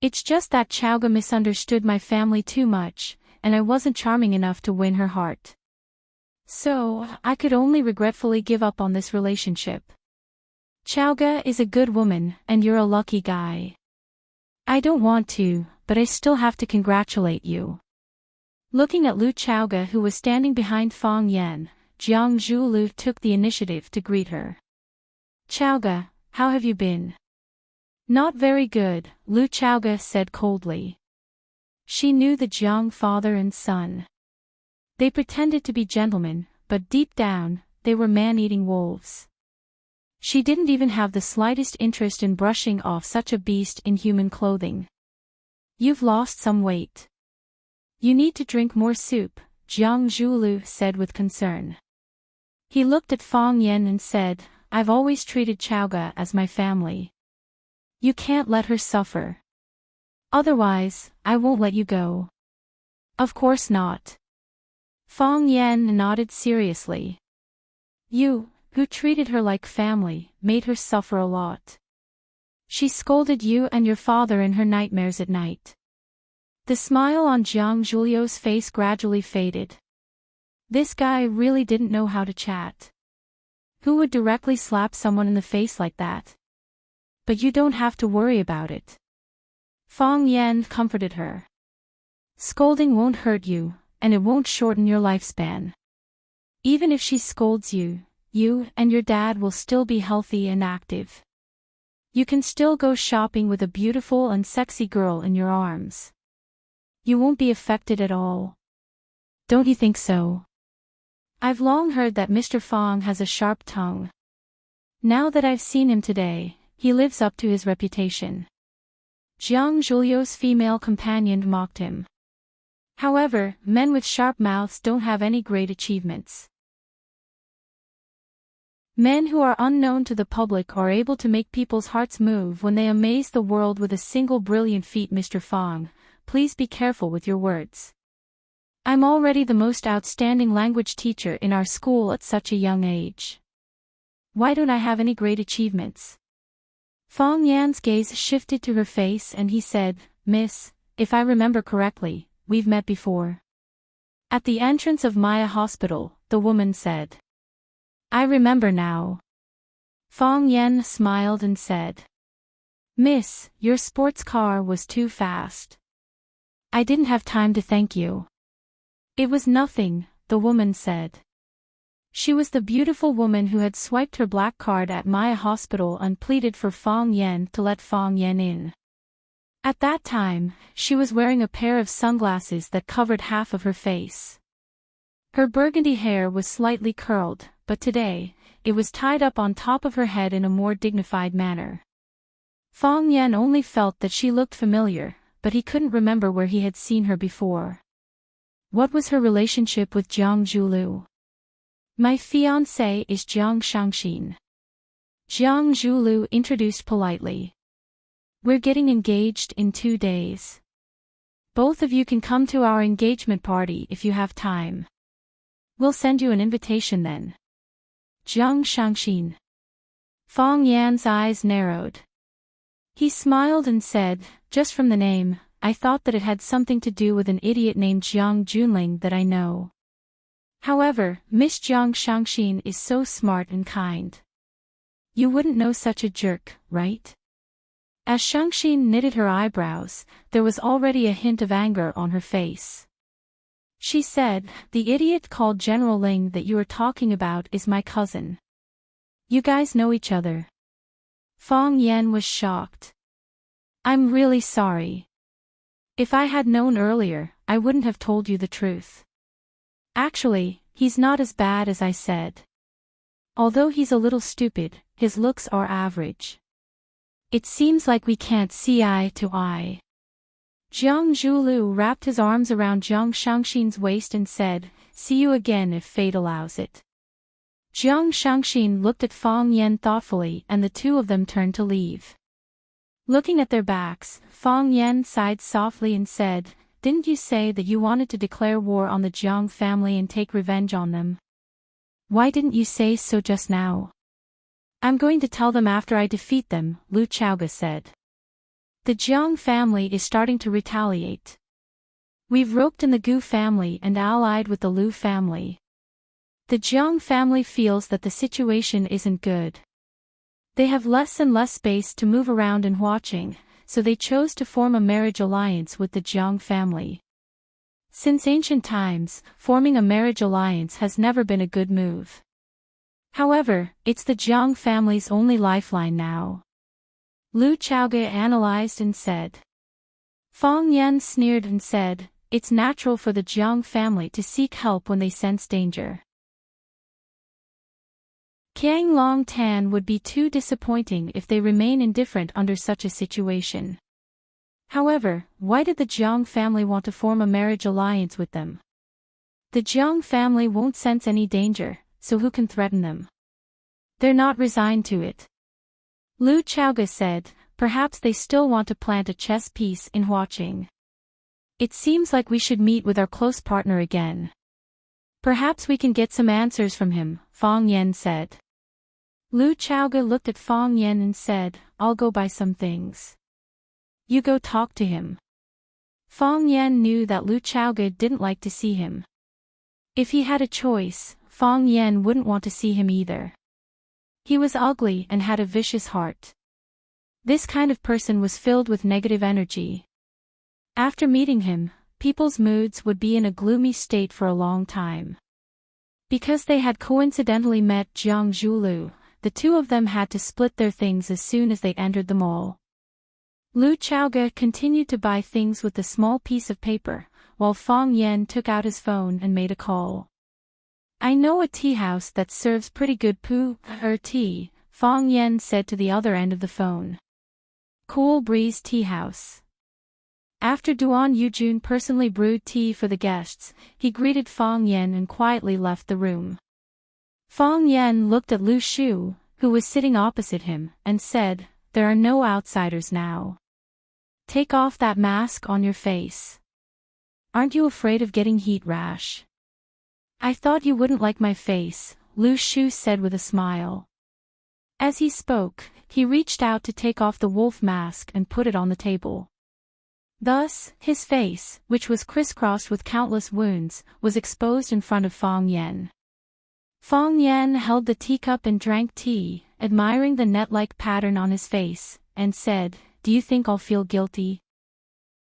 It's just that Zhaoge misunderstood my family too much, and I wasn't charming enough to win her heart. So, I could only regretfully give up on this relationship. Zhaoge is a good woman, and you're a lucky guy. I don't want to, but I still have to congratulate you. Looking at Lu Zhaoge, who was standing behind Fang Yan, Jiang Zhulu took the initiative to greet her. Zhaoge, how have you been? Not very good, Lu Zhaoge said coldly. She knew the Jiang father and son. They pretended to be gentlemen, but deep down, they were man-eating wolves. She didn't even have the slightest interest in brushing off such a beast in human clothing. You've lost some weight. You need to drink more soup, Jiang Zhulu said with concern. He looked at Fang Yan and said, I've always treated Zhaoge as my family. You can't let her suffer. Otherwise, I won't let you go. Of course not. Fang Yan nodded seriously. You, who treated her like family, made her suffer a lot. She scolded you and your father in her nightmares at night. The smile on Jiang Zhulio's face gradually faded. This guy really didn't know how to chat. Who would directly slap someone in the face like that? But you don't have to worry about it. Fang Yan comforted her. Scolding won't hurt you, and it won't shorten your lifespan. Even if she scolds you, you and your dad will still be healthy and active. You can still go shopping with a beautiful and sexy girl in your arms. You won't be affected at all. Don't you think so? I've long heard that Mr. Fang has a sharp tongue. Now that I've seen him today, he lives up to his reputation. Jiang Zhulio's female companion mocked him. However, men with sharp mouths don't have any great achievements. Men who are unknown to the public are able to make people's hearts move when they amaze the world with a single brilliant feat. Mr. Fang, please be careful with your words. I'm already the most outstanding language teacher in our school at such a young age. Why don't I have any great achievements? Fang Yan's gaze shifted to her face and he said, Miss, if I remember correctly, we've met before. At the entrance of Maya Hospital, the woman said. I remember now. Fang Yan smiled and said. Miss, your sports car was too fast. I didn't have time to thank you. It was nothing, the woman said. She was the beautiful woman who had swiped her black card at Maya Hospital and pleaded for Fang Yan to let Fang Yan in. At that time, she was wearing a pair of sunglasses that covered half of her face. Her burgundy hair was slightly curled, but today, it was tied up on top of her head in a more dignified manner. Fang Yan only felt that she looked familiar, but he couldn't remember where he had seen her before. What was her relationship with Jiang Zhulu? My fiancé is Jiang Shangxin. Jiang Zhulu introduced politely. We're getting engaged in 2 days. Both of you can come to our engagement party if you have time. We'll send you an invitation then. Jiang Shangxin. Fang Yan's eyes narrowed. He smiled and said, just from the name, I thought that it had something to do with an idiot named Jiang Junling that I know. However, Miss Jiang Shangxin is so smart and kind. You wouldn't know such a jerk, right? As Shangxin knitted her eyebrows, there was already a hint of anger on her face. She said, "The idiot called General Ling that you are talking about is my cousin. You guys know each other." Fong Yan was shocked. "I'm really sorry. If I had known earlier, I wouldn't have told you the truth. Actually, he's not as bad as I said. Although he's a little stupid, his looks are average. It seems like we can't see eye to eye." Jiang Zhulu wrapped his arms around Jiang Shangxin's waist and said, "See you again if fate allows it." Jiang Shangxin looked at Fong Yan thoughtfully and the two of them turned to leave. Looking at their backs, Fong Yan sighed softly and said, "Didn't you say that you wanted to declare war on the Jiang family and take revenge on them? Why didn't you say so just now?" "I'm going to tell them after I defeat them," Lu Chaoga said. "The Jiang family is starting to retaliate. We've roped in the Gu family and allied with the Lu family. The Jiang family feels that the situation isn't good. They have less and less space to move around in Huaqing, so they chose to form a marriage alliance with the Jiang family. Since ancient times, forming a marriage alliance has never been a good move. However, it's the Jiang family's only lifeline now." Lu Chaoge analyzed and said. Fong Yan sneered and said, "It's natural for the Jiang family to seek help when they sense danger. Qiang Long Tan would be too disappointing if they remain indifferent under such a situation. However, why did the Jiang family want to form a marriage alliance with them? The Jiang family won't sense any danger, so who can threaten them? They're not resigned to it." Lu Chaoga said, "Perhaps they still want to plant a chess piece in Huaqing. It seems like we should meet with our close partner again. Perhaps we can get some answers from him," Fong Yan said. Lu Chaoga looked at Fong Yan and said, "I'll go buy some things. You go talk to him." Fong Yan knew that Lu Chaoga didn't like to see him. If he had a choice, Fong Yan wouldn't want to see him either. He was ugly and had a vicious heart. This kind of person was filled with negative energy. After meeting him, people's moods would be in a gloomy state for a long time. Because they had coincidentally met Jiang Zhulu, the two of them had to split their things as soon as they entered the mall. Lu Chaoga continued to buy things with the small piece of paper, while Fong Yan took out his phone and made a call. "I know a tea house that serves pretty good tea," Fong Yan said to the other end of the phone. Cool Breeze Tea House. After Duan Yujun personally brewed tea for the guests, he greeted Fong Yan and quietly left the room. Fong Yan looked at Lu Shu, who was sitting opposite him, and said, "There are no outsiders now. Take off that mask on your face. Aren't you afraid of getting heat rash?" "I thought you wouldn't like my face," Lu Shu said with a smile. As he spoke, he reached out to take off the wolf mask and put it on the table. Thus, his face, which was crisscrossed with countless wounds, was exposed in front of Fong Yan. Fong Yan held the teacup and drank tea, admiring the net-like pattern on his face, and said, "Do you think I'll feel guilty?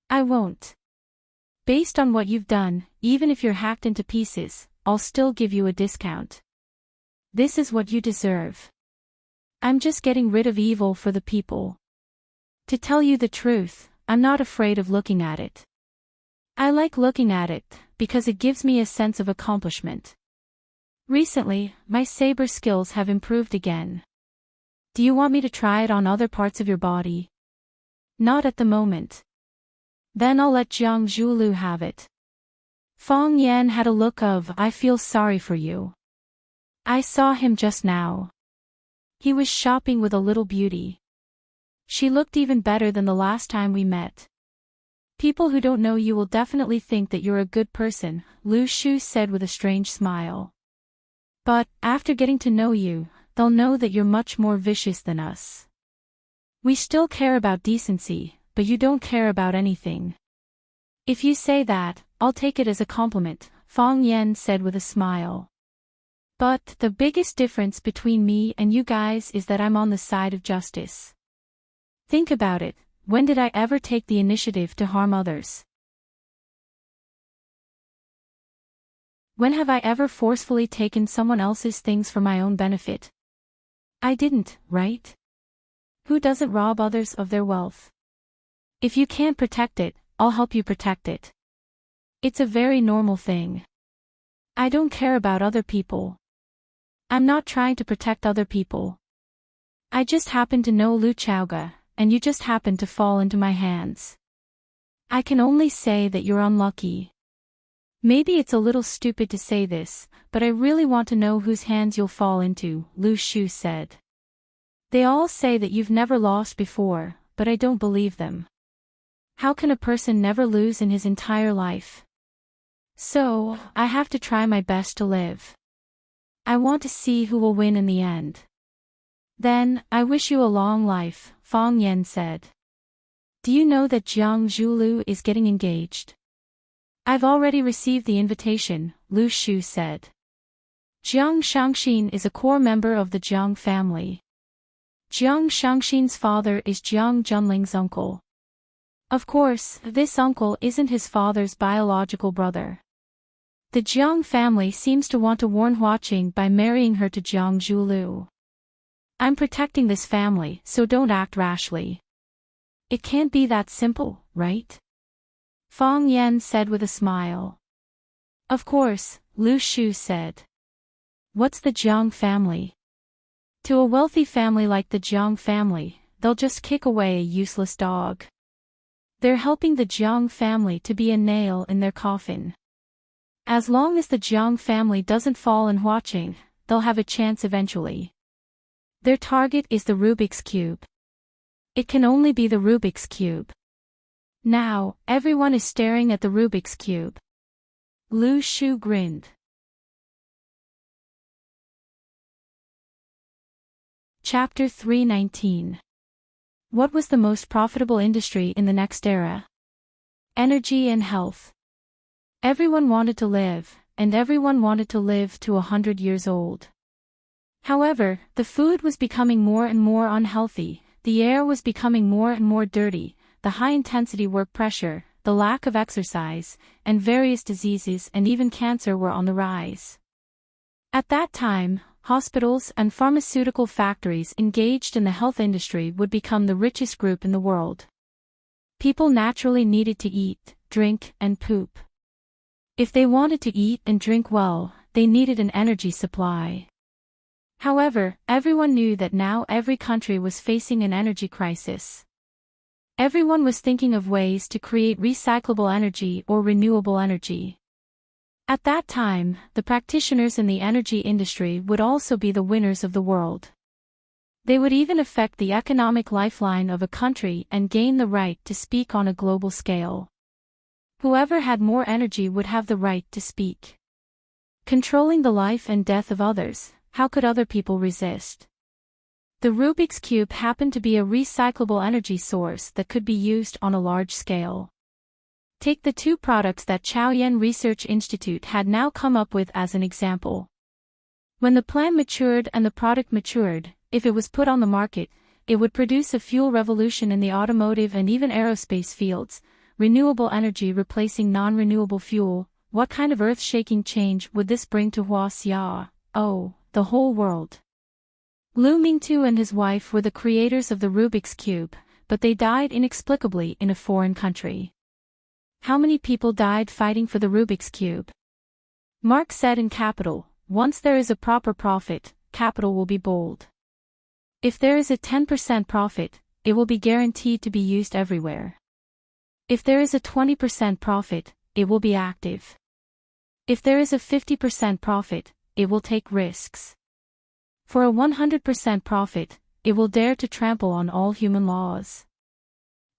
I won't. Based on what you've done, even if you're hacked into pieces, I'll still give you a discount. This is what you deserve. I'm just getting rid of evil for the people. To tell you the truth, I'm not afraid of looking at it. I like looking at it, because it gives me a sense of accomplishment. Recently, my saber skills have improved again. Do you want me to try it on other parts of your body?" "Not at the moment." "Then I'll let Jiang Zhulu have it." Fong Yan had a look of, "I feel sorry for you. I saw him just now. He was shopping with a little beauty. She looked even better than the last time we met. People who don't know you will definitely think that you're a good person," Lu Shu said with a strange smile. "But, after getting to know you, they'll know that you're much more vicious than us. We still care about decency, but you don't care about anything." "If you say that, I'll take it as a compliment," Fong Yan said with a smile. "But, the biggest difference between me and you guys is that I'm on the side of justice. Think about it, when did I ever take the initiative to harm others? When have I ever forcefully taken someone else's things for my own benefit? I didn't, right? Who doesn't rob others of their wealth? If you can't protect it, I'll help you protect it. It's a very normal thing. I don't care about other people. I'm not trying to protect other people. I just happen to know Lu Chaoga, and you just happen to fall into my hands. I can only say that you're unlucky. Maybe it's a little stupid to say this, but I really want to know whose hands you'll fall into, Lu Shu said. They all say that you've never lost before, but I don't believe them. How can a person never lose in his entire life? So, I have to try my best to live. I want to see who will win in the end. Then, I wish you a long life, Fang Yan said. Do you know that Jiang Zhulu is getting engaged? I've already received the invitation, Lu Shu said. Jiang Shangxin is a core member of the Jiang family. Jiang Shangxin's father is Jiang Junling's uncle. Of course, this uncle isn't his father's biological brother. The Jiang family seems to want to warn Huaqing by marrying her to Jiang Zhulu. I'm protecting this family, so don't act rashly. It can't be that simple, right? Fang Yan said with a smile. Of course, Lu Shu said. What's the Jiang family? To a wealthy family like the Jiang family, they'll just kick away a useless dog. They're helping the Jiang family to be a nail in their coffin. As long as the Jiang family doesn't fall in Huaqing, they'll have a chance eventually. Their target is the Rubik's Cube. It can only be the Rubik's Cube. Now, everyone is staring at the Rubik's Cube. Lu Shu grinned. Chapter 319. What was the most profitable industry in the next era? Energy and health. Everyone wanted to live, and everyone wanted to live to 100 years old. However, the food was becoming more and more unhealthy, the air was becoming more and more dirty, the high-intensity work pressure, the lack of exercise, and various diseases and even cancer were on the rise. At that time, hospitals and pharmaceutical factories engaged in the health industry would become the richest group in the world. People naturally needed to eat, drink, and poop. If they wanted to eat and drink well, they needed an energy supply. However, everyone knew that now every country was facing an energy crisis. Everyone was thinking of ways to create recyclable energy or renewable energy. At that time, the practitioners in the energy industry would also be the winners of the world. They would even affect the economic lifeline of a country and gain the right to speak on a global scale. Whoever had more energy would have the right to speak. Controlling the life and death of others, how could other people resist? The Rubik's Cube happened to be a recyclable energy source that could be used on a large scale. Take the two products that Chaoyan Research Institute had now come up with as an example. When the plan matured and the product matured, if it was put on the market, it would produce a fuel revolution in the automotive and even aerospace fields, renewable energy replacing non-renewable fuel. What kind of earth-shaking change would this bring to Huaxia? Oh, the whole world. Lu Mingtu and his wife were the creators of the Rubik's Cube, but they died inexplicably in a foreign country. How many people died fighting for the Rubik's Cube? Mark said in Capital, once there is a proper profit, capital will be bold. If there is a 10% profit, it will be guaranteed to be used everywhere. If there is a 20% profit, it will be active. If there is a 50% profit, it will take risks. For a 100% profit, it will dare to trample on all human laws.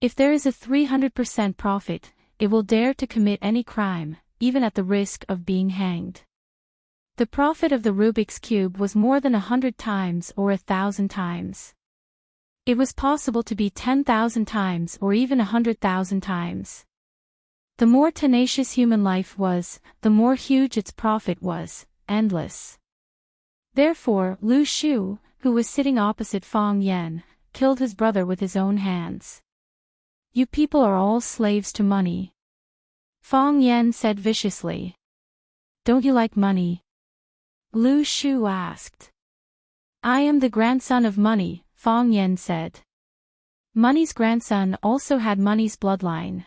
If there is a 300% profit, it will dare to commit any crime, even at the risk of being hanged. The profit of the Rubik's Cube was more than 100 times or 1,000 times. It was possible to be 10,000 times or even 100,000 times. The more tenacious human life was, the more huge its profit was, endless. Therefore, Lu Shu, who was sitting opposite Fang Yan, killed his brother with his own hands. You people are all slaves to money. Fang Yan said viciously. don't you like money? Lu Shu asked. I am the grandson of Money, Fang Yan said. Money's grandson also had Money's bloodline.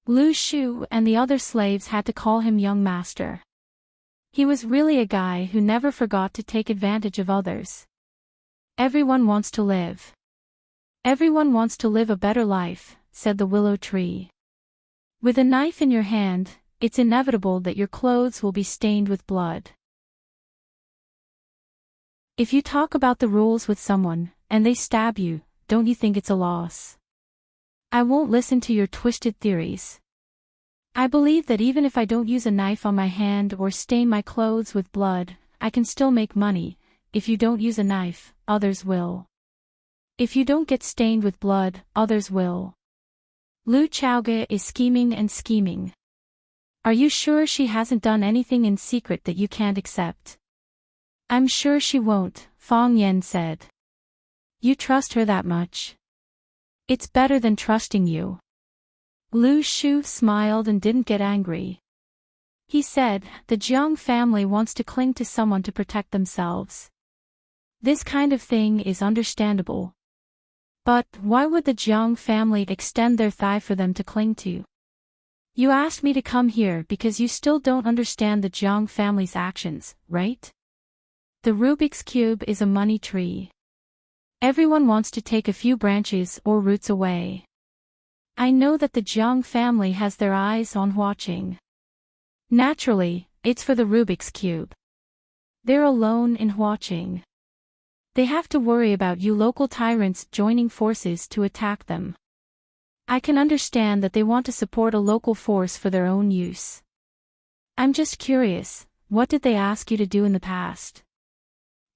Lu Shu and the other slaves had to call him young master. He was really a guy who never forgot to take advantage of others. Everyone wants to live. Everyone wants to live a better life, said the willow tree. With a knife in your hand, it's inevitable that your clothes will be stained with blood. If you talk about the rules with someone, and they stab you, don't you think it's a loss? I won't listen to your twisted theories. I believe that even if I don't use a knife on my hand or stain my clothes with blood, I can still make money. If you don't use a knife, others will. If you don't get stained with blood, others will. Lu Chaoge is scheming and scheming. Are you sure she hasn't done anything in secret that you can't accept? I'm sure she won't, Fang Yan said. You trust her that much? It's better than trusting you. Lu Shu smiled and didn't get angry. He said, the Jiang family wants to cling to someone to protect themselves. This kind of thing is understandable. But why would the Jiang family extend their thigh for them to cling to? You asked me to come here because you still don't understand the Jiang family's actions, right? The Rubik's Cube is a money tree. Everyone wants to take a few branches or roots away. I know that the Jiang family has their eyes on watching. Naturally, it's for the Rubik's Cube. They're alone in watching. They have to worry about you local tyrants joining forces to attack them. I can understand that they want to support a local force for their own use. I'm just curious, what did they ask you to do in the past?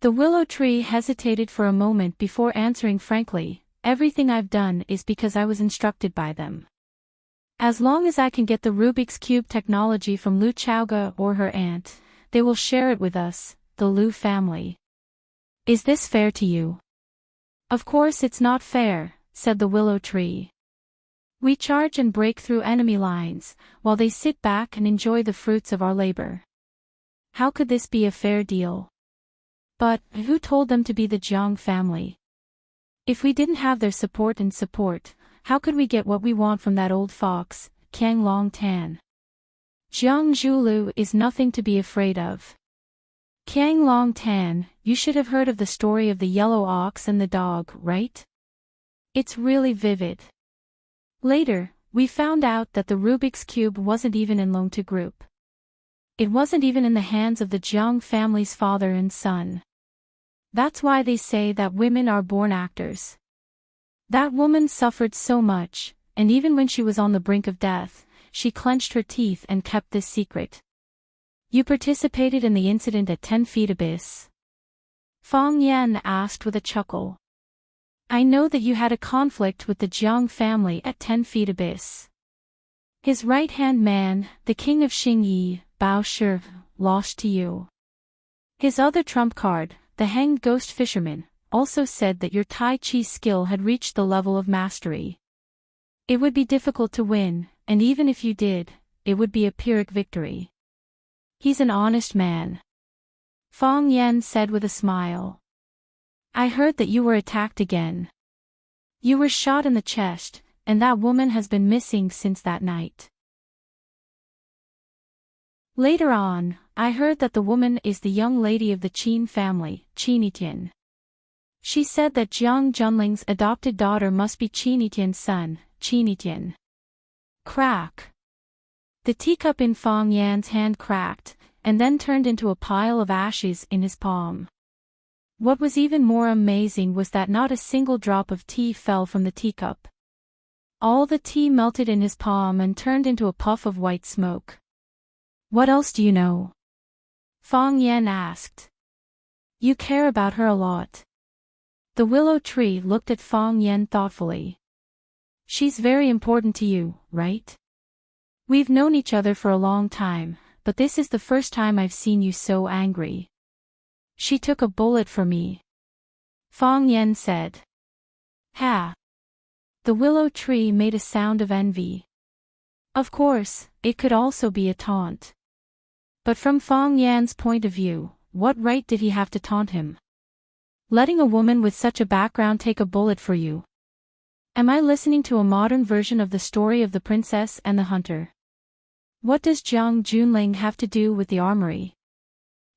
The willow tree hesitated for a moment before answering frankly, everything I've done is because I was instructed by them. As long as I can get the Rubik's Cube technology from Lu Chaoge or her aunt, they will share it with us, the Lu family. Is this fair to you? Of course it's not fair, said the willow tree. We charge and break through enemy lines, while they sit back and enjoy the fruits of our labor. How could this be a fair deal? But who told them to be the Jiang family? If we didn't have their support, how could we get what we want from that old fox, Qiang Long Tan? Jiang Zhulu is nothing to be afraid of. Qiang Long Tan, you should have heard of the story of the yellow ox and the dog, right? It's really vivid. Later, we found out that the Rubik's Cube wasn't even in Longtu Group. It wasn't even in the hands of the Jiang family's father and son. That's why they say that women are born actors. That woman suffered so much, and even when she was on the brink of death, she clenched her teeth and kept this secret. You participated in the incident at 10 Feet Abyss? Fang Yan asked with a chuckle. I know that you had a conflict with the Jiang family at 10 Feet Abyss. His right-hand man, the king of Xingyi, Bao Shi, lost to you. His other trump card, the hanged ghost fisherman, also said that your Tai Chi skill had reached the level of mastery. It would be difficult to win, and even if you did, it would be a Pyrrhic victory. He's an honest man. Fang Yan said with a smile. I heard that you were attacked again. You were shot in the chest, and that woman has been missing since that night. Later on, I heard that the woman is the young lady of the Qin family, Qinitian. She said that Jiang Junling's adopted daughter must be Qinitian's son, Qinitian. Crack. The teacup in Fang Yan's hand cracked, and then turned into a pile of ashes in his palm. What was even more amazing was that not a single drop of tea fell from the teacup. All the tea melted in his palm and turned into a puff of white smoke. What else do you know? Fang Yan asked. You care about her a lot. The willow tree looked at Fang Yan thoughtfully. She's very important to you, right? We've known each other for a long time, but this is the first time I've seen you so angry. She took a bullet for me. Fang Yan said. Ha! The willow tree made a sound of envy. Of course, it could also be a taunt. But from Fong Yan's point of view, what right did he have to taunt him? Letting a woman with such a background take a bullet for you. Am I listening to a modern version of the story of the princess and the hunter? What does Jiang Junling have to do with the armory?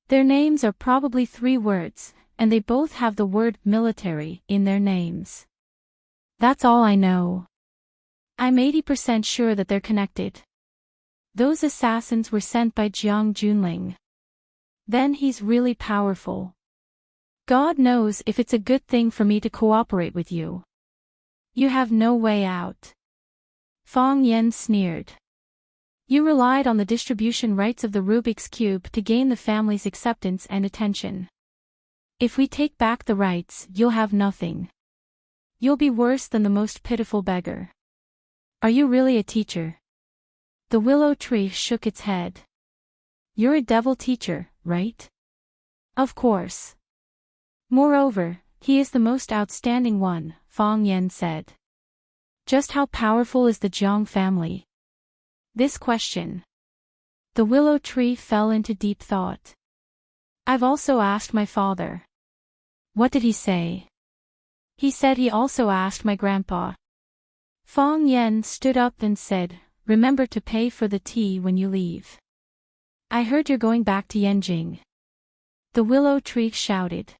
Their names are probably 3 words, and they both have the word military in their names. That's all I know. I'm 80% sure that they're connected. Those assassins were sent by Jiang Junling. Then he's really powerful. God knows if it's a good thing for me to cooperate with you. You have no way out. Fong Yan sneered. You relied on the distribution rights of the Rubik's Cube to gain the family's acceptance and attention. If we take back the rights, you'll have nothing. You'll be worse than the most pitiful beggar. Are you really a teacher? The willow tree shook its head. You're a devil teacher, right? Of course. Moreover, he is the most outstanding one, Fong Yan said. Just how powerful is the Jiang family? This question. The willow tree fell into deep thought. I've also asked my father. What did he say? He said he also asked my grandpa. Fong Yan stood up and said, remember to pay for the tea when you leave. I heard you're going back to Yanjing. The willow tree shouted.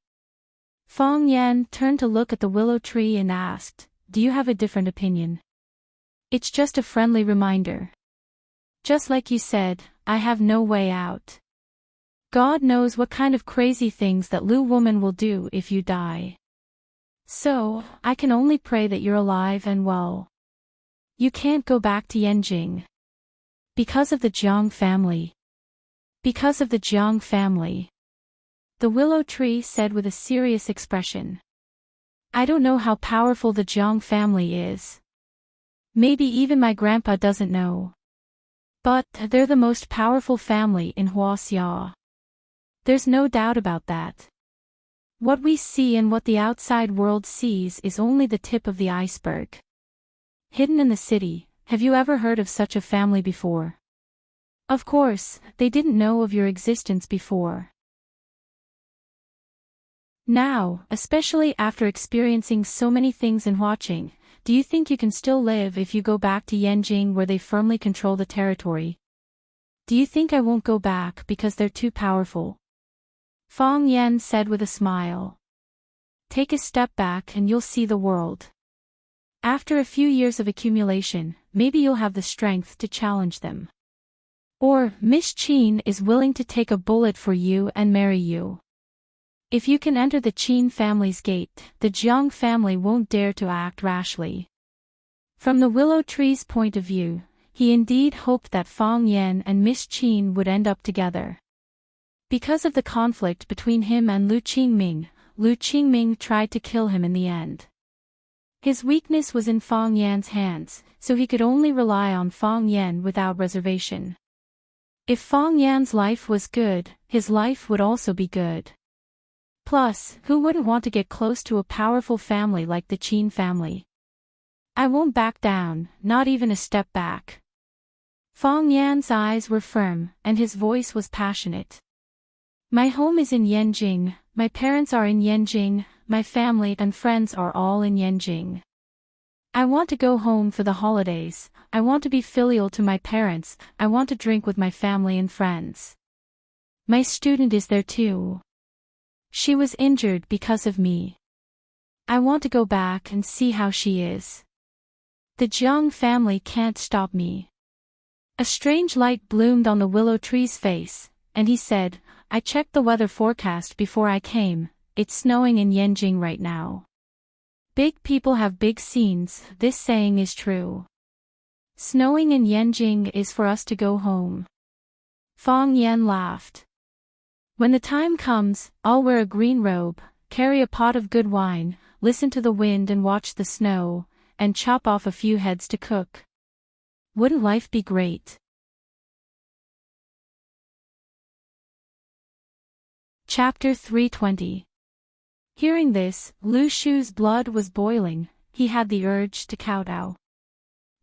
Fong Yan turned to look at the willow tree and asked, do you have a different opinion? It's just a friendly reminder. Just like you said, I have no way out. God knows what kind of crazy things that Lu woman will do if you die. So, I can only pray that you're alive and well. You can't go back to Yanjing. Because of the Jiang family. Because of the Jiang family. The willow tree said with a serious expression. I don't know how powerful the Jiang family is. Maybe even my grandpa doesn't know. But they're the most powerful family in Huaxia. There's no doubt about that. What we see and what the outside world sees is only the tip of the iceberg. Hidden in the city, have you ever heard of such a family before? Of course, they didn't know of your existence before. Now, especially after experiencing so many things and watching, do you think you can still live if you go back to Yanjing where they firmly control the territory? Do you think I won't go back because they're too powerful? Fong Yan said with a smile. Take a step back and you'll see the world. After a few years of accumulation, maybe you'll have the strength to challenge them. Or, Miss Qin is willing to take a bullet for you and marry you. If you can enter the Qin family's gate, the Jiang family won't dare to act rashly. From the willow tree's point of view, he indeed hoped that Fong Yan and Miss Qin would end up together. Because of the conflict between him and Lu Qingming tried to kill him in the end. His weakness was in Fong Yan's hands, so he could only rely on Fong Yan without reservation. If Fong Yan's life was good, his life would also be good. Plus, who wouldn't want to get close to a powerful family like the Qin family? I won't back down, not even a step back. Fong Yan's eyes were firm, and his voice was passionate. My home is in Yanjing, my parents are in Yanjing, my family and friends are all in Yanjing. I want to go home for the holidays, I want to be filial to my parents, I want to drink with my family and friends. My student is there too. She was injured because of me. I want to go back and see how she is. The Jiang family can't stop me. A strange light bloomed on the willow tree's face, and he said, I checked the weather forecast before I came, it's snowing in Yanjing right now. Big people have big scenes, this saying is true. Snowing in Yanjing is for us to go home. Fong Yan laughed. When the time comes, I'll wear a green robe, carry a pot of good wine, listen to the wind and watch the snow, and chop off a few heads to cook. Wouldn't life be great? Chapter 320. Hearing this, Lu Shu's blood was boiling, he had the urge to kowtow.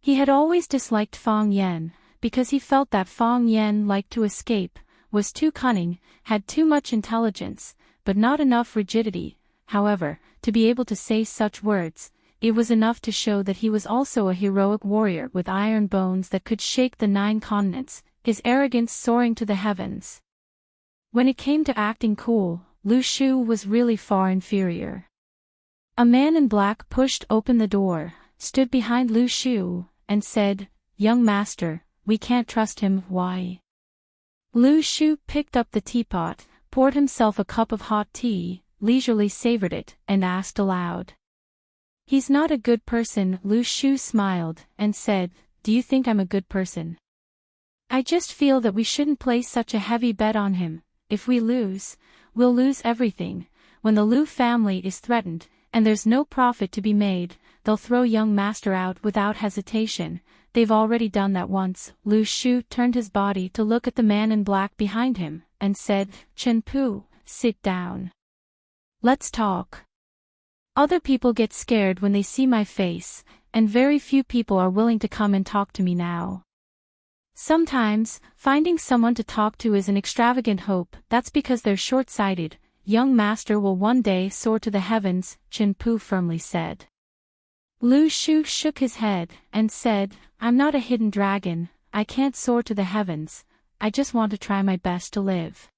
He had always disliked Fong Yan, because he felt that Fong Yan liked to escape, was too cunning, had too much intelligence, but not enough rigidity. However, to be able to say such words, it was enough to show that he was also a heroic warrior with iron bones that could shake the 9 continents, his arrogance soaring to the heavens. When it came to acting cool, Lu Shu was really far inferior. A man in black pushed open the door, stood behind Lu Shu, and said, "Young master, we can't trust him." "Why?" Lu Shu picked up the teapot, poured himself a cup of hot tea, leisurely savored it, and asked aloud. "He's not a good person." Lu Shu smiled, and said, "Do you think I'm a good person? I just feel that we shouldn't place such a heavy bet on him. If we lose, we'll lose everything. When the Lu family is threatened, and there's no profit to be made, they'll throw young master out without hesitation. They've already done that once." Lu Shu turned his body to look at the man in black behind him, and said, "Chen Pu, sit down. Let's talk. Other people get scared when they see my face, and very few people are willing to come and talk to me now. Sometimes, finding someone to talk to is an extravagant hope. That's because they're short-sighted. Young master will one day soar to the heavens," Chen Pu firmly said. Lu Shu shook his head, and said, "I'm not a hidden dragon, I can't soar to the heavens, I just want to try my best to live.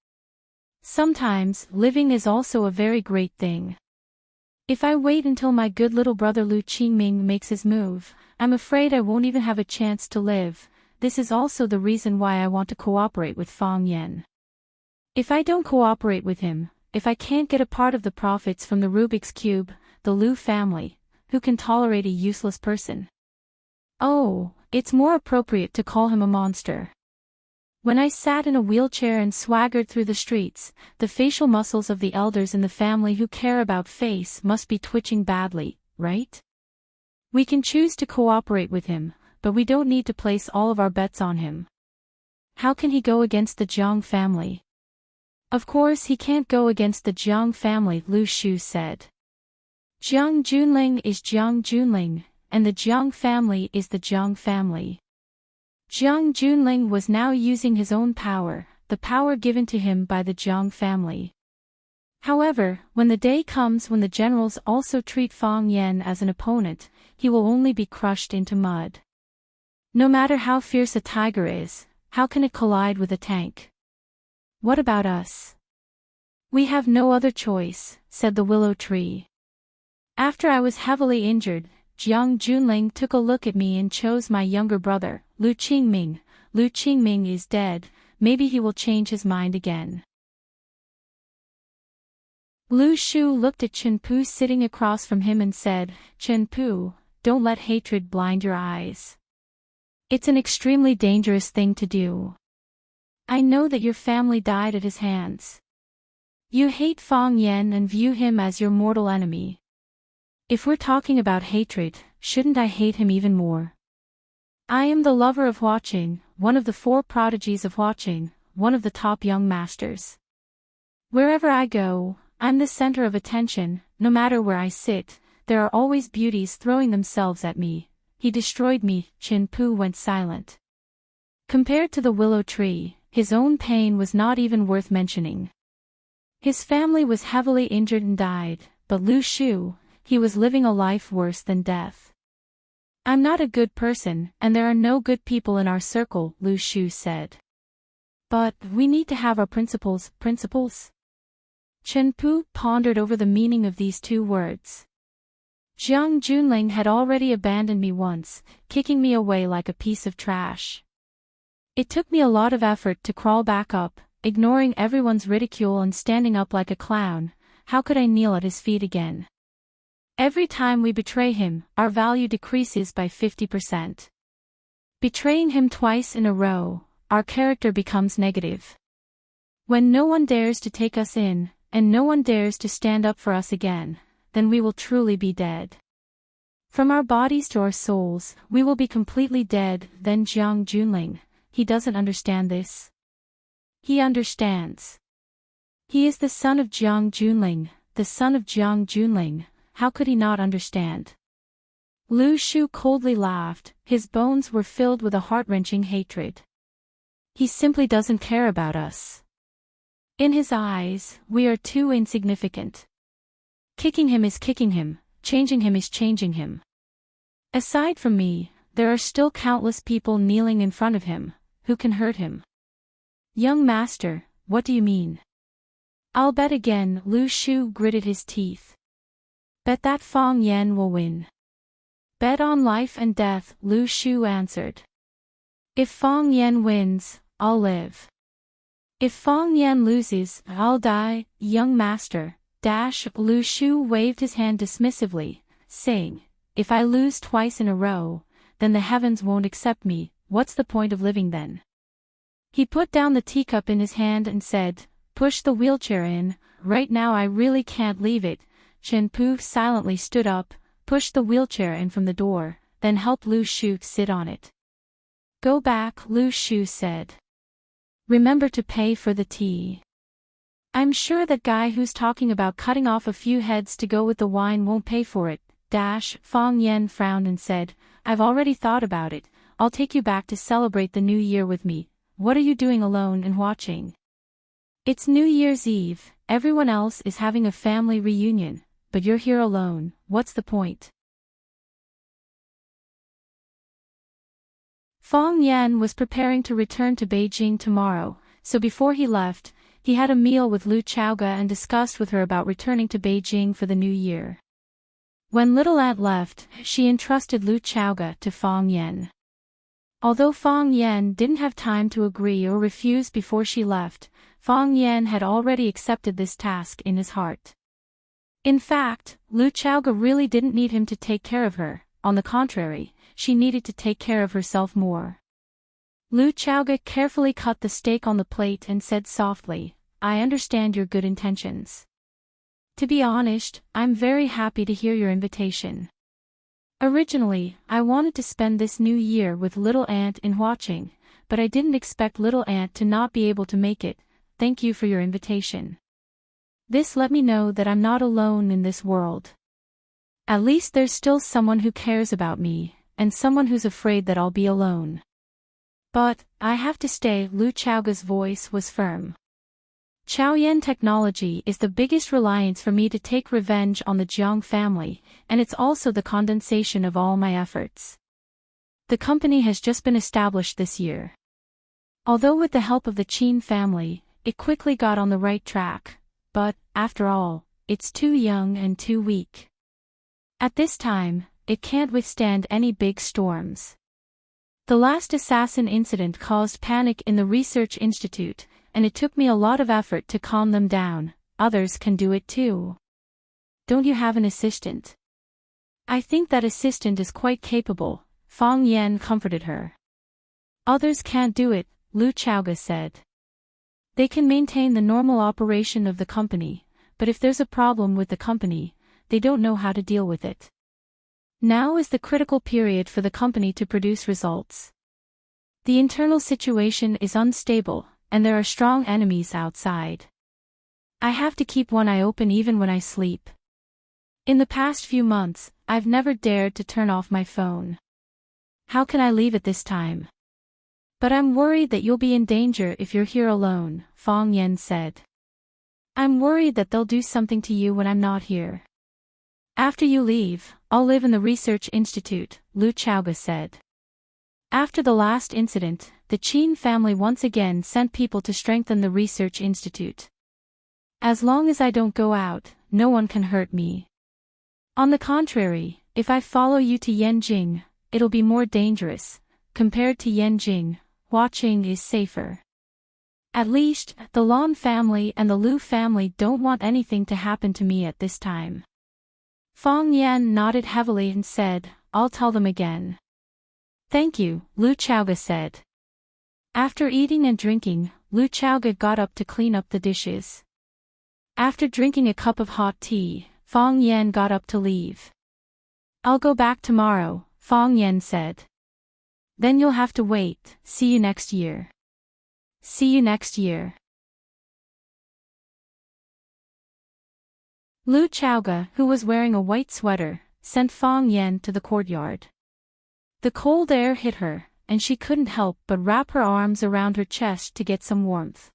Sometimes, living is also a very great thing. If I wait until my good little brother Lu Qingming makes his move, I'm afraid I won't even have a chance to live. This is also the reason why I want to cooperate with Fang Yan. If I don't cooperate with him, if I can't get a part of the profits from the Rubik's Cube, the Lu family, who can tolerate a useless person? Oh, it's more appropriate to call him a monster. When I sat in a wheelchair and swaggered through the streets, the facial muscles of the elders in the family who care about face must be twitching badly, right? We can choose to cooperate with him, but we don't need to place all of our bets on him. How can he go against the Jiang family?" "Of course he can't go against the Jiang family," Lu Shu said. "Jiang Junling is Jiang Junling, and the Jiang family is the Jiang family." Jiang Junling was now using his own power, the power given to him by the Jiang family. However, when the day comes when the generals also treat Fang Yan as an opponent, he will only be crushed into mud. No matter how fierce a tiger is, how can it collide with a tank? "What about us? We have no other choice," said the willow tree. "After I was heavily injured, Jiang Junling took a look at me and chose my younger brother, Lu Qingming. Lu Qingming is dead, maybe he will change his mind again." Lu Shu looked at Chen Pu sitting across from him and said, "Chen Pu, don't let hatred blind your eyes. It's an extremely dangerous thing to do. I know that your family died at his hands. You hate Fang Yan and view him as your mortal enemy. If we're talking about hatred, shouldn't I hate him even more? I am the lover of watching, one of the 4 prodigies of watching, one of the top young masters. Wherever I go, I'm the center of attention. No matter where I sit, there are always beauties throwing themselves at me. He destroyed me." Chen Pu went silent. Compared to the willow tree, his own pain was not even worth mentioning. His family was heavily injured and died, but Lu Shu, he was living a life worse than death. "I'm not a good person, and there are no good people in our circle," Lu Shu said. "But we need to have our principles." "Principles?" Chen Pu pondered over the meaning of these 2 words. Jiang Junling had already abandoned me once, kicking me away like a piece of trash. It took me a lot of effort to crawl back up, ignoring everyone's ridicule and standing up like a clown. How could I kneel at his feet again? Every time we betray him, our value decreases by 50%. Betraying him twice in a row, our character becomes negative. When no one dares to take us in, and no one dares to stand up for us again, then we will truly be dead. From our bodies to our souls, we will be completely dead." Then Jiang Junling, he doesn't understand this. He understands. He is the son of Jiang Junling, the son of Jiang Junling. How could he not understand? Lu Shu coldly laughed, his bones were filled with a heart-wrenching hatred. He simply doesn't care about us. In his eyes, we are too insignificant. Kicking him is kicking him, changing him is changing him. Aside from me, there are still countless people kneeling in front of him, who can hurt him. Young master, what do you mean? I'll bet again. Lu Shu gritted his teeth. Bet that Fang Yan will win. Bet on life and death, Lu Shu answered. If Fang Yan wins, I'll live. If Fang Yan loses, I'll die, young master. Lu Shu waved his hand dismissively, saying, if I lose twice in a row, then the heavens won't accept me. What's the point of living then? He put down the teacup in his hand and said, push the wheelchair in, right now I really can't leave it. Chen Pu silently stood up, pushed the wheelchair in from the door, then helped Lu Shu sit on it. Go back, Lu Shu said. Remember to pay for the tea. I'm sure that guy who's talking about cutting off a few heads to go with the wine won't pay for it. Fang Yan frowned and said, I've already thought about it. I'll take you back to celebrate the new year with me. What are you doing alone and watching? It's New Year's Eve, everyone else is having a family reunion, but you're here alone, what's the point? Fang Yan was preparing to return to Beijing tomorrow, so before he left, he had a meal with Lu Chaoga and discussed with her about returning to Beijing for the new year. When Little Aunt left, she entrusted Lu Chaoga to Fang Yan. Although Fang Yan didn't have time to agree or refuse before she left, Fang Yan had already accepted this task in his heart. In fact, Lu Chaoga really didn't need him to take care of her, on the contrary, she needed to take care of herself more. Lu Chaoga carefully cut the steak on the plate and said softly, I understand your good intentions. To be honest, I'm very happy to hear your invitation. Originally, I wanted to spend this new year with Little Aunt in Huaqing, but I didn't expect Little Aunt to not be able to make it. Thank you for your invitation. This let me know that I'm not alone in this world. At least there's still someone who cares about me, and someone who's afraid that I'll be alone. But, I have to stay. Lu Chaoga's voice was firm. Chaoyan technology is the biggest reliance for me to take revenge on the Jiang family, and it's also the condensation of all my efforts. The company has just been established this year. Although with the help of the Qin family, it quickly got on the right track, but, after all, it's too young and too weak. At this time, it can't withstand any big storms. The last assassin incident caused panic in the research institute, and it took me a lot of effort to calm them down. Others can do it too. Don't you have an assistant? I think that assistant is quite capable, Fang Yan comforted her. Others can't do it, Lu Chaoga said. They can maintain the normal operation of the company, but if there's a problem with the company, they don't know how to deal with it. Now is the critical period for the company to produce results. The internal situation is unstable, and there are strong enemies outside. I have to keep one eye open even when I sleep. In the past few months, I've never dared to turn off my phone. How can I leave it this time? But I'm worried that you'll be in danger if you're here alone, Fang Yan said. I'm worried that they'll do something to you when I'm not here. After you leave, I'll live in the research institute, Lu Chaoga said. After the last incident, the Qin family once again sent people to strengthen the research institute. As long as I don't go out, no one can hurt me. On the contrary, if I follow you to Yanjing, it'll be more dangerous. Compared to Yanjing, Huaqing is safer. At least, the Lan family and the Lu family don't want anything to happen to me at this time. Fang Yan nodded heavily and said, I'll tell them again. Thank you, Lu Chaoga said. After eating and drinking, Lu Chaoga got up to clean up the dishes. After drinking a cup of hot tea, Fang Yan got up to leave. I'll go back tomorrow, Fang Yan said. Then you'll have to wait. See you next year. See you next year. Lu Chaoga, who was wearing a white sweater, sent Fang Yan to the courtyard. The cold air hit her, and she couldn't help but wrap her arms around her chest to get some warmth.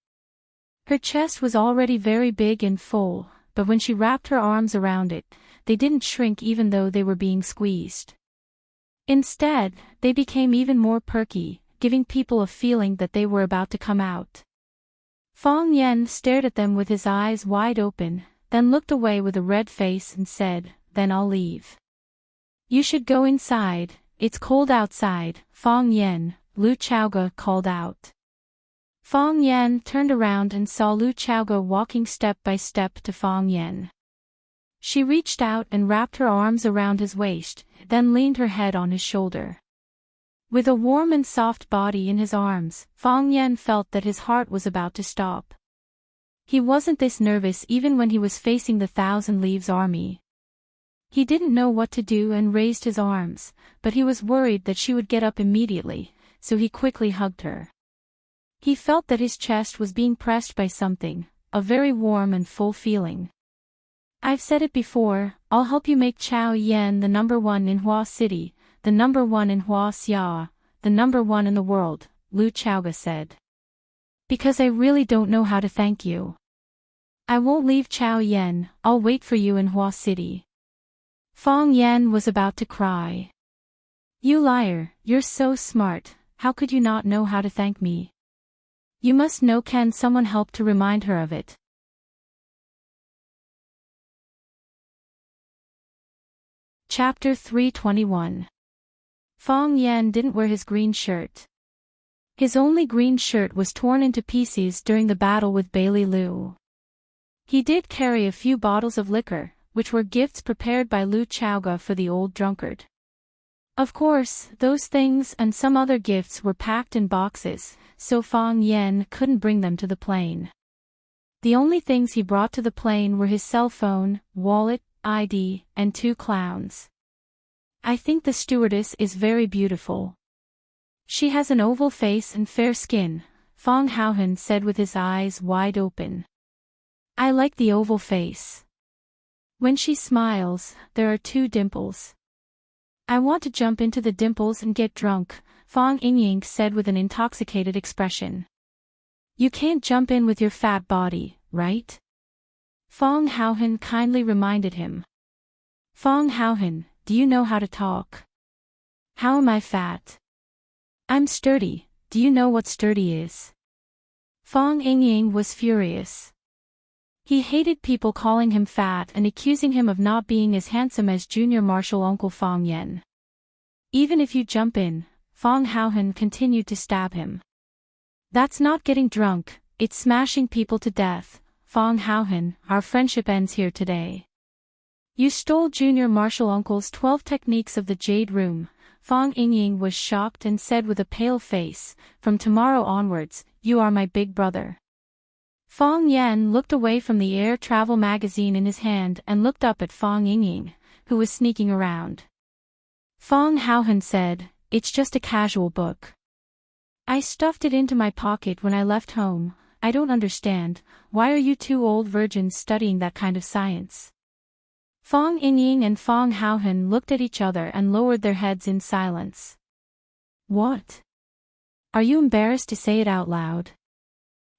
Her chest was already very big and full, but when she wrapped her arms around it, they didn't shrink even though they were being squeezed. Instead, they became even more perky, giving people a feeling that they were about to come out. Fang Yen stared at them with his eyes wide open, then looked away with a red face and said, "Then I'll leave." "You should go inside, it's cold outside, Fang Yen," Lu Chaoge called out. Fang Yen turned around and saw Lu Chaoge walking step by step to Fang Yen. She reached out and wrapped her arms around his waist, then leaned her head on his shoulder. With a warm and soft body in his arms, Fang Yen felt that his heart was about to stop. He wasn't this nervous even when he was facing the Thousand Leaves army. He didn't know what to do and raised his arms, but he was worried that she would get up immediately, so he quickly hugged her. He felt that his chest was being pressed by something, a very warm and full feeling. "I've said it before, I'll help you make Chao Yen the #1 in Hua City, the #1 in Hua Xia, the #1 in the world," Lu Chaoge said. "Because I really don't know how to thank you. I won't leave Chao Yen, I'll wait for you in Hua City." Fang Yen was about to cry. "You liar, you're so smart, how could you not know how to thank me? You must know. Can someone help to remind her of it?" Chapter 321. Fang Yen didn't wear his green shirt. His only green shirt was torn into pieces during the battle with Bailey Liu. He did carry a few bottles of liquor, which were gifts prepared by Lu Chaoge for the old drunkard. Of course, those things and some other gifts were packed in boxes, so Fang Yen couldn't bring them to the plane. The only things he brought to the plane were his cell phone, wallet, ID, and 2 clowns. "I think the stewardess is very beautiful. She has an oval face and fair skin," Fang Haohan said with his eyes wide open. "I like the oval face. When she smiles, there are 2 dimples. I want to jump into the dimples and get drunk," Fang Yingying said with an intoxicated expression. "You can't jump in with your fat body, right?" Fang Haohan kindly reminded him. "Fang Haohan, do you know how to talk? How am I fat? I'm sturdy, do you know what sturdy is?" Fang Yingying was furious. He hated people calling him fat and accusing him of not being as handsome as junior martial uncle Fang Yen. "Even if you jump in," Fang Haohan continued to stab him. "That's not getting drunk, it's smashing people to death. Fang Haohan, our friendship ends here today. You stole junior martial uncle's 12 techniques of the Jade Room." Fang Yingying was shocked and said with a pale face, "From tomorrow onwards, you are my big brother." Fang Yen looked away from the air travel magazine in his hand and looked up at Fang Yingying, who was sneaking around. Fang Haohan said, "It's just a casual book. I stuffed it into my pocket when I left home. I don't understand, why are you 2 old virgins studying that kind of science?" Fang Yingying and Fang Haohan looked at each other and lowered their heads in silence. "What? Are you embarrassed to say it out loud?"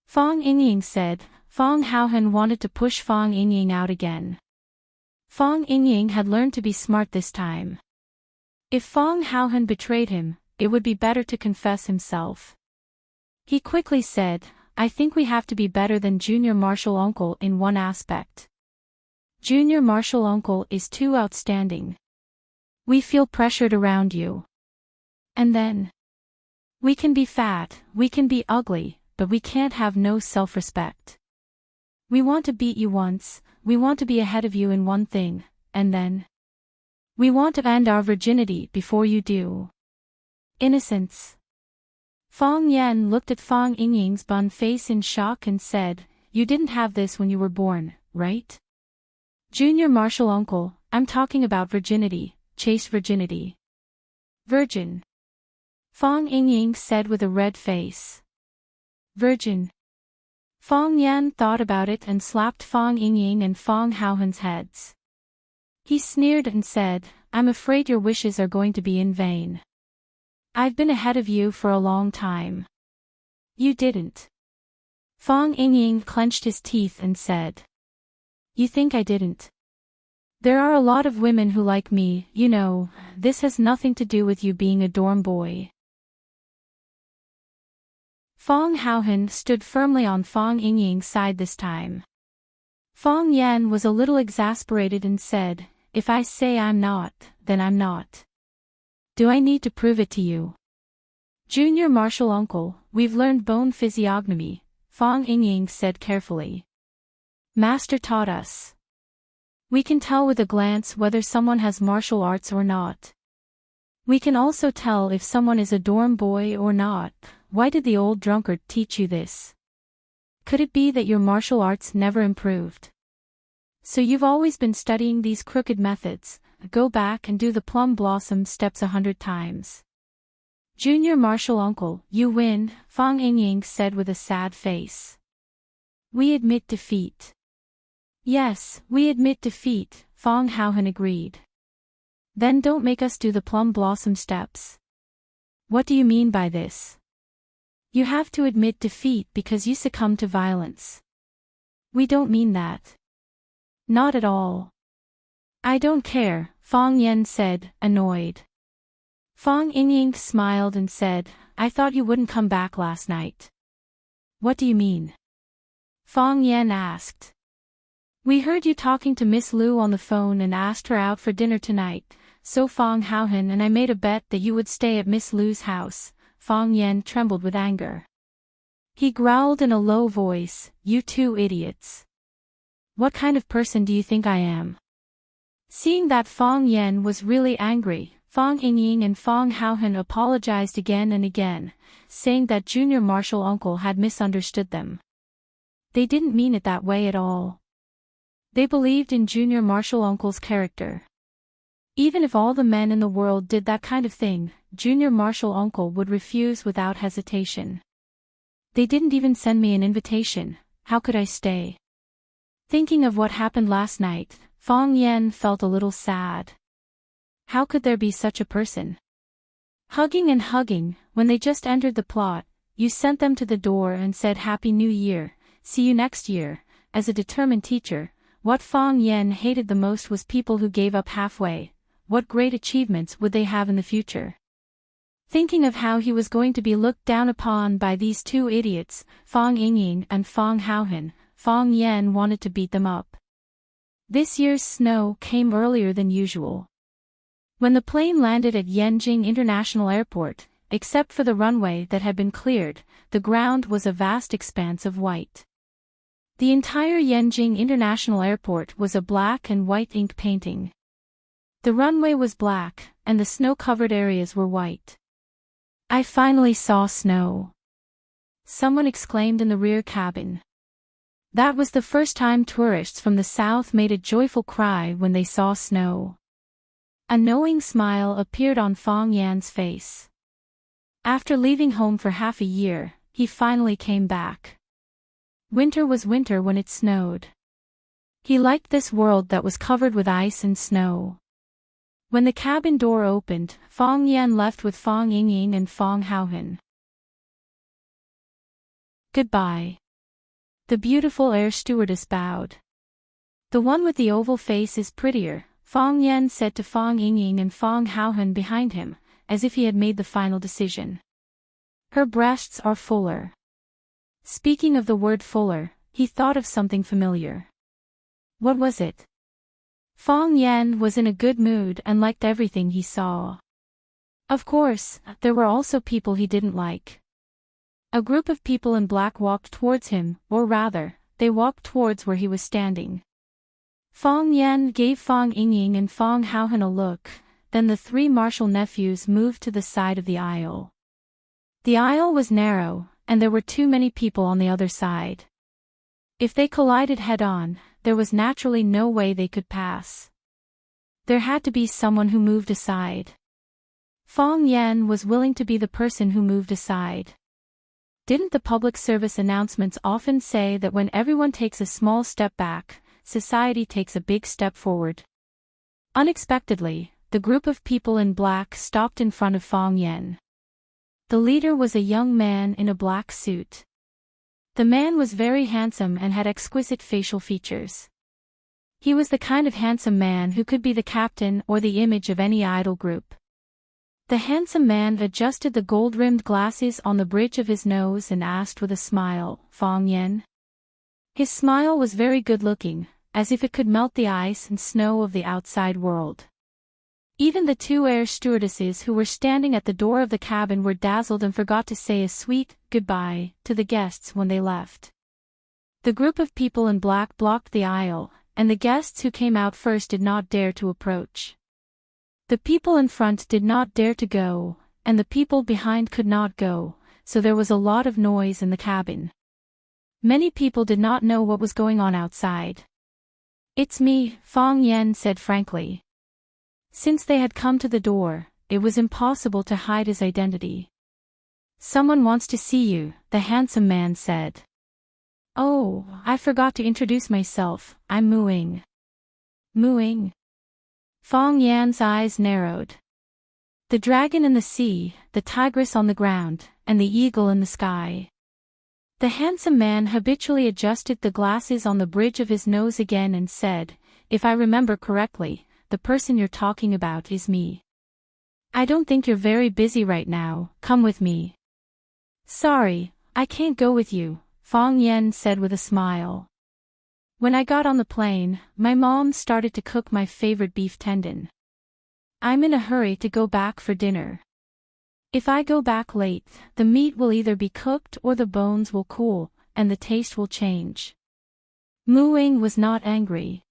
Fang Yingying said. Fang Haohan wanted to push Fang Yingying out again. Fang Yingying had learned to be smart this time. If Fang Haohan betrayed him, it would be better to confess himself. He quickly said, "I think we have to be better than junior martial uncle in one aspect. Junior martial uncle is too outstanding. We feel pressured around you. And then, we can be fat, we can be ugly, but we can't have no self-respect. We want to beat you once, we want to be ahead of you in one thing, and then we want to end our virginity before you do. Innocence." Fang Yen looked at Fang Yingying's bun face in shock and said, "You didn't have this when you were born, right? Junior martial uncle, I'm talking about virginity, chaste virginity." "Virgin," Fang Yingying said with a red face. "Virgin." Fang Yen thought about it and slapped Fang Yingying and Fang Haohan's heads. He sneered and said, "I'm afraid your wishes are going to be in vain. I've been ahead of you for a long time. You didn't. Fong Yingying clenched his teeth and said. You think I didn't? There are a lot of women who like me, you know, this has nothing to do with you being a dorm boy. Fong Haohan stood firmly on Fong Yingying's side this time. Fong Yan was a little exasperated and said, if I say I'm not, then I'm not. Do I need to prove it to you? Junior martial uncle, we've learned bone physiognomy, Fong Yingying said carefully. Master taught us. We can tell with a glance whether someone has martial arts or not. We can also tell if someone is a dorm boy or not. Why did the old drunkard teach you this? Could it be that your martial arts never improved? So you've always been studying these crooked methods. Go back and do the plum blossom steps 100 times. Junior martial uncle, you win, Fong Yingying said with a sad face. We admit defeat. Yes, we admit defeat, Fong Haohan agreed. Then don't make us do the plum blossom steps. What do you mean by this? You have to admit defeat because you succumb to violence. We don't mean that. Not at all. I don't care, Fong Yan said, annoyed. Fong Yingying smiled and said, I thought you wouldn't come back last night. What do you mean? Fong Yan asked. We heard you talking to Miss Lu on the phone and asked her out for dinner tonight, so Fong Haohan and I made a bet that you would stay at Miss Lu's house. Fong Yan trembled with anger. He growled in a low voice, you two idiots. What kind of person do you think I am? Seeing that Fong Yan was really angry, Fong Yingying and Fong Haohan apologized again and again, saying that junior martial uncle had misunderstood them. They didn't mean it that way at all. They believed in junior martial uncle's character. Even if all the men in the world did that kind of thing, junior martial uncle would refuse without hesitation. They didn't even send me an invitation, how could I stay? Thinking of what happened last night, Fong Yan felt a little sad. How could there be such a person? Hugging and hugging, when they just entered the plot, you sent them to the door and said Happy New Year, see you next year. As a determined teacher, what Fong Yan hated the most was people who gave up halfway. What great achievements would they have in the future? Thinking of how he was going to be looked down upon by these two idiots, Fong Yingying and Fong Haohan, Fong Yan wanted to beat them up. This year's snow came earlier than usual. When the plane landed at Yanjing International Airport, except for the runway that had been cleared, the ground was a vast expanse of white. The entire Yanjing International Airport was a black and white ink painting. The runway was black, and the snow-covered areas were white. I finally saw snow. Someone exclaimed in the rear cabin. That was the first time tourists from the south made a joyful cry when they saw snow. A knowing smile appeared on Fong Yan's face. After leaving home for half a year, he finally came back. Winter was winter when it snowed. He liked this world that was covered with ice and snow. When the cabin door opened, Fong Yan left with Fong Yingying and Fong Haohan. Goodbye. The beautiful air stewardess bowed. The one with the oval face is prettier, Fong Yan said to Fong Yingying and Fong Haohan behind him, as if he had made the final decision. Her breasts are fuller. Speaking of the word fuller, he thought of something familiar. What was it? Fong Yan was in a good mood and liked everything he saw. Of course, there were also people he didn't like. A group of people in black walked towards him, or rather, they walked towards where he was standing. Fong Yan gave Fong Yingying and Fong Haohan a look, then the three martial nephews moved to the side of the aisle. The aisle was narrow, and there were too many people on the other side. If they collided head-on, there was naturally no way they could pass. There had to be someone who moved aside. Fong Yan was willing to be the person who moved aside. Didn't the public service announcements often say that when everyone takes a small step back, society takes a big step forward? Unexpectedly, the group of people in black stopped in front of Fong Yan. The leader was a young man in a black suit. The man was very handsome and had exquisite facial features. He was the kind of handsome man who could be the captain or the image of any idol group. The handsome man adjusted the gold-rimmed glasses on the bridge of his nose and asked with a smile, "Fang Yan?" His smile was very good-looking, as if it could melt the ice and snow of the outside world. Even the two air stewardesses who were standing at the door of the cabin were dazzled and forgot to say a sweet goodbye to the guests when they left. The group of people in black blocked the aisle, and the guests who came out first did not dare to approach. The people in front did not dare to go, and the people behind could not go, so there was a lot of noise in the cabin. Many people did not know what was going on outside. "It's me," Fang Yan said frankly. Since they had come to the door, it was impossible to hide his identity. "Someone wants to see you," the handsome man said. "Oh, I forgot to introduce myself, I'm Mooing." "Mooing?" Fang Yan's eyes narrowed. The dragon in the sea, the tigress on the ground, and the eagle in the sky. The handsome man habitually adjusted the glasses on the bridge of his nose again and said, "If I remember correctly, the person you're talking about is me. I don't think you're very busy right now, come with me." "Sorry, I can't go with you," Fang Yan said with a smile. "When I got on the plane, my mom started to cook my favorite beef tendon. I'm in a hurry to go back for dinner. If I go back late, the meat will either be cooked or the bones will cool, and the taste will change." Mooing was not angry.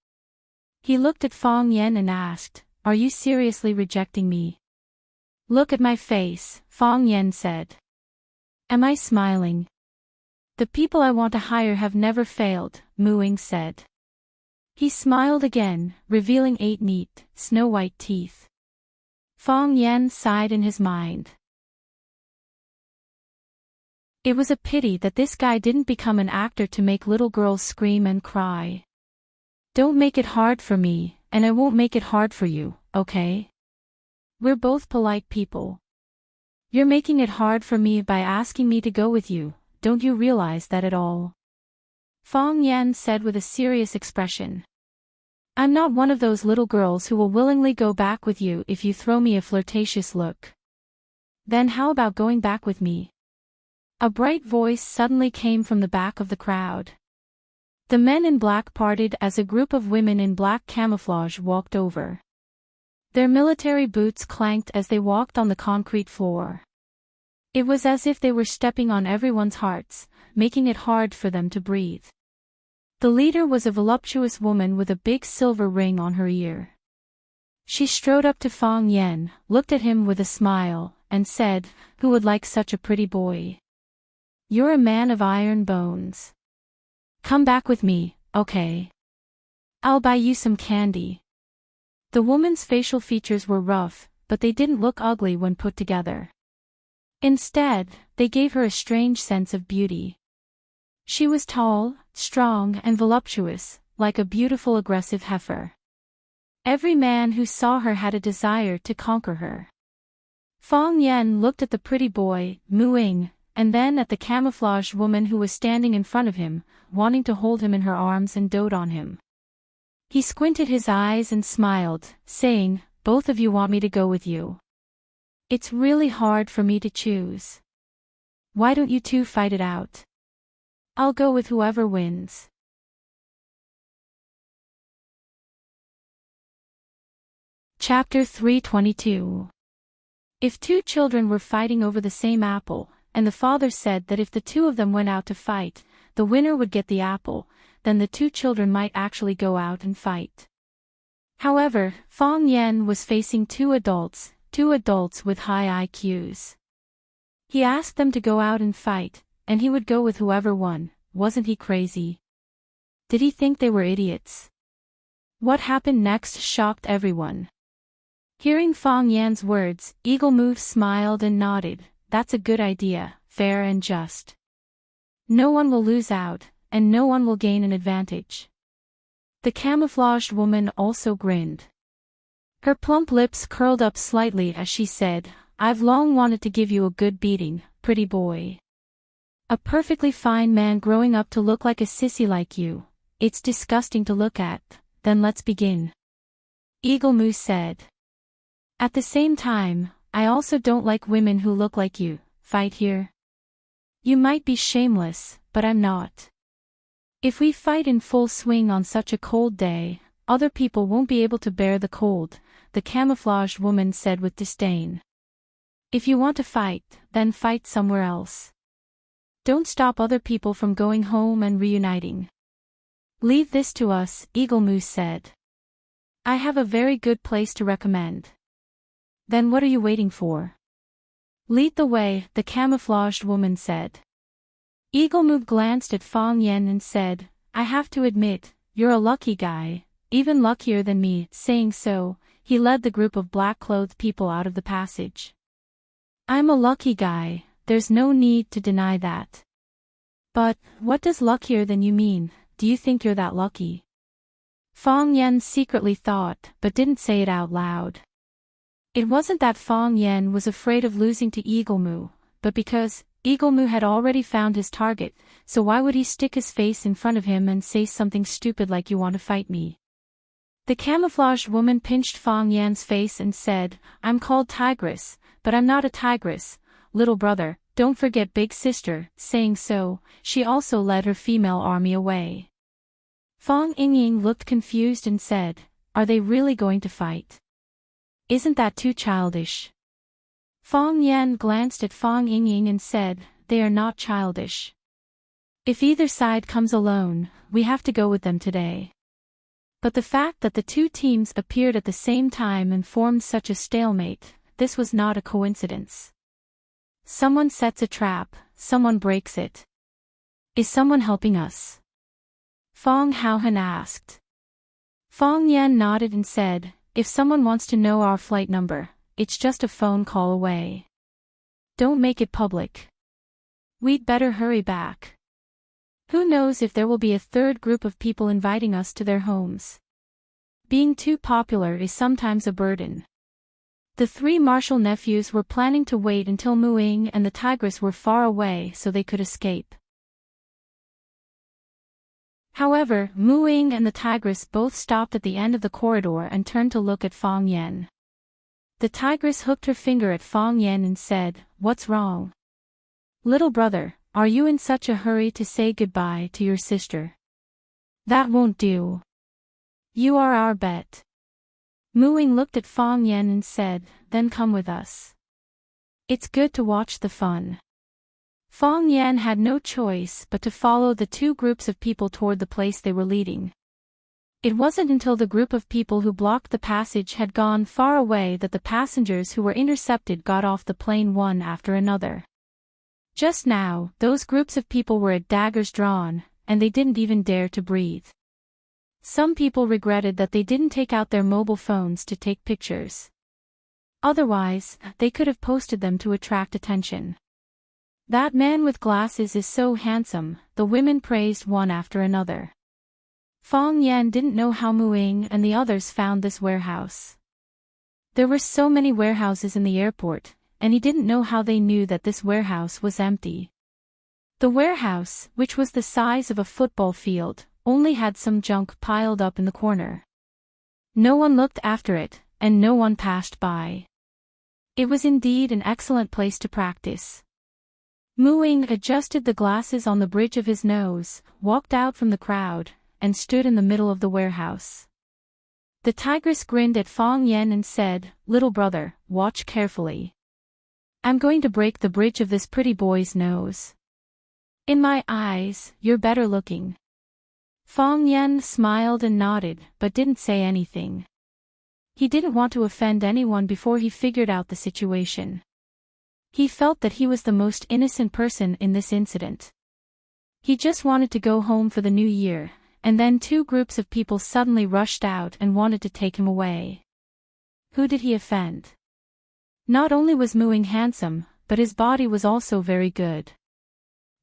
He looked at Fang Yan and asked, "Are you seriously rejecting me?" "Look at my face," Fang Yan said. "Am I smiling?" "The people I want to hire have never failed," Mooing said. He smiled again, revealing 8 neat, snow-white teeth. Fang Yan sighed in his mind. It was a pity that this guy didn't become an actor to make little girls scream and cry. "Don't make it hard for me, and I won't make it hard for you, okay? We're both polite people. You're making it hard for me by asking me to go with you, don't you realize that at all?" Fang Yan said with a serious expression. "I'm not one of those little girls who will willingly go back with you if you throw me a flirtatious look." "Then how about going back with me?" A bright voice suddenly came from the back of the crowd. The men in black parted as a group of women in black camouflage walked over. Their military boots clanked as they walked on the concrete floor. It was as if they were stepping on everyone's hearts, making it hard for them to breathe. The leader was a voluptuous woman with a big silver ring on her ear. She strode up to Fang Yan, looked at him with a smile, and said, "Who would like such a pretty boy? You're a man of iron bones. Come back with me, okay? I'll buy you some candy." The woman's facial features were rough, but they didn't look ugly when put together. Instead, they gave her a strange sense of beauty. She was tall, strong and voluptuous, like a beautiful aggressive heifer. Every man who saw her had a desire to conquer her. Fang Yan looked at the pretty boy, Mooing, and then at the camouflaged woman who was standing in front of him, wanting to hold him in her arms and dote on him. He squinted his eyes and smiled, saying, "Both of you want me to go with you. It's really hard for me to choose. Why don't you two fight it out? I'll go with whoever wins." Chapter 322. If 2 children were fighting over the same apple, and the father said that if the 2 of them went out to fight, the winner would get the apple, then the 2 children might actually go out and fight. However, Fang Yan was facing 2 adults with high IQs. He asked them to go out and fight, and he would go with whoever won. Wasn't he crazy? Did he think they were idiots? What happened next shocked everyone. Hearing Fang Yan's words, Eagle Move smiled and nodded. "That's a good idea, fair and just. No one will lose out, and no one will gain an advantage." The camouflaged woman also grinned. Her plump lips curled up slightly as she said, I've long wanted to give you a good beating, pretty boy. A perfectly fine man growing up to look like a sissy like you. It's disgusting to look at. Then let's begin. Eagle Moose said. At the same time, I also don't like women who look like you. Fight here? You might be shameless, but I'm not. If we fight in full swing on such a cold day, other people won't be able to bear the cold, the camouflaged woman said with disdain. If you want to fight, then fight somewhere else. Don't stop other people from going home and reuniting. Leave this to us, Eagle Moose said. I have a very good place to recommend. Then what are you waiting for? Lead the way, the camouflaged woman said. Eagle Moose glanced at Fang Yen and said, I have to admit, you're a lucky guy, even luckier than me. Saying so, he led the group of black-clothed people out of the passage. I'm a lucky guy, there's no need to deny that. But, what does luckier than you mean? Do you think you're that lucky? Fang Yen secretly thought, but didn't say it out loud. It wasn't that Fang Yen was afraid of losing to Eagle Moo, but because Eagle Moo had already found his target, so why would he stick his face in front of him and say something stupid like you want to fight me? The camouflaged woman pinched Fang Yan's face and said, I'm called Tigress, but I'm not a tigress, little brother, don't forget big sister. Saying so, she also led her female army away. Fang Yingying looked confused and said, are they really going to fight? Isn't that too childish? Fang Yan glanced at Fang Yingying and said, they are not childish. If either side comes alone, we have to go with them today. But the fact that the two teams appeared at the same time and formed such a stalemate, this was not a coincidence. Someone sets a trap, someone breaks it. Is someone helping us? Fang Haohan asked. Fang Yan nodded and said, if someone wants to know our flight number, it's just a phone call away. Don't make it public. We'd better hurry back. Who knows if there will be a third group of people inviting us to their homes. Being too popular is sometimes a burden. The three martial nephews were planning to wait until Muing and the tigress were far away so they could escape. However, Muing and the tigress both stopped at the end of the corridor and turned to look at Fang Yen. The tigress hooked her finger at Fang Yen and said, what's wrong? Little brother, are you in such a hurry to say goodbye to your sister? That won't do. You are our bet. Muing looked at Fang Yen and said, then come with us. It's good to watch the fun. Fang Yen had no choice but to follow the two groups of people toward the place they were leading. It wasn't until the group of people who blocked the passage had gone far away that the passengers who were intercepted got off the plane one after another. Just now, those groups of people were at daggers drawn, and they didn't even dare to breathe. Some people regretted that they didn't take out their mobile phones to take pictures. Otherwise, they could have posted them to attract attention. That man with glasses is so handsome, the women praised one after another. Fang Yan didn't know how Muing and the others found this warehouse. There were so many warehouses in the airport, and he didn't know how they knew that this warehouse was empty. The warehouse, which was the size of a football field, only had some junk piled up in the corner. No one looked after it, and no one passed by. It was indeed an excellent place to practice. Muing adjusted the glasses on the bridge of his nose, walked out from the crowd, and stood in the middle of the warehouse. The tigress grinned at Fang Yen and said, little brother, watch carefully. I'm going to break the bridge of this pretty boy's nose. In my eyes, you're better looking. Fang Yen smiled and nodded, but didn't say anything. He didn't want to offend anyone before he figured out the situation. He felt that he was the most innocent person in this incident. He just wanted to go home for the new year, and then two groups of people suddenly rushed out and wanted to take him away. Who did he offend? Not only was Muing handsome, but his body was also very good.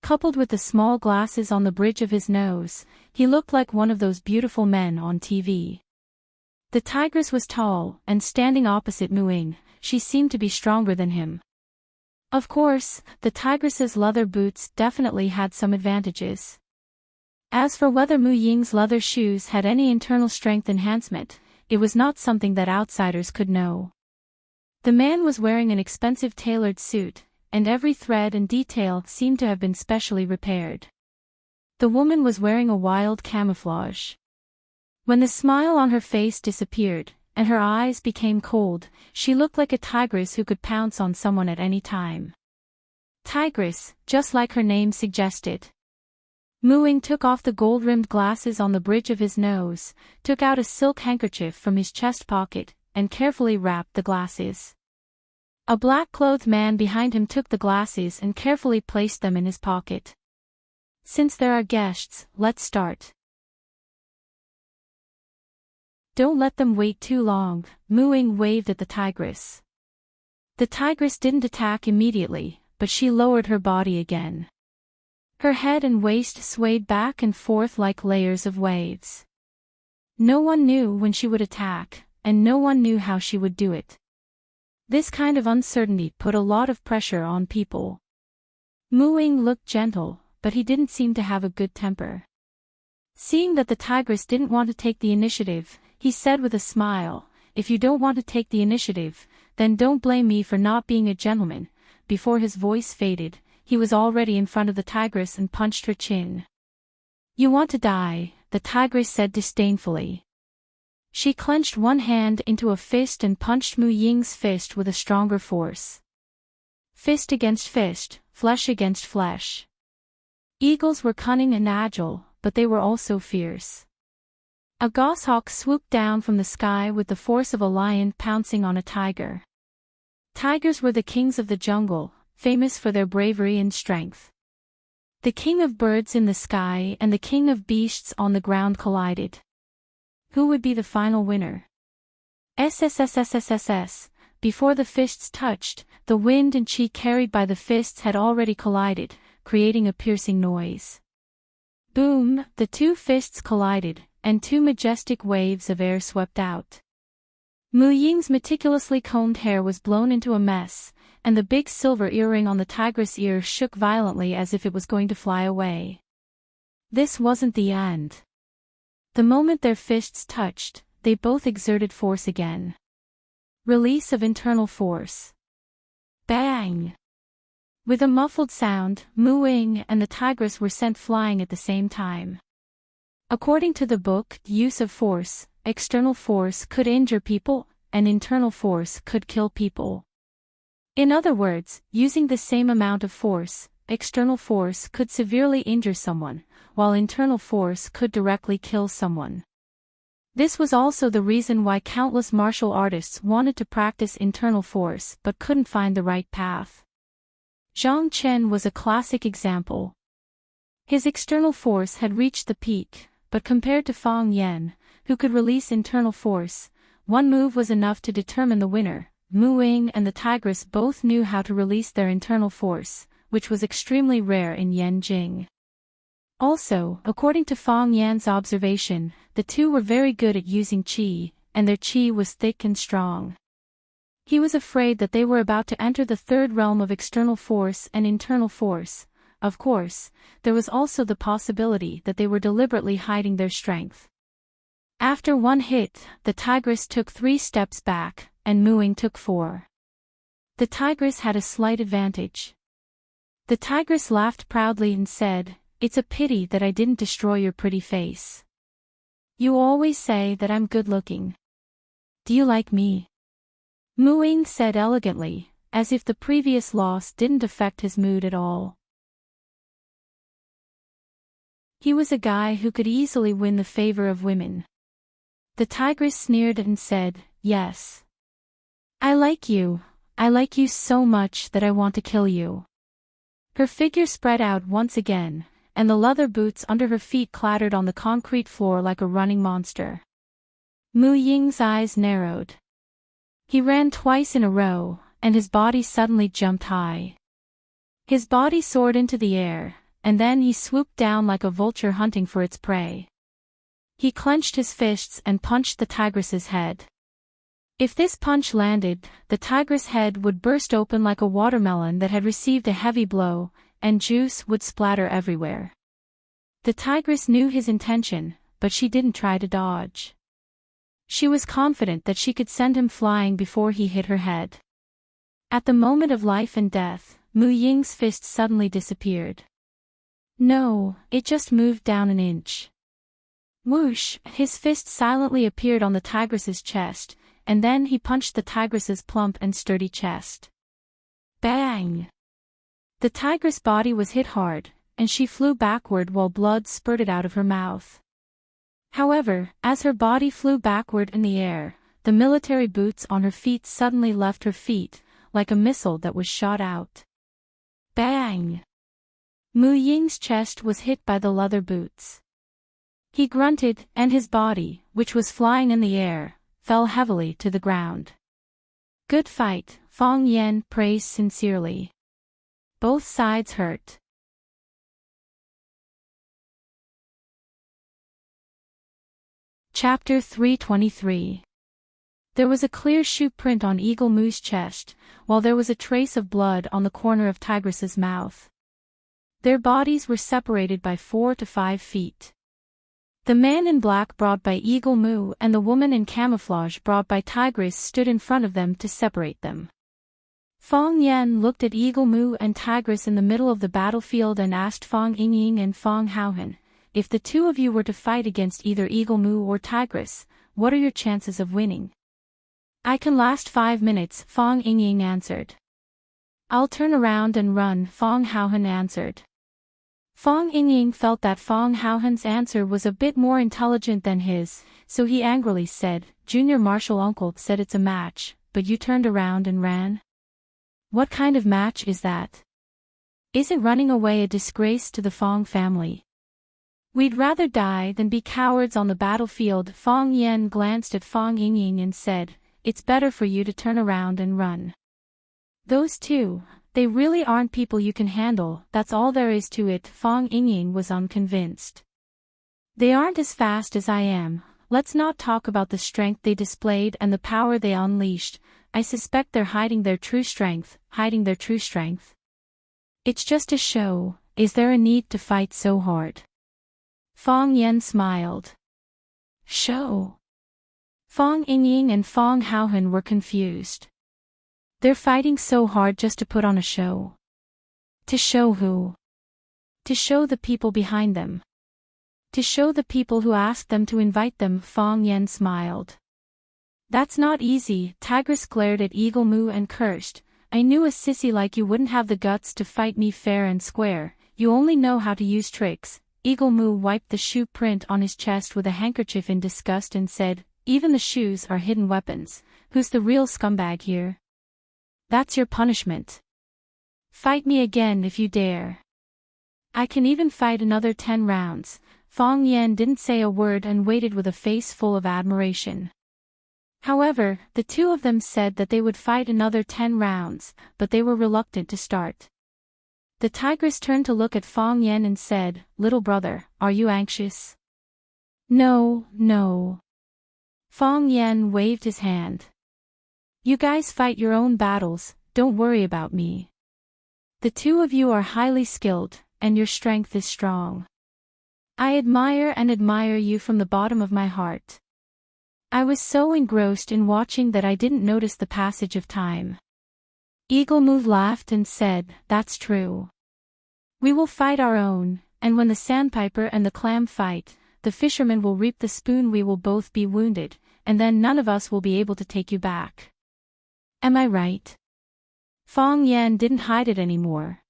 Coupled with the small glasses on the bridge of his nose, he looked like one of those beautiful men on TV. The tigress was tall, and standing opposite Muing, she seemed to be stronger than him. Of course, the tigress's leather boots definitely had some advantages. As for whether Mu Ying's leather shoes had any internal strength enhancement, it was not something that outsiders could know. The man was wearing an expensive tailored suit, and every thread and detail seemed to have been specially repaired. The woman was wearing a wild camouflage. When the smile on her face disappeared, and her eyes became cold, she looked like a tigress who could pounce on someone at any time. Tigress, just like her name suggested. Mu Ying took off the gold-rimmed glasses on the bridge of his nose, took out a silk handkerchief from his chest pocket, and carefully wrapped the glasses. A black-clothed man behind him took the glasses and carefully placed them in his pocket. Since there are guests, let's start. Don't let them wait too long, Mu Ying waved at the tigress. The tigress didn't attack immediately, but she lowered her body again. Her head and waist swayed back and forth like layers of waves. No one knew when she would attack, and no one knew how she would do it. This kind of uncertainty put a lot of pressure on people. Mu Ying looked gentle, but he didn't seem to have a good temper. Seeing that the tigress didn't want to take the initiative, he said with a smile, "If you don't want to take the initiative, then don't blame me for not being a gentleman." Before his voice faded, he was already in front of the tigress and punched her chin. "You want to die," the tigress said disdainfully. She clenched one hand into a fist and punched Mu Ying's fist with a stronger force. Fist against fist, flesh against flesh. Eagles were cunning and agile, but they were also fierce. A goshawk swooped down from the sky with the force of a lion pouncing on a tiger. Tigers were the kings of the jungle, famous for their bravery and strength. The king of birds in the sky and the king of beasts on the ground collided. Who would be the final winner? SSSSSSS. Before the fists touched, the wind and chi carried by the fists had already collided, creating a piercing noise. Boom, the two fists collided, and two majestic waves of air swept out. Mu Ying's meticulously combed hair was blown into a mess, and the big silver earring on the tigress' ear shook violently as if it was going to fly away. This wasn't the end. The moment their fists touched, they both exerted force again. Release of internal force. Bang! With a muffled sound, Mu Ying and the tigress were sent flying at the same time. According to the book, use of force, external force could injure people, and internal force could kill people. In other words, using the same amount of force, external force could severely injure someone, while internal force could directly kill someone. This was also the reason why countless martial artists wanted to practice internal force but couldn't find the right path. Zhang Chen was a classic example. His external force had reached the peak, but compared to Fang Yan, who could release internal force, one move was enough to determine the winner. Mu Ying and the tigress both knew how to release their internal force, which was extremely rare in Yanjing. Also, according to Fang Yan's observation, the two were very good at using qi, and their qi was thick and strong. He was afraid that they were about to enter the third realm of external force and internal force. Of course, there was also the possibility that they were deliberately hiding their strength. After one hit, the tigress took 3 steps back, and Mu Ying took 4. The tigress had a slight advantage. The tigress laughed proudly and said, "It's a pity that I didn't destroy your pretty face. You always say that I'm good-looking. Do you like me?" Mu Ying said elegantly, as if the previous loss didn't affect his mood at all. He was a guy who could easily win the favor of women. The tigress sneered and said, "Yes. I like you so much that I want to kill you." Her figure spread out once again, and the leather boots under her feet clattered on the concrete floor like a running monster. Mu Ying's eyes narrowed. He ran twice in a row, and his body suddenly jumped high. His body soared into the air, and then he swooped down like a vulture hunting for its prey. He clenched his fists and punched the tigress's head. If this punch landed, the tigress' head would burst open like a watermelon that had received a heavy blow, and juice would splatter everywhere. The tigress knew his intention, but she didn't try to dodge. She was confident that she could send him flying before he hit her head. At the moment of life and death, Mu Ying's fist suddenly disappeared. No, it just moved down an inch. Whoosh, his fist silently appeared on the tigress's chest, and then he punched the tigress's plump and sturdy chest. Bang! The tigress' body was hit hard, and she flew backward while blood spurted out of her mouth. However, as her body flew backward in the air, the military boots on her feet suddenly left her feet, like a missile that was shot out. Bang! Mu Ying's chest was hit by the leather boots. He grunted, and his body, which was flying in the air, fell heavily to the ground. Good fight, Fang Yan praised sincerely. Both sides hurt. Chapter 323. There was a clear shoe print on Eagle Moo's chest, while there was a trace of blood on the corner of Tigress's mouth. Their bodies were separated by 4 to 5 feet. The man in black brought by Eagle Moo and the woman in camouflage brought by Tigress stood in front of them to separate them. Fang Yan looked at Eagle Moo and Tigress in the middle of the battlefield and asked Fang Yingying and Fang Haohan, "If the two of you were to fight against either Eagle Moo or Tigress, what are your chances of winning?" "I can last 5 minutes," Fang Yingying answered. "I'll turn around and run," Fang Haohan answered. Fang Yingying felt that Fang Haohan's answer was a bit more intelligent than his, so he angrily said, "Junior Marshal Uncle said it's a match, but you turned around and ran? What kind of match is that? Isn't running away a disgrace to the Fang family? We'd rather die than be cowards on the battlefield." Fang Yan glanced at Fang Yingying and said, "It's better for you to turn around and run. Those two, they really aren't people you can handle, that's all there is to it." Fang Yingying was unconvinced. "They aren't as fast as I am. Let's not talk about the strength they displayed and the power they unleashed. I suspect they're hiding their true strength. It's just a show. Is there a need to fight so hard?" Fang Yan smiled. "Show?" Fang Yingying and Fang Haohan were confused. They're fighting so hard just to put on a show. To show who? To show the people behind them. To show the people who asked them to invite them. Fang Yan smiled. "That's not easy." Tigress glared at Eagle Moo and cursed, "I knew a sissy like you wouldn't have the guts to fight me fair and square. You only know how to use tricks." Eagle Moo wiped the shoe print on his chest with a handkerchief in disgust and said, "Even the shoes are hidden weapons. Who's the real scumbag here? That's your punishment. Fight me again if you dare. I can even fight another 10 rounds. Fang Yan didn't say a word and waited with a face full of admiration. However, the two of them said that they would fight another 10 rounds, but they were reluctant to start. The tigress turned to look at Fang Yan and said, "Little brother, are you anxious?" No. Fang Yan waved his hand. "You guys fight your own battles, don't worry about me. The two of you are highly skilled, and your strength is strong. I admire you from the bottom of my heart." I was so engrossed in watching that I didn't notice the passage of time. Eagle Moo laughed and said, "That's true. We will fight our own, and when the sandpiper and the clam fight, the fisherman will reap the spoon. We will both be wounded, and then none of us will be able to take you back. Am I right?" Fang Yan didn't hide it anymore.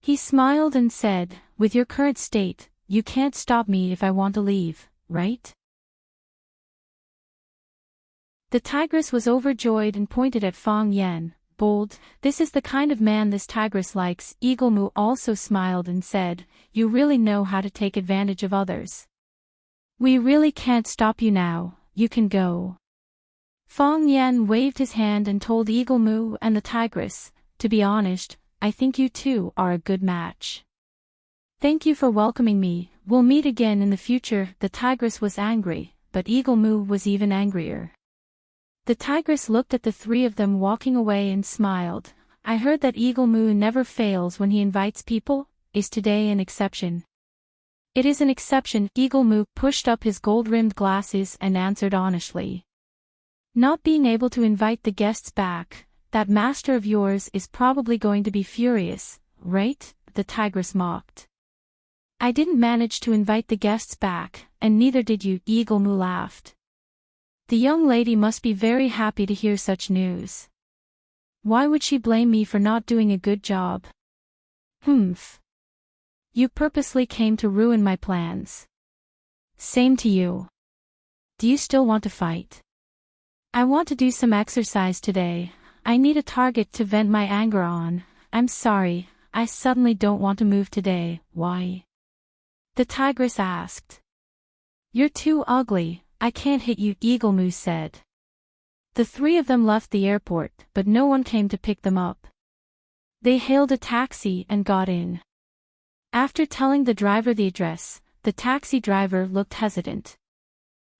He smiled and said, "With your current state, you can't stop me if I want to leave, right?" The tigress was overjoyed and pointed at Fang Yan, bold. "This is the kind of man this tigress likes." Eagle Moo also smiled and said, "You really know how to take advantage of others. We really can't stop you now, you can go." Fang Yan waved his hand and told Eagle Moo and the tigress, "To be honest, I think you two are a good match. Thank you for welcoming me, we'll meet again in the future." The tigress was angry, but Eagle Moo was even angrier. The tigress looked at the three of them walking away and smiled. I heard that Eagle Moo never fails when he invites people. Is today an exception? It is an exception. Eagle Moo pushed up his gold-rimmed glasses and answered honestly. Not being able to invite the guests back, that master of yours is probably going to be furious, right? The tigress mocked. I didn't manage to invite the guests back, and neither did you, Eagle Moo laughed. The young lady must be very happy to hear such news. Why would she blame me for not doing a good job? Humph. You purposely came to ruin my plans. Same to you. Do you still want to fight? I want to do some exercise today. I need a target to vent my anger on. I'm sorry, I suddenly don't want to move today. Why? The tigress asked. You're too ugly, I can't hit you, Eagle Moo said. The three of them left the airport, but no one came to pick them up. They hailed a taxi and got in. After telling the driver the address, the taxi driver looked hesitant.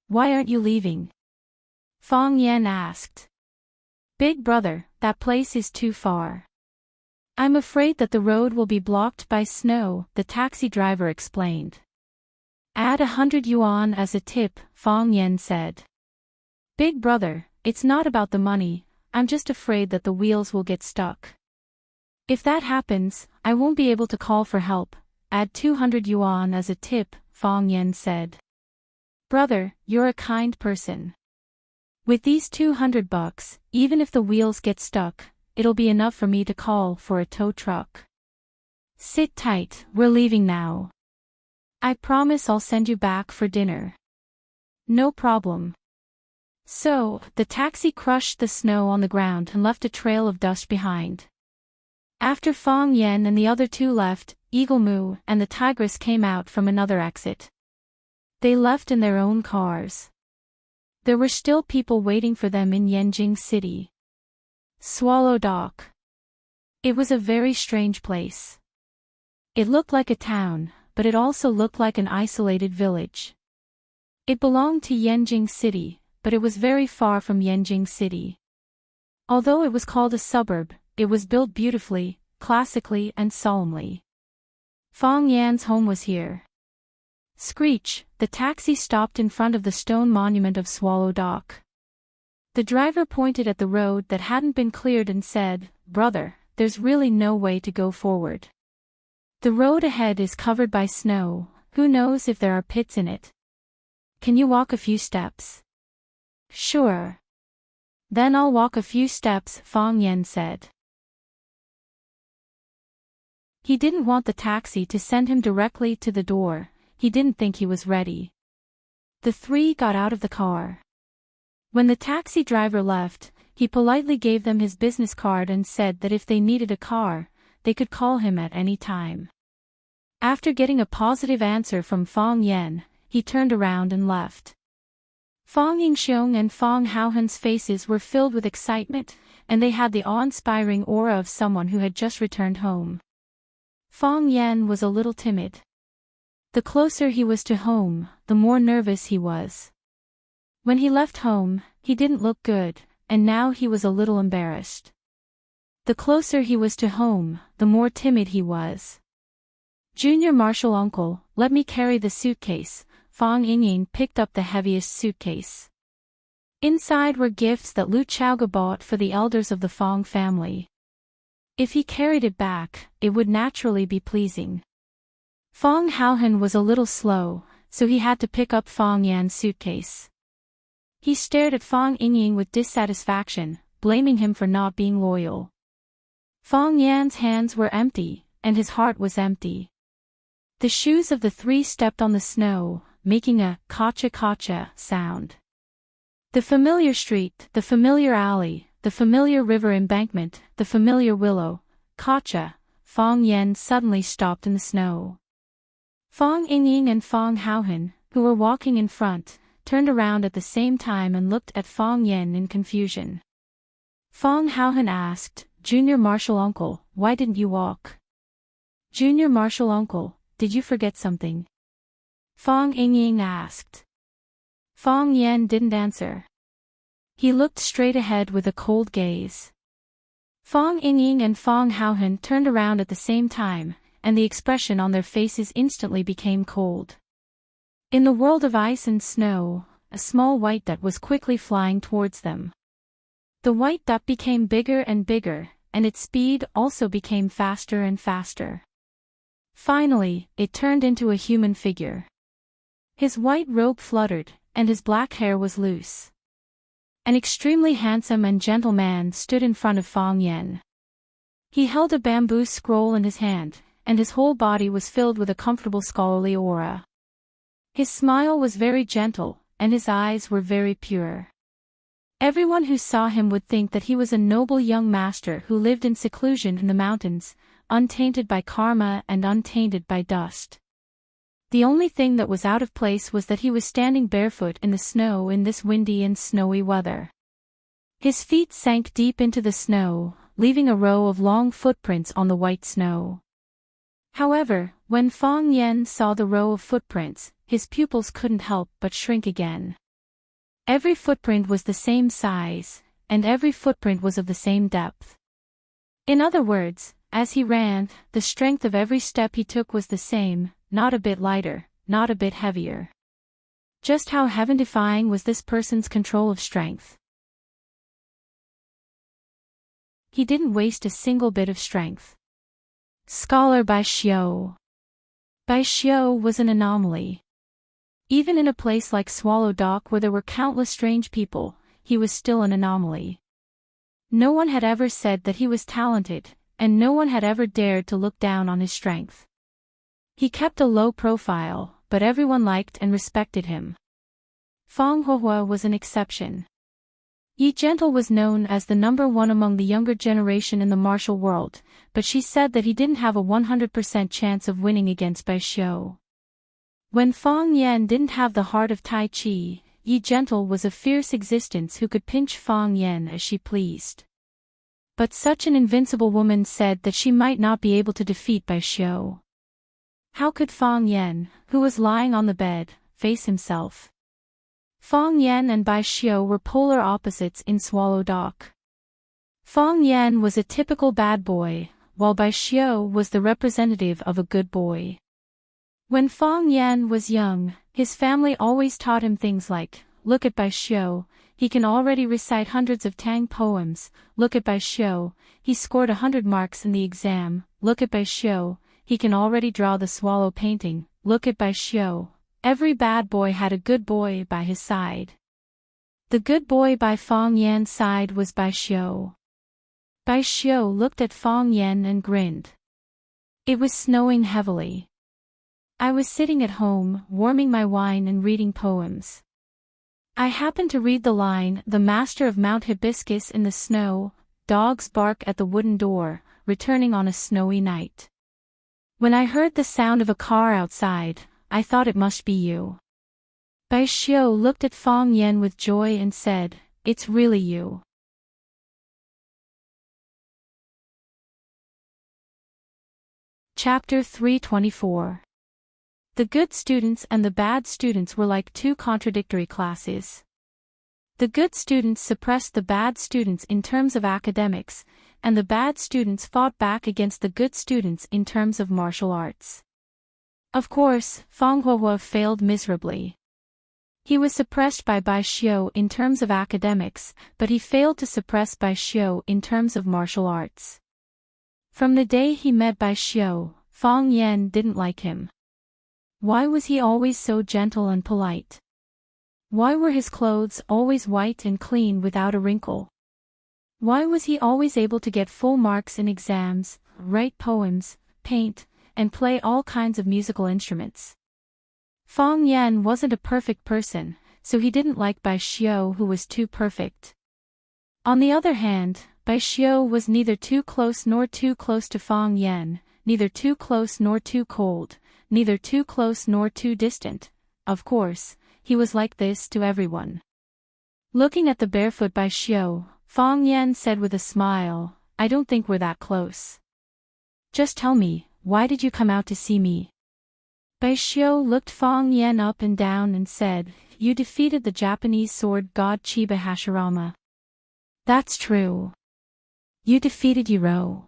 Why aren't you leaving? Fong Yan asked. Big brother, that place is too far. I'm afraid that the road will be blocked by snow, the taxi driver explained. Add 100 yuan as a tip, Fong Yan said. Big brother, it's not about the money, I'm just afraid that the wheels will get stuck. If that happens, I won't be able to call for help. Add 200 yuan as a tip, Fong Yan said. Brother, you're a kind person. With these 200 bucks, even if the wheels get stuck, it'll be enough for me to call for a tow truck. Sit tight, we're leaving now. I promise I'll send you back for dinner. No problem. So, the taxi crushed the snow on the ground and left a trail of dust behind. After Fong Yan and the other two left, Eagle Moo and the tigress came out from another exit. They left in their own cars. There were still people waiting for them in Yanjing City. Swallow Dock. It was a very strange place. It looked like a town, but it also looked like an isolated village. It belonged to Yanjing City, but it was very far from Yanjing City. Although it was called a suburb, it was built beautifully, classically and solemnly. Fong Yan's home was here. Screech, the taxi stopped in front of the stone monument of Swallow Dock. The driver pointed at the road that hadn't been cleared and said, Brother, there's really no way to go forward. The road ahead is covered by snow, who knows if there are pits in it. Can you walk a few steps? Sure. Then I'll walk a few steps, Fong Yan said. He didn't want the taxi to send him directly to the door, he didn't think he was ready. The three got out of the car. When the taxi driver left, he politely gave them his business card and said that if they needed a car, they could call him at any time. After getting a positive answer from Fong Yan, he turned around and left. Fong Yingxiong and Fong Haohan's faces were filled with excitement, and they had the awe-inspiring aura of someone who had just returned home. Fong Yan was a little timid. The closer he was to home, the more nervous he was. When he left home, he didn't look good, and now he was a little embarrassed. The closer he was to home, the more timid he was. Junior Marshal Uncle, let me carry the suitcase. Fong Yingying picked up the heaviest suitcase. Inside were gifts that Lu Chaoga bought for the elders of the Fong family. If he carried it back, it would naturally be pleasing. Fong Haohan was a little slow, so he had to pick up Fong Yan's suitcase. He stared at Fong Yingying with dissatisfaction, blaming him for not being loyal. Fong Yan's hands were empty, and his heart was empty. The shoes of the three stepped on the snow, making a kacha-kacha sound. The familiar street, the familiar alley, the familiar river embankment, the familiar willow, kacha, Fong Yan suddenly stopped in the snow. Fong Yingying and Fong Haohan, who were walking in front, turned around at the same time and looked at Fong Yan in confusion. Fong Haohan asked, Junior Marshal Uncle, why didn't you walk? Junior Marshal Uncle, did you forget something? Fong Yingying asked. Fong Yan didn't answer. He looked straight ahead with a cold gaze. Fong Yingying and Fong Haohan turned around at the same time, and the expression on their faces instantly became cold. In the world of ice and snow, a small white dot was quickly flying towards them. The white dot became bigger and bigger, and its speed also became faster and faster. Finally, it turned into a human figure. His white robe fluttered, and his black hair was loose. An extremely handsome and gentle man stood in front of Fong Yen. He held a bamboo scroll in his hand, and his whole body was filled with a comfortable scholarly aura. His smile was very gentle, and his eyes were very pure. Everyone who saw him would think that he was a noble young master who lived in seclusion in the mountains, untainted by karma and untainted by dust. The only thing that was out of place was that he was standing barefoot in the snow in this windy and snowy weather. His feet sank deep into the snow, leaving a row of long footprints on the white snow. However, when Fong Yen saw the row of footprints, his pupils couldn't help but shrink again. Every footprint was the same size, and every footprint was of the same depth. In other words, as he ran, the strength of every step he took was the same, not a bit lighter, not a bit heavier. Just how heaven-defying was this person's control of strength? He didn't waste a single bit of strength. Scholar Bai Xiu. Bai Xiu was an anomaly. Even in a place like Swallow Dock where there were countless strange people, he was still an anomaly. No one had ever said that he was talented, and no one had ever dared to look down on his strength. He kept a low profile, but everyone liked and respected him. Fong Huohua was an exception. Yi Gentle was known as the number one among the younger generation in the martial world, but she said that he didn't have a 100% chance of winning against Bai Xiu. When Fong Yen didn't have the heart of Tai Chi, Yi Gentle was a fierce existence who could pinch Fong Yen as she pleased. But such an invincible woman said that she might not be able to defeat Bai Xiu. How could Fong Yen, who was lying on the bed, face himself? Fong Yen and Bai Xiu were polar opposites in Swallow Dock. Fong Yen was a typical bad boy, while Bai Xiu was the representative of a good boy. When Fong Yen was young, his family always taught him things like, "Look at Bai Xiu, he can already recite hundreds of Tang poems. Look at Bai Xiu, he scored 100 marks in the exam. Look at Bai Xiu, he can already draw the swallow painting. Look at Bai Xiu." Every bad boy had a good boy by his side. The good boy by Fong Yan's side was Bai Xiu. Bai Xiu looked at Fong Yan and grinned. It was snowing heavily. I was sitting at home, warming my wine and reading poems. I happened to read the line, "The master of Mount Hibiscus in the snow, dogs bark at the wooden door, returning on a snowy night." When I heard the sound of a car outside, I thought it must be you. Bai Xiu looked at Fong Yen with joy and said, "It's really you." Chapter 324. The good students and the bad students were like two contradictory classes. The good students suppressed the bad students in terms of academics, and the bad students fought back against the good students in terms of martial arts. Of course, Fong Huohua failed miserably. He was suppressed by Bai Xiu in terms of academics, but he failed to suppress Bai Xiu in terms of martial arts. From the day he met Bai Xiu, Fong Yen didn't like him. Why was he always so gentle and polite? Why were his clothes always white and clean without a wrinkle? Why was he always able to get full marks in exams, write poems, paint, and play all kinds of musical instruments? Fong Yen wasn't a perfect person, so he didn't like Bai Xiu, who was too perfect. On the other hand, Bai Xiu was neither too close nor too close to Fong Yen, neither too close nor too cold, neither too close nor too distant. Of course, he was like this to everyone. Looking at the barefoot Bai Xiu, Fong Yen said with a smile, "I don't think we're that close. Just tell me, why did you come out to see me?" Bai Xiu looked Fong Yen up and down and said, you defeated the Japanese sword god Chiba Hashirama. That's true. You defeated Yiro.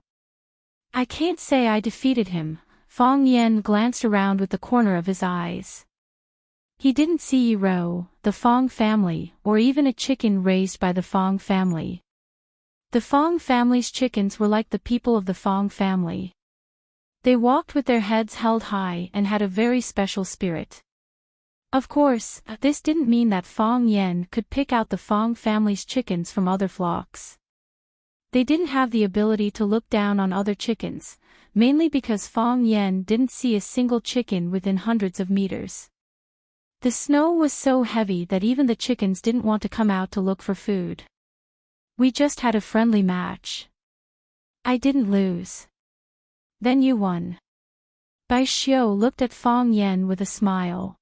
I can't say I defeated him. Fang Yan glanced around with the corner of his eyes. He didn't see Yiro, the Fang family, or even a chicken raised by the Fang family. The Fang family's chickens were like the people of the Fang family. They walked with their heads held high and had a very special spirit. Of course, this didn't mean that Fang Yan could pick out the Fang family's chickens from other flocks. They didn't have the ability to look down on other chickens, mainly because Fang Yan didn't see a single chicken within hundreds of meters. The snow was so heavy that even the chickens didn't want to come out to look for food. We just had a friendly match. I didn't lose. Then you won. Bai Xiu looked at Fang Yan with a smile.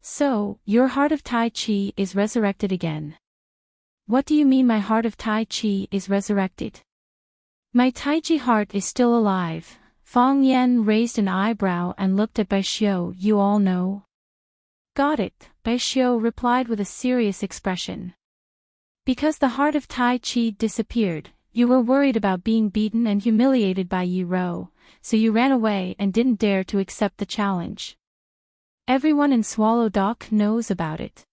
So, your heart of Tai Chi is resurrected again. What do you mean my heart of Tai Chi is resurrected? My Tai Chi heart is still alive. Fang Yan raised an eyebrow and looked at Bai Xiu. You all know? Got it, Bai Xiu replied with a serious expression. Because the heart of Tai Chi disappeared, you were worried about being beaten and humiliated by Yiro, so you ran away and didn't dare to accept the challenge. Everyone in Swallow Dock knows about it.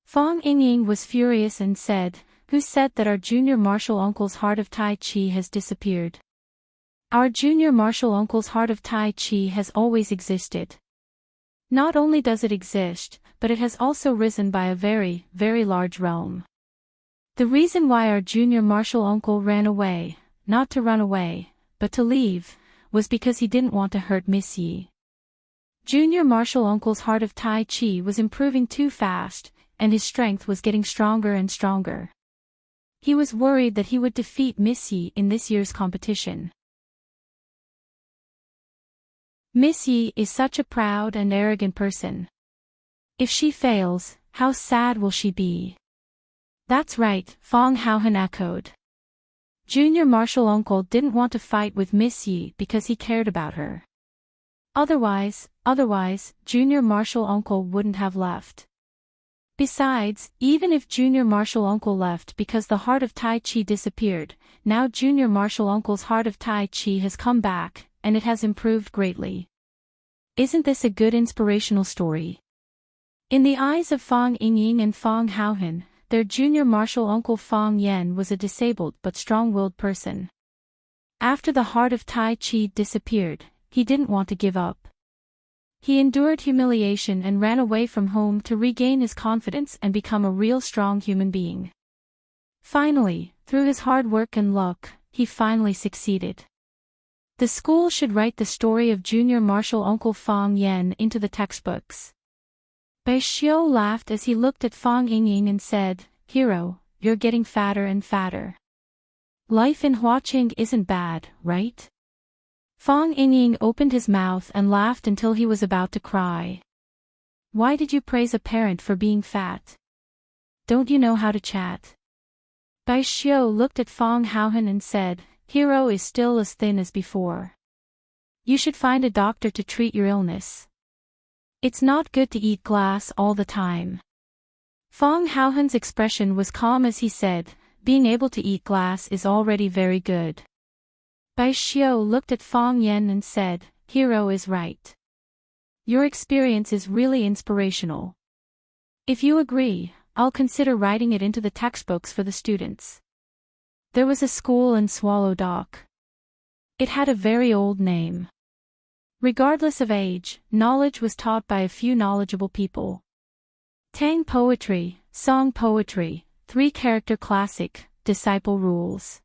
Fang Yingying was furious and said, who said that our junior martial uncle's heart of Tai Chi has disappeared? Our junior martial uncle's heart of Tai Chi has always existed. Not only does it exist, but it has also risen by a very, very large realm. The reason why our junior martial uncle ran away, not to run away, but to leave, was because he didn't want to hurt Miss Yi. Junior martial uncle's heart of Tai Chi was improving too fast, and his strength was getting stronger and stronger. He was worried that he would defeat Miss Yi in this year's competition. Miss Yi is such a proud and arrogant person. If she fails, how sad will she be? That's right, Fang Haohan echoed. Junior martial uncle didn't want to fight with Miss Yi because he cared about her. Otherwise, junior martial uncle wouldn't have left. Besides, even if junior martial uncle left because the heart of Tai Chi disappeared, now junior martial uncle's heart of Tai Chi has come back, and it has improved greatly. Isn't this a good inspirational story? In the eyes of Fang Yingying and Fang Haohan, their junior martial uncle Fang Yan was a disabled but strong-willed person. After the heart of Tai Chi disappeared, he didn't want to give up. He endured humiliation and ran away from home to regain his confidence and become a real strong human being. Finally, through his hard work and luck, he finally succeeded. The school should write the story of junior martial uncle Fang Yan into the textbooks. Bai Xiu laughed as he looked at Fang Yingying and said, Hero, you're getting fatter and fatter. Life in Huaqing isn't bad, right? Fang Yingying opened his mouth and laughed until he was about to cry. Why did you praise a parent for being fat? Don't you know how to chat? Bai Xiu looked at Fang Haohan and said, Hero is still as thin as before. You should find a doctor to treat your illness. It's not good to eat glass all the time. Fang Haohan's expression was calm as he said, being able to eat glass is already very good. Bai Xiu looked at Fang Yan and said, Hero is right. Your experience is really inspirational. If you agree, I'll consider writing it into the textbooks for the students. There was a school in Swallow Dock. It had a very old name. Regardless of age, knowledge was taught by a few knowledgeable people. Tang poetry, song poetry, 3-character classic, disciple rules.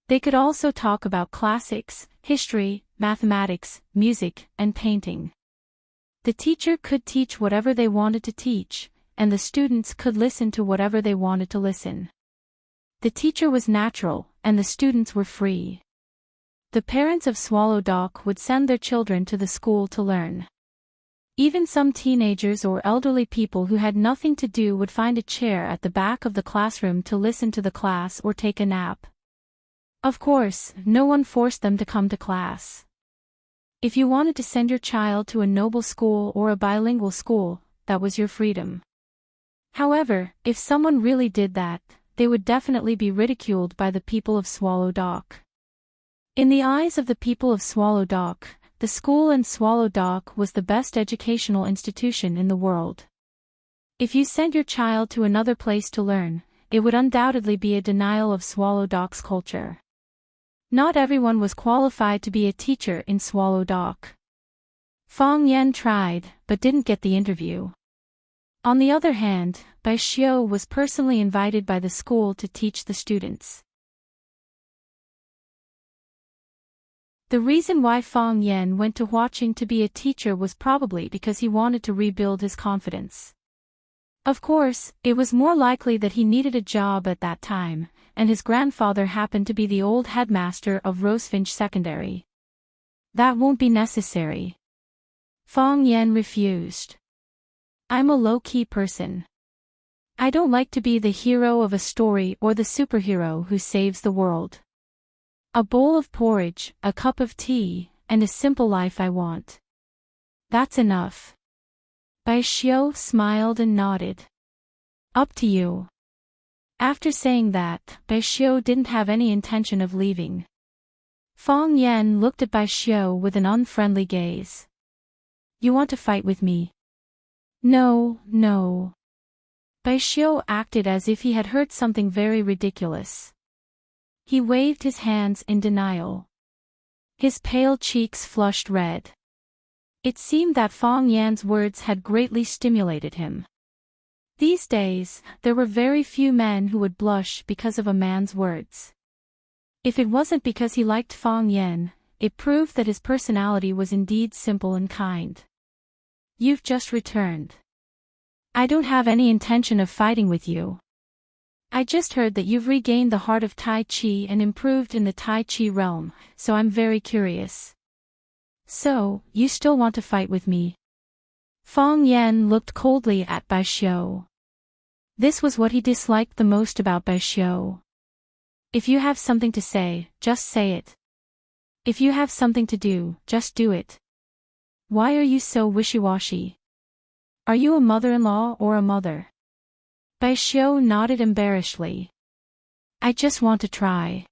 They could also talk about classics, history, mathematics, music, and painting. The teacher could teach whatever they wanted to teach, and the students could listen to whatever they wanted to listen. The teacher was natural, and the students were free. The parents of Swallow Dock would send their children to the school to learn. Even some teenagers or elderly people who had nothing to do would find a chair at the back of the classroom to listen to the class or take a nap. Of course, no one forced them to come to class. If you wanted to send your child to a noble school or a bilingual school, that was your freedom. However, if someone really did that, they would definitely be ridiculed by the people of Swallow Dock. In the eyes of the people of Swallow Dock, the school in Swallow Dock was the best educational institution in the world. If you sent your child to another place to learn, it would undoubtedly be a denial of Swallow Dock's culture. Not everyone was qualified to be a teacher in Swallow Dock. Fang Yan tried, but didn't get the interview. On the other hand, Bai Xiu was personally invited by the school to teach the students. The reason why Fang Yan went to Huaqing to be a teacher was probably because he wanted to rebuild his confidence. Of course, it was more likely that he needed a job at that time, and his grandfather happened to be the old headmaster of Rosefinch Secondary. That won't be necessary. Fang Yan refused. I'm a low-key person. I don't like to be the hero of a story or the superhero who saves the world. A bowl of porridge, a cup of tea, and a simple life I want. That's enough. Bai Xiu smiled and nodded. Up to you. After saying that, Bai Xiu didn't have any intention of leaving. Fang Yan looked at Bai Xiu with an unfriendly gaze. You want to fight with me? No, no. Bai Xiu acted as if he had heard something very ridiculous. He waved his hands in denial. His pale cheeks flushed red. It seemed that Fang Yan's words had greatly stimulated him. These days, there were very few men who would blush because of a man's words. If it wasn't because he liked Fang Yan, it proved that his personality was indeed simple and kind. You've just returned. I don't have any intention of fighting with you. I just heard that you've regained the heart of Tai Chi and improved in the Tai Chi realm, so I'm very curious. So, you still want to fight with me? Fang Yan looked coldly at Bai Xiu. This was what he disliked the most about Bai Xiu. If you have something to say, just say it. If you have something to do, just do it. Why are you so wishy-washy? Are you a mother-in-law or a mother? Bai Xiu nodded embarrassedly. I just want to try.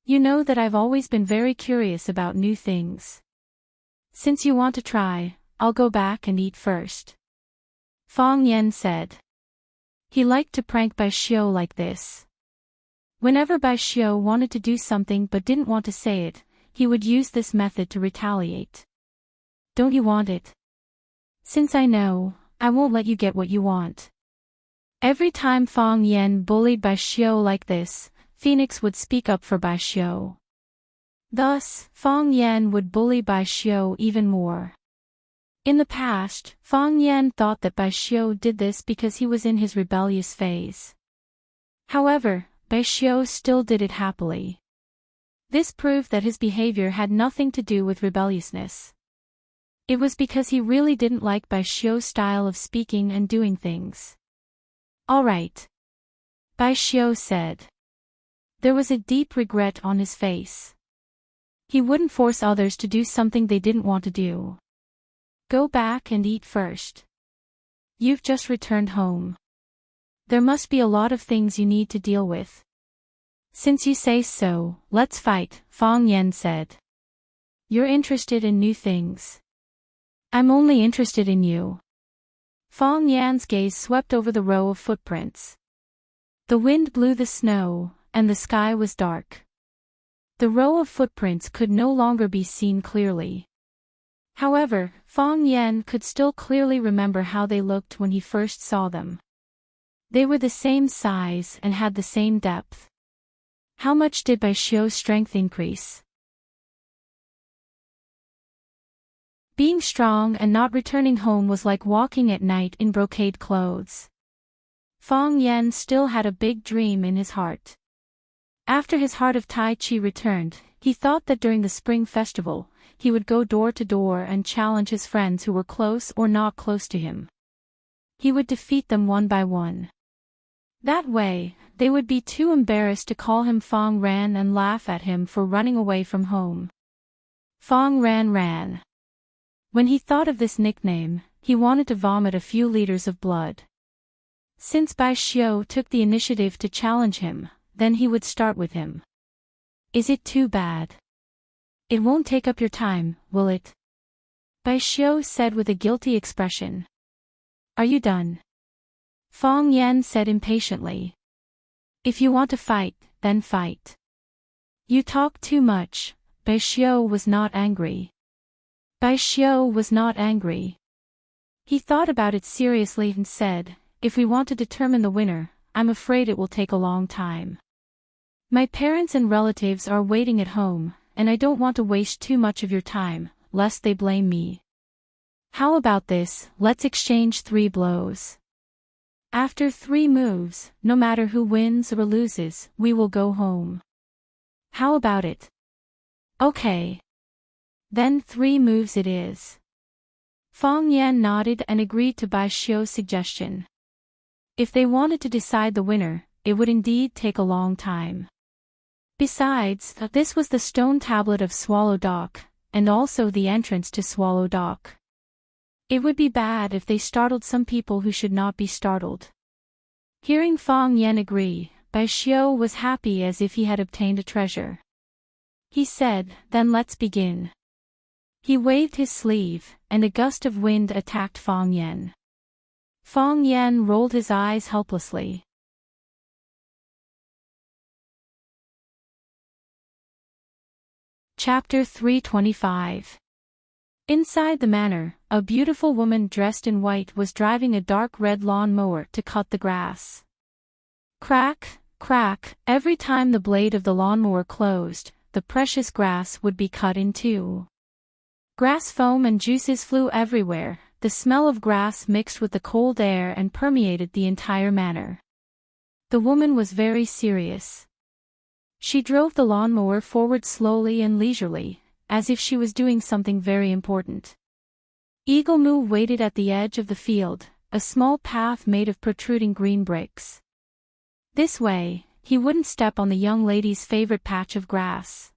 You know that I've always been very curious about new things. Since you want to try, I'll go back and eat first. Fang Yan said. He liked to prank Bai Xiu like this. Whenever Bai Xiu wanted to do something but didn't want to say it, he would use this method to retaliate. Don't you want it? Since I know, I won't let you get what you want. Every time Fang Yan bullied Bai Xiu like this, Phoenix would speak up for Bai Xiu. Thus, Fang Yan would bully Bai Xiu even more. In the past, Fang Yan thought that Bai Xiu did this because he was in his rebellious phase. However, Bai Xiu still did it happily. This proved that his behavior had nothing to do with rebelliousness. It was because he really didn't like Bai Xiu's style of speaking and doing things. All right. Bai Xiu said. There was a deep regret on his face. He wouldn't force others to do something they didn't want to do. Go back and eat first. You've just returned home. There must be a lot of things you need to deal with. Since you say so, let's fight, Fang Yan said. You're interested in new things. I'm only interested in you. Fang Yan's gaze swept over the row of footprints. The wind blew the snow, and the sky was dark. The row of footprints could no longer be seen clearly. However, Fang Yan could still clearly remember how they looked when he first saw them. They were the same size and had the same depth. How much did Bai Xiu's strength increase? Being strong and not returning home was like walking at night in brocade clothes. Fang Yan still had a big dream in his heart. After his heart of Tai Chi returned, he thought that during the spring festival, he would go door to door and challenge his friends who were close or not close to him. He would defeat them one by one. That way, they would be too embarrassed to call him Fang Ran and laugh at him for running away from home. Fang Ran ran. When he thought of this nickname, he wanted to vomit a few liters of blood. Since Bai Xiu took the initiative to challenge him, then he would start with him. Is it too bad? It won't take up your time, will it? Bai Xiu said with a guilty expression. Are you done? Fang Yan said impatiently. If you want to fight, then fight. You talk too much. Bai Xiu was not angry. Bai Xiu was not angry. He thought about it seriously and said, if we want to determine the winner, I'm afraid it will take a long time. My parents and relatives are waiting at home, and I don't want to waste too much of your time, lest they blame me. How about this, let's exchange 3 blows. After 3 moves, no matter who wins or loses, we will go home. How about it? Okay. Then 3 moves it is. Fang Yan nodded and agreed to Bai Xiu's suggestion. If they wanted to decide the winner, it would indeed take a long time. Besides, this was the stone tablet of Swallow Dock, and also the entrance to Swallow Dock. It would be bad if they startled some people who should not be startled. Hearing Fang Yan agree, Bai Xiu was happy as if he had obtained a treasure. He said, then let's begin. He waved his sleeve, and a gust of wind attacked Fang Yan. Fang Yan rolled his eyes helplessly. Chapter 325. Inside the manor, a beautiful woman dressed in white was driving a dark red lawn mower to cut the grass. Crack, crack, every time the blade of the lawnmower closed, the precious grass would be cut in 2. Grass foam and juices flew everywhere. The smell of grass mixed with the cold air and permeated the entire manor. The woman was very serious. She drove the lawnmower forward slowly and leisurely, as if she was doing something very important. Eagle Moo waited at the edge of the field, a small path made of protruding green bricks. This way, he wouldn't step on the young lady's favorite patch of grass.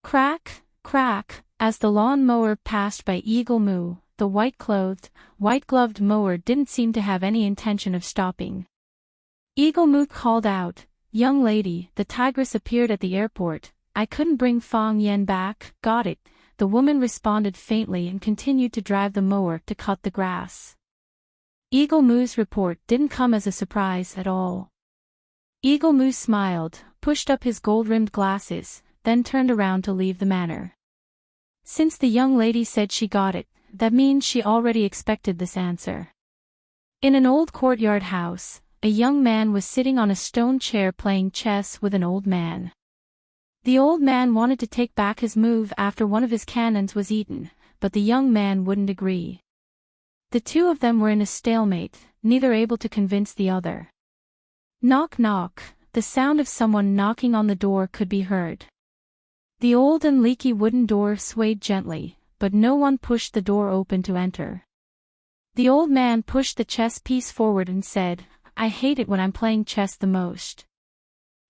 Crack, crack, as the lawn mower passed by Eagle Moo, the white-clothed, white-gloved mower didn't seem to have any intention of stopping. Eagle Moo called out, young lady, the tigress appeared at the airport, I couldn't bring Fang Yan back, got it, the woman responded faintly and continued to drive the mower to cut the grass. Eagle Moo's report didn't come as a surprise at all. Eagle Moo smiled, pushed up his gold-rimmed glasses, then turned around to leave the manor. Since the young lady said she got it, that means she already expected this answer. In an old courtyard house, a young man was sitting on a stone chair playing chess with an old man. The old man wanted to take back his move after one of his cannons was eaten, but the young man wouldn't agree. The 2 of them were in a stalemate, neither able to convince the other. Knock knock, the sound of someone knocking on the door could be heard. The old and leaky wooden door swayed gently, but no one pushed the door open to enter. The old man pushed the chess piece forward and said, I hate it when I'm playing chess the most.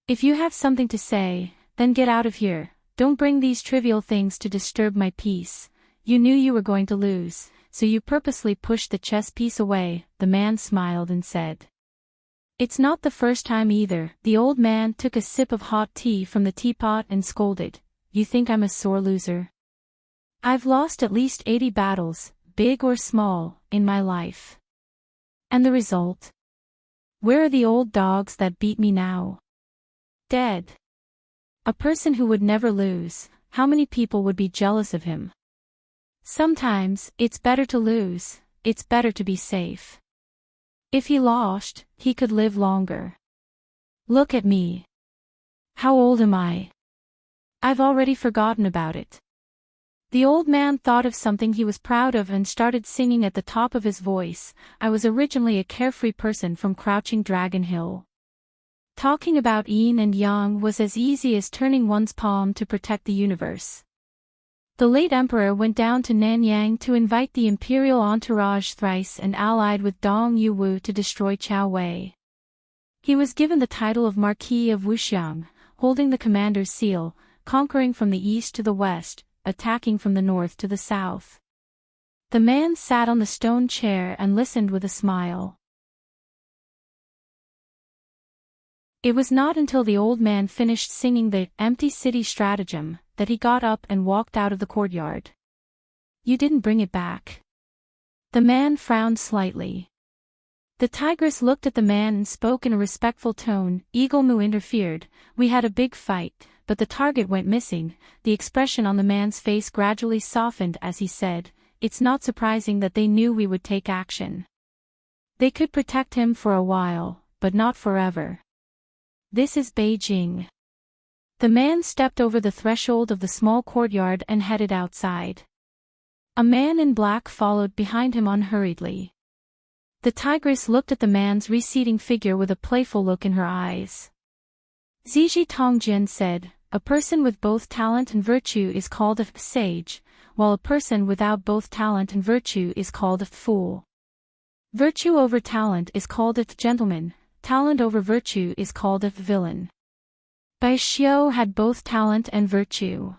If you have something to say, then get out of here, don't bring these trivial things to disturb my peace. You knew you were going to lose, so you purposely pushed the chess piece away, the man smiled and said. It's not the first time either. The old man took a sip of hot tea from the teapot and scolded, you think I'm a sore loser? I've lost at least 80 battles, big or small, in my life. And the result? Where are the old dogs that beat me now? Dead. A person who would never lose, how many people would be jealous of him? Sometimes, it's better to lose, it's better to be safe. If he lost, he could live longer. Look at me. How old am I? I've already forgotten about it. The old man thought of something he was proud of and started singing at the top of his voice. I was originally a carefree person from Crouching Dragon Hill. Talking about yin and yang was as easy as turning one's palm to protect the universe. The late emperor went down to Nanyang to invite the imperial entourage thrice and allied with Dong Yuwu to destroy Chao Wei. He was given the title of Marquis of Wuxiang, holding the commander's seal, conquering from the east to the west, attacking from the north to the south. The man sat on the stone chair and listened with a smile. It was not until the old man finished singing the empty city stratagem that he got up and walked out of the courtyard. You didn't bring it back. The man frowned slightly. The tigress looked at the man and spoke in a respectful tone. Eagle Moo interfered. We had a big fight, but the target went missing. The expression on the man's face gradually softened as he said, it's not surprising that they knew we would take action. They could protect him for a while, but not forever. This is Beijing. The man stepped over the threshold of the small courtyard and headed outside. A man in black followed behind him unhurriedly. The tigress looked at the man's receding figure with a playful look in her eyes. Ziji Tongjian said, a person with both talent and virtue is called a sage, while a person without both talent and virtue is called a fool. Virtue over talent is called a gentleman, talent over virtue is called a villain. Bai Xiu had both talent and virtue.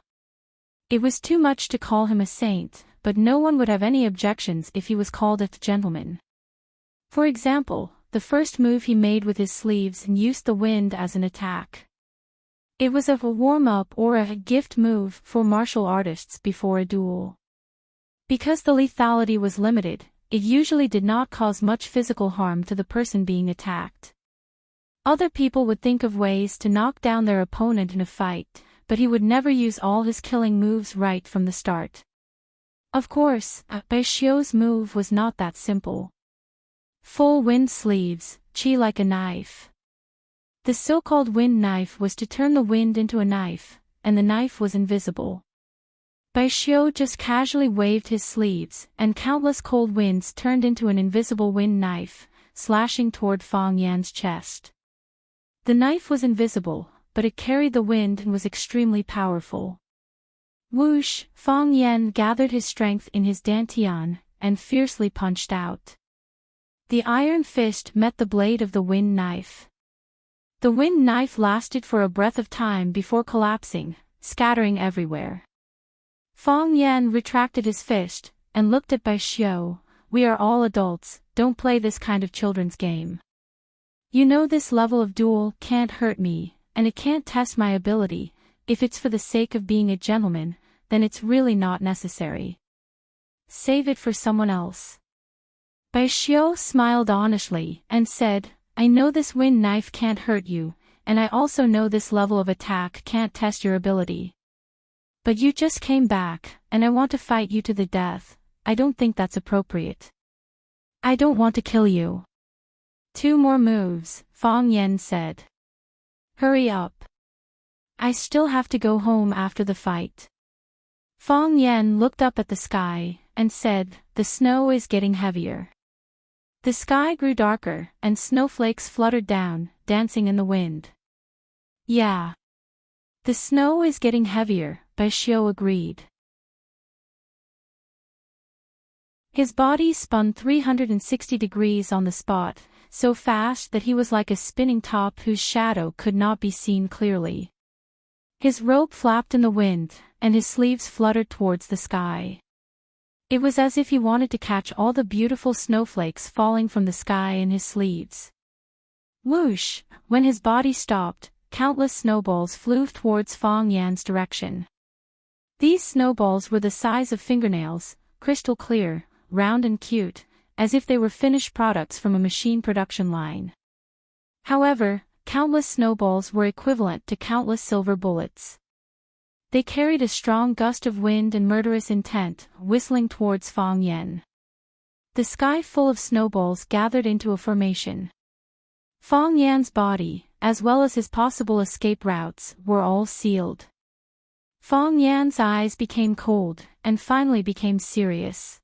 It was too much to call him a saint, but no one would have any objections if he was called a gentleman. For example, the first move he made with his sleeves and used the wind as an attack. It was a warm-up or a gift move for martial artists before a duel. Because the lethality was limited, it usually did not cause much physical harm to the person being attacked. Other people would think of ways to knock down their opponent in a fight, but he would never use all his killing moves right from the start. Of course, Bai Xiu's move was not that simple. Full wind sleeves, chi like a knife. The so-called wind knife was to turn the wind into a knife, and the knife was invisible. Bai Xiu just casually waved his sleeves, and countless cold winds turned into an invisible wind knife, slashing toward Fang Yan's chest. The knife was invisible, but it carried the wind and was extremely powerful. Whoosh! Fang Yan gathered his strength in his dantian, and fiercely punched out. The iron fist met the blade of the wind knife. The wind knife lasted for a breath of time before collapsing, scattering everywhere. Fang Yan retracted his fist, and looked at Bai Xiu. We are all adults, don't play this kind of children's game. You know this level of duel can't hurt me, and it can't test my ability. If it's for the sake of being a gentleman, then it's really not necessary. Save it for someone else. Bai Xiu smiled honestly, and said, I know this wind knife can't hurt you, and I also know this level of attack can't test your ability. But you just came back, and I want to fight you to the death. I don't think that's appropriate. I don't want to kill you. 2 more moves, Fang Yan said. Hurry up. I still have to go home after the fight. Fang Yan looked up at the sky, and said, the snow is getting heavier. The sky grew darker, and snowflakes fluttered down, dancing in the wind. Yeah. The snow is getting heavier, Bai Xiu agreed. His body spun 360 degrees on the spot, so fast that he was like a spinning top whose shadow could not be seen clearly. His robe flapped in the wind, and his sleeves fluttered towards the sky. It was as if he wanted to catch all the beautiful snowflakes falling from the sky in his sleeves. Whoosh! When his body stopped, countless snowballs flew towards Fang Yan's direction. These snowballs were the size of fingernails, crystal clear, round and cute, as if they were finished products from a machine production line. However, countless snowballs were equivalent to countless silver bullets. They carried a strong gust of wind and murderous intent, whistling towards Fang Yan. The sky full of snowballs gathered into a formation. Fang Yan's body, as well as his possible escape routes, were all sealed. Fang Yan's eyes became cold, and finally became serious.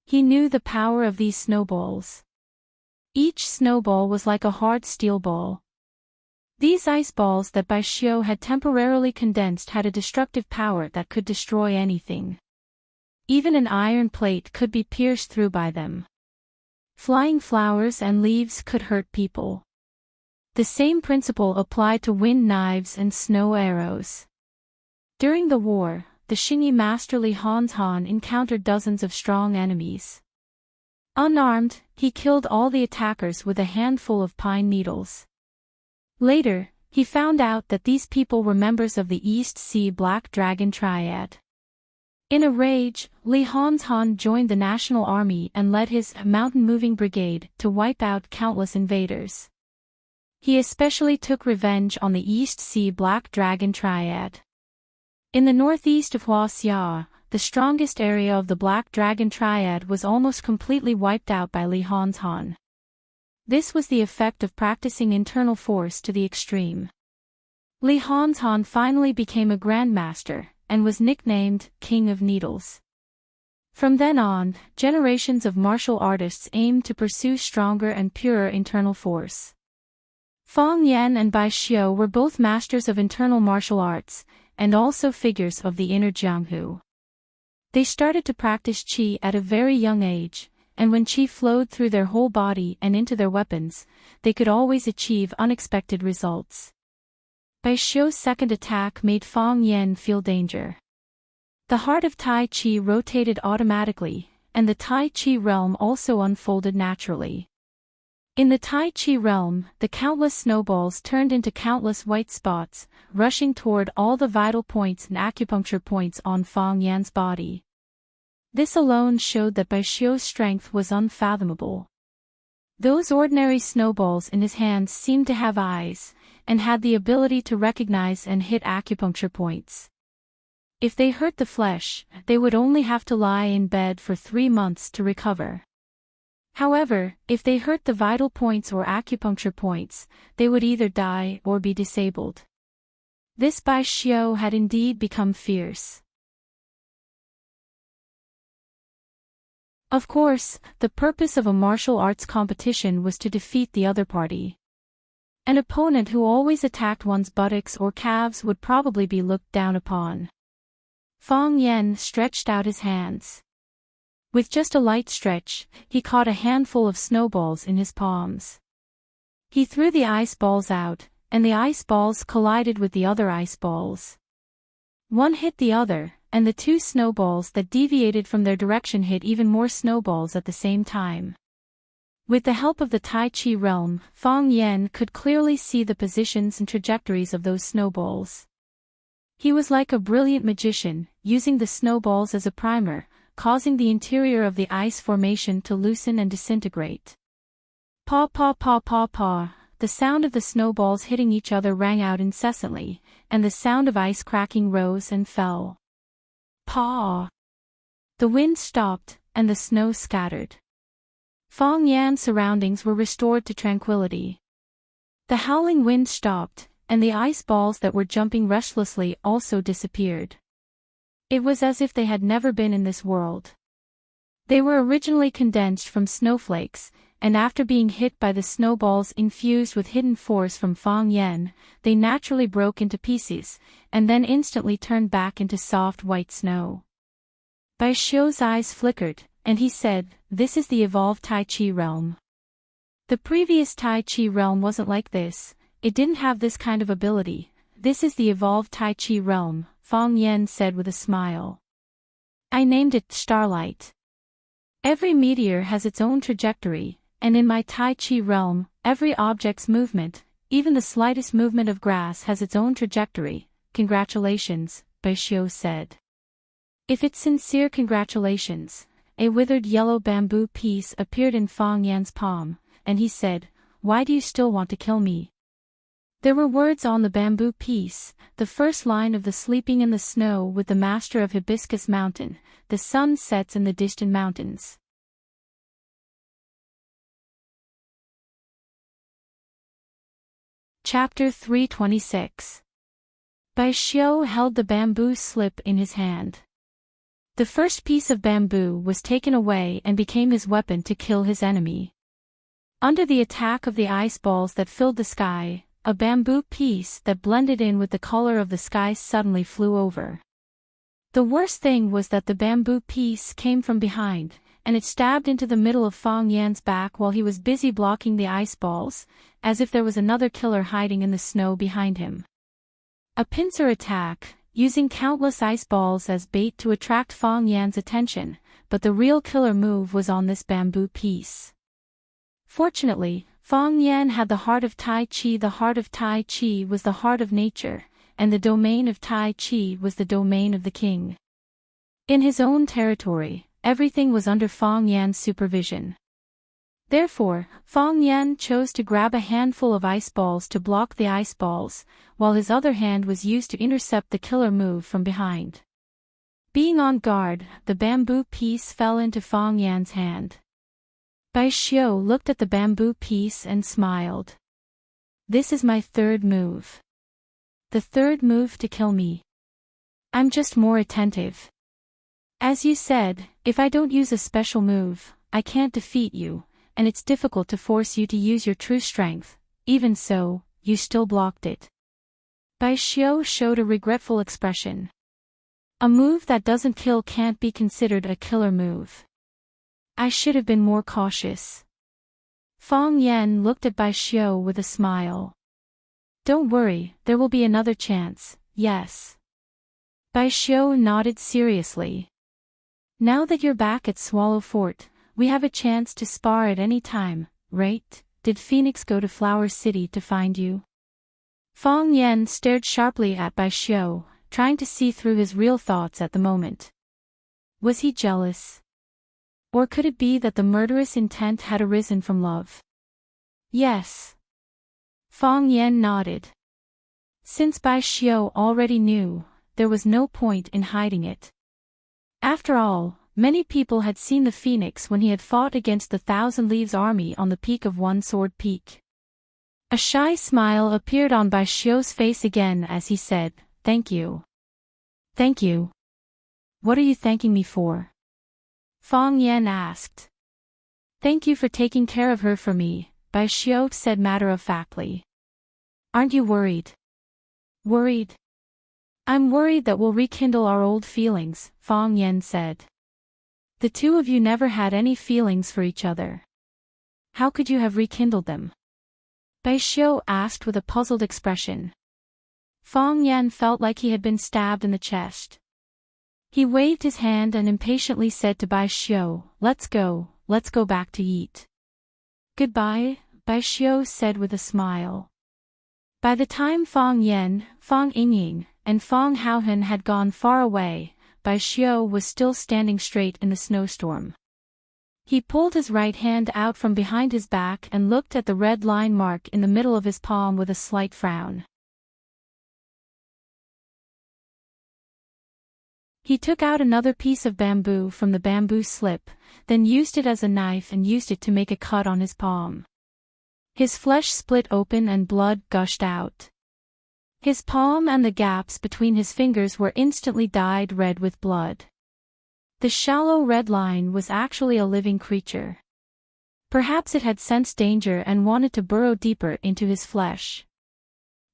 He knew the power of these snowballs. Each snowball was like a hard steel ball. These ice balls that Bai Xiu had temporarily condensed had a destructive power that could destroy anything. Even an iron plate could be pierced through by them. Flying flowers and leaves could hurt people. The same principle applied to wind knives and snow arrows. During the war, the Xingyi master Li Hanzhan encountered dozens of strong enemies. Unarmed, he killed all the attackers with a handful of pine needles. Later, he found out that these people were members of the East Sea Black Dragon Triad. In a rage, Li Hanzhan joined the national army and led his mountain-moving brigade to wipe out countless invaders. He especially took revenge on the East Sea Black Dragon Triad. In the northeast of Huaxia, the strongest area of the Black Dragon Triad was almost completely wiped out by Li Hanzhan. This was the effect of practicing internal force to the extreme. Li Hanzhan finally became a grandmaster, and was nicknamed King of Needles. From then on, generations of martial artists aimed to pursue stronger and purer internal force. Fang Yan and Bai Xiu were both masters of internal martial arts, and also figures of the inner Jianghu. They started to practice qi at a very young age, and when qi flowed through their whole body and into their weapons, they could always achieve unexpected results. Bai Xiu's second attack made Fang Yan feel danger. The heart of Tai Chi rotated automatically, and the Tai Chi realm also unfolded naturally. In the Tai Chi realm, the countless snowballs turned into countless white spots, rushing toward all the vital points and acupuncture points on Fang Yan's body. This alone showed that Bai Xiu's strength was unfathomable. Those ordinary snowballs in his hands seemed to have eyes, and had the ability to recognize and hit acupuncture points. If they hurt the flesh, they would only have to lie in bed for 3 months to recover. However, if they hurt the vital points or acupuncture points, they would either die or be disabled. This Bai Xiu had indeed become fierce. Of course, the purpose of a martial arts competition was to defeat the other party. An opponent who always attacked one's buttocks or calves would probably be looked down upon. Fang Yan stretched out his hands. With just a light stretch, he caught a handful of snowballs in his palms. He threw the ice balls out, and the ice balls collided with the other ice balls. One hit the other, and the 2 snowballs that deviated from their direction hit even more snowballs at the same time. With the help of the Tai Chi realm, Fang Yan could clearly see the positions and trajectories of those snowballs. He was like a brilliant magician, using the snowballs as a primer, causing the interior of the ice formation to loosen and disintegrate. Paw paw paw paw paw, the sound of the snowballs hitting each other rang out incessantly, and the sound of ice cracking rose and fell. Paw! The wind stopped, and the snow scattered. Fang Yan's surroundings were restored to tranquility. The howling wind stopped, and the ice balls that were jumping restlessly also disappeared. It was as if they had never been in this world. They were originally condensed from snowflakes, and after being hit by the snowballs infused with hidden force from Fang Yan, they naturally broke into pieces, and then instantly turned back into soft white snow. Bai Xiu's eyes flickered, and he said, "This is the evolved Tai Chi realm." The previous Tai Chi realm wasn't like this, it didn't have this kind of ability. This is the evolved Tai Chi realm, Fang Yan said with a smile. I named it Starlight. Every meteor has its own trajectory, and in my Tai Chi realm, every object's movement, even the slightest movement of grass has its own trajectory. Congratulations, Bai Xiu said. If it's sincere congratulations. A withered yellow bamboo piece appeared in Fang Yan's palm, and he said, "Why do you still want to kill me?" There were words on the bamboo piece, the first line of the Sleeping in the Snow with the Master of Hibiscus Mountain, the sun sets in the distant mountains. Chapter 326. Bai Xiu held the bamboo slip in his hand. The first piece of bamboo was taken away and became his weapon to kill his enemy. Under the attack of the ice balls that filled the sky, a bamboo piece that blended in with the color of the sky suddenly flew over. The worst thing was that the bamboo piece came from behind, and it stabbed into the middle of Fang Yan's back while he was busy blocking the ice balls, as if there was another killer hiding in the snow behind him. A pincer attack, using countless ice balls as bait to attract Fang Yan's attention, but the real killer move was on this bamboo piece. Fortunately, Fang Yan had the heart of Tai Chi. The heart of Tai Chi was the heart of nature, and the domain of Tai Chi was the domain of the king. In his own territory, everything was under Fang Yan's supervision. Therefore, Fang Yan chose to grab a handful of ice balls to block the ice balls, while his other hand was used to intercept the killer move from behind. Being on guard, the bamboo piece fell into Fang Yan's hand. Bai Xiu looked at the bamboo piece and smiled. This is my third move. The third move to kill me. I'm just more attentive. As you said, if I don't use a special move, I can't defeat you, and it's difficult to force you to use your true strength. Even so, you still blocked it. Bai Xiu showed a regretful expression. A move that doesn't kill can't be considered a killer move. I should have been more cautious. Fang Yan looked at Bai Xiu with a smile. Don't worry, there will be another chance, yes. Bai Xiu nodded seriously. Now that you're back at Swallow Fort, we have a chance to spar at any time, right? Did Phoenix go to Flower City to find you? Fang Yan stared sharply at Bai Xiu, trying to see through his real thoughts at the moment. Was he jealous? Or could it be that the murderous intent had arisen from love? Yes. Fang Yan nodded. Since Bai Xiu already knew, there was no point in hiding it. After all, many people had seen the Phoenix when he had fought against the Thousand Leaves army on the peak of One Sword Peak. A shy smile appeared on Bai Xiu's face again as he said, "Thank you." "Thank you? What are you thanking me for?" Fang Yan asked. "Thank you for taking care of her for me," Bai Xiu said matter-of-factly. "Aren't you worried?" "Worried? I'm worried that we'll rekindle our old feelings," Fang Yan said. "The two of you never had any feelings for each other. How could you have rekindled them?" Bai Xiu asked with a puzzled expression. Fang Yan felt like he had been stabbed in the chest. He waved his hand and impatiently said to Bai Xiu, let's go back to eat." "Goodbye," Bai Xiu said with a smile. By the time Fang Yan, Fang Yingying, and Fang Haohen had gone far away, Bai Xiu was still standing straight in the snowstorm. He pulled his right hand out from behind his back and looked at the red line mark in the middle of his palm with a slight frown. He took out another piece of bamboo from the bamboo slip, then used it as a knife and used it to make a cut on his palm. His flesh split open and blood gushed out. His palm and the gaps between his fingers were instantly dyed red with blood. The shallow red line was actually a living creature. Perhaps it had sensed danger and wanted to burrow deeper into his flesh.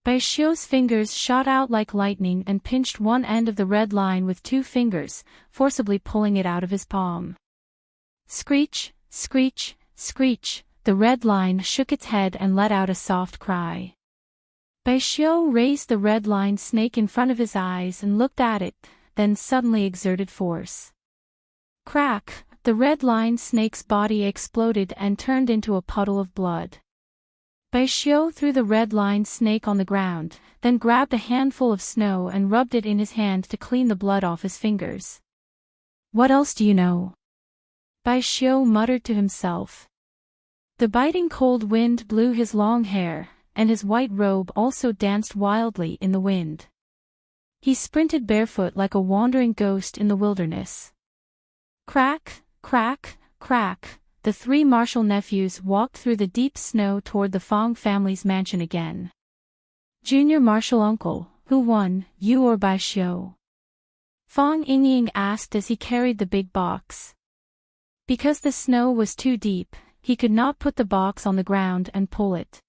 Bai Xiu's fingers shot out like lightning and pinched one end of the red line with two fingers, forcibly pulling it out of his palm. Screech, screech, screech, the red line shook its head and let out a soft cry. Bai Xiu raised the red line snake in front of his eyes and looked at it, then suddenly exerted force. Crack, the red line snake's body exploded and turned into a puddle of blood. Bai Xiu threw the red line snake on the ground, then grabbed a handful of snow and rubbed it in his hand to clean the blood off his fingers. "What else do you know?" Bai Xiu muttered to himself. The biting cold wind blew his long hair, and his white robe also danced wildly in the wind. He sprinted barefoot like a wandering ghost in the wilderness. Crack, crack, crack. The three martial nephews walked through the deep snow toward the Fang family's mansion again. "Junior martial uncle, who won, you or Bai Xiu?" Fang Yingying asked as he carried the big box. Because the snow was too deep, he could not put the box on the ground and pull it.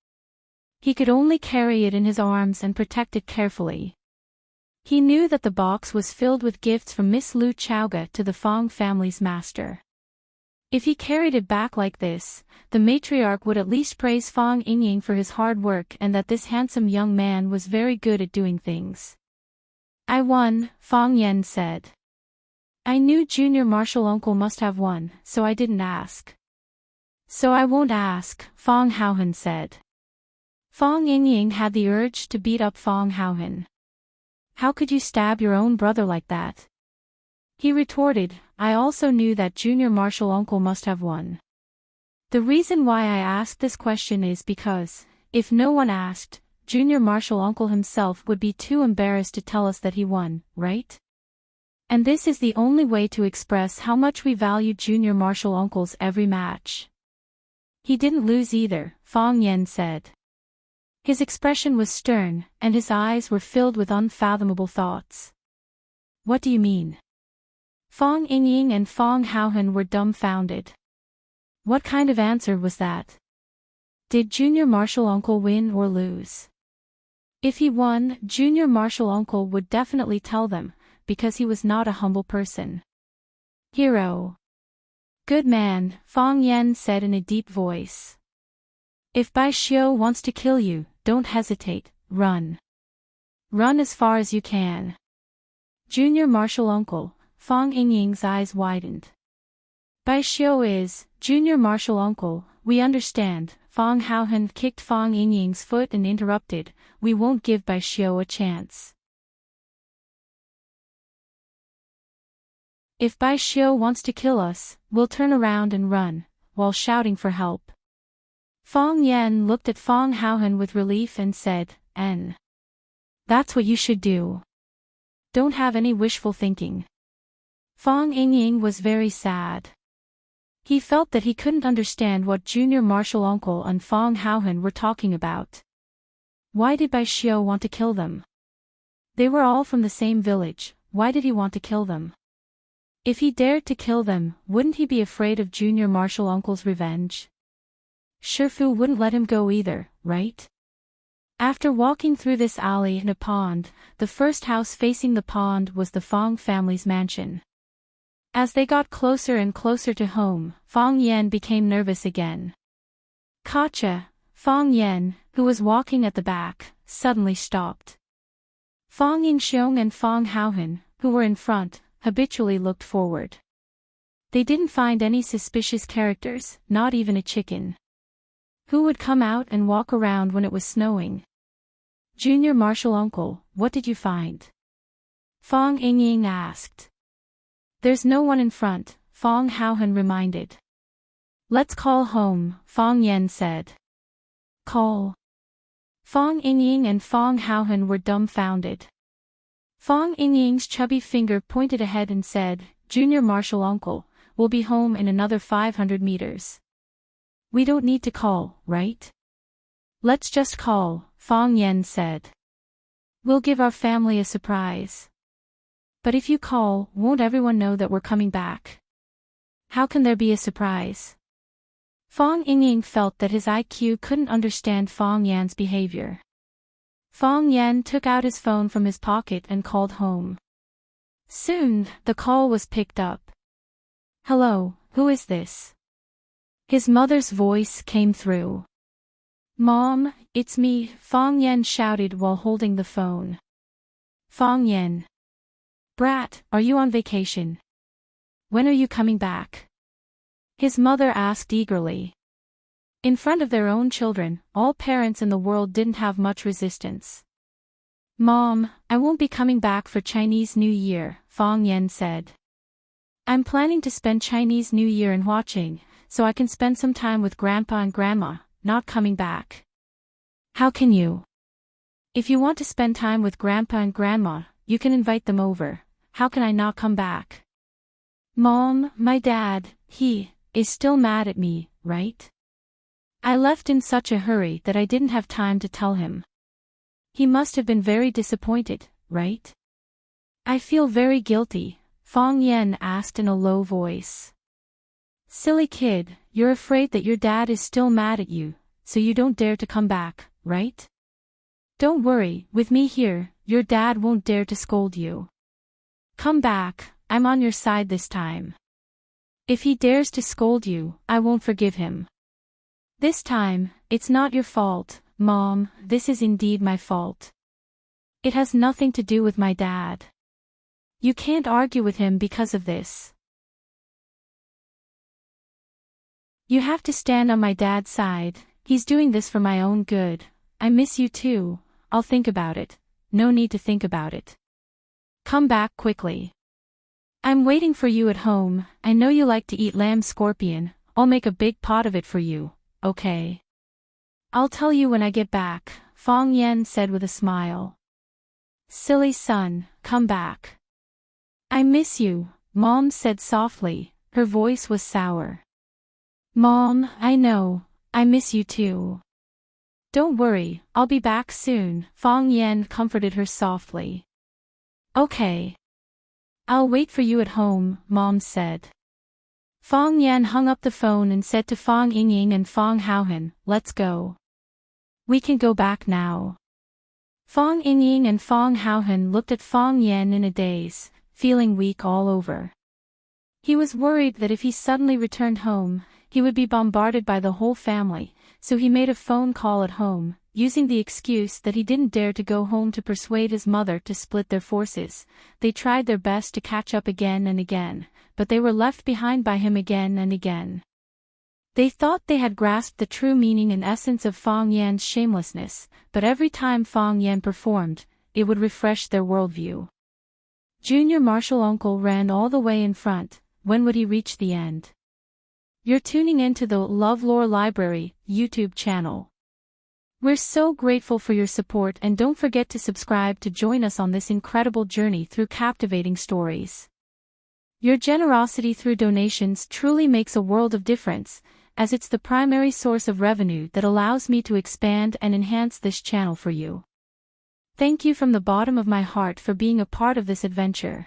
He could only carry it in his arms and protect it carefully. He knew that the box was filled with gifts from Miss Lu Chaoga to the Fang family's master. If he carried it back like this, the matriarch would at least praise Fang Yingying for his hard work and that this handsome young man was very good at doing things. I won, Fang Yan said. I knew Junior Martial Uncle must have won, so I didn't ask. So I won't ask, Fang Haohan said. Fang Yingying had the urge to beat up Fang Haohan. How could you stab your own brother like that? He retorted, I also knew that Junior Martial Uncle must have won. The reason why I asked this question is because, if no one asked, Junior Martial Uncle himself would be too embarrassed to tell us that he won, right? And this is the only way to express how much we value Junior Martial Uncle's every match. He didn't lose either, Fang Yan said. His expression was stern, and his eyes were filled with unfathomable thoughts. What do you mean? Fang Yingying and Fang Haohan were dumbfounded. What kind of answer was that? Did Junior Martial Uncle win or lose? If he won, Junior Martial Uncle would definitely tell them, because he was not a humble person. Hero. Good man, Fang Yan said in a deep voice. If Bai Xiu wants to kill you, don't hesitate, run. Run as far as you can. Junior Martial Uncle, Fang Yingying's eyes widened. Bai Xiu is, Junior Martial Uncle, we understand. Fang Haohan kicked Fang Yingying's foot and interrupted, we won't give Bai Xiu a chance. If Bai Xiu wants to kill us, we'll turn around and run, while shouting for help. Fang Yan looked at Fang Haohan with relief and said, That's what you should do. Don't have any wishful thinking. Fang Yingying was very sad. He felt that he couldn't understand what Junior Martial Uncle and Fang Haohan were talking about. Why did Bai Xiu want to kill them? They were all from the same village, why did he want to kill them? If he dared to kill them, wouldn't he be afraid of Junior Martial Uncle's revenge? Shifu wouldn't let him go either, right? After walking through this alley and a pond, the first house facing the pond was the Fang family's mansion. As they got closer and closer to home, Fang Yan became nervous again. Gotcha, Fang Yan, who was walking at the back, suddenly stopped. Fang Yingxiong and Fang Haohan, who were in front, habitually looked forward. They didn't find any suspicious characters, not even a chicken. Who would come out and walk around when it was snowing? Junior Martial Uncle, what did you find? Fang Yingying asked. There's no one in front, Fang Haohan reminded. Let's call home, Fang Yan said. Call. Fang Yingying and Fang Haohan were dumbfounded. Fang Yingying's chubby finger pointed ahead and said, Junior Martial Uncle, we'll be home in another 500 meters. We don't need to call, right? Let's just call, Fang Yan said. We'll give our family a surprise. But if you call, won't everyone know that we're coming back? How can there be a surprise? Fang Yingying felt that his IQ couldn't understand Fang Yan's behavior. Fang Yan took out his phone from his pocket and called home. Soon, the call was picked up. Hello, who is this? His mother's voice came through. Mom, it's me, Fang Yan shouted while holding the phone. Fang Yan. Brat, are you on vacation? When are you coming back? His mother asked eagerly. In front of their own children, all parents in the world didn't have much resistance. Mom, I won't be coming back for Chinese New Year, Fang Yan said. I'm planning to spend Chinese New Year in Huaqing, so I can spend some time with Grandpa and Grandma, not coming back. How can you? If you want to spend time with Grandpa and Grandma, you can invite them over. How can I not come back? Mom, my dad, he is still mad at me, right? I left in such a hurry that I didn't have time to tell him. He must have been very disappointed, right? I feel very guilty, Fang Yan asked in a low voice. Silly kid, you're afraid that your dad is still mad at you, so you don't dare to come back, right? Don't worry, with me here, your dad won't dare to scold you. Come back, I'm on your side this time. If he dares to scold you, I won't forgive him. This time, it's not your fault, Mom, this is indeed my fault. It has nothing to do with my dad. You can't argue with him because of this. You have to stand on my dad's side, he's doing this for my own good. I miss you too, I'll think about it. No need to think about it. Come back quickly. I'm waiting for you at home, I know you like to eat lamb scorpion, I'll make a big pot of it for you, okay? I'll tell you when I get back, Fong Yan said with a smile. Silly son, come back. I miss you, Mom said softly, her voice was sour. Mom, I know, I miss you too. Don't worry, I'll be back soon, Fong Yan comforted her softly. Okay. I'll wait for you at home, Mom said. Fong Yan hung up the phone and said to Fong Yingying and Fong Haohan, let's go. We can go back now. Fong Yingying and Fong Haohan looked at Fong Yan in a daze, feeling weak all over. He was worried that if he suddenly returned home, he would be bombarded by the whole family, so he made a phone call at home, using the excuse that he didn't dare to go home to persuade his mother to split their forces. They tried their best to catch up again and again, but they were left behind by him again and again. They thought they had grasped the true meaning and essence of Fong Yan's shamelessness, but every time Fong Yan performed, it would refresh their worldview. Junior Marshall Uncle ran all the way in front. When would he reach the end? You're tuning into the LoveLore Library YouTube channel. We're so grateful for your support, and don't forget to subscribe to join us on this incredible journey through captivating stories. Your generosity through donations truly makes a world of difference, as it's the primary source of revenue that allows me to expand and enhance this channel for you. Thank you from the bottom of my heart for being a part of this adventure.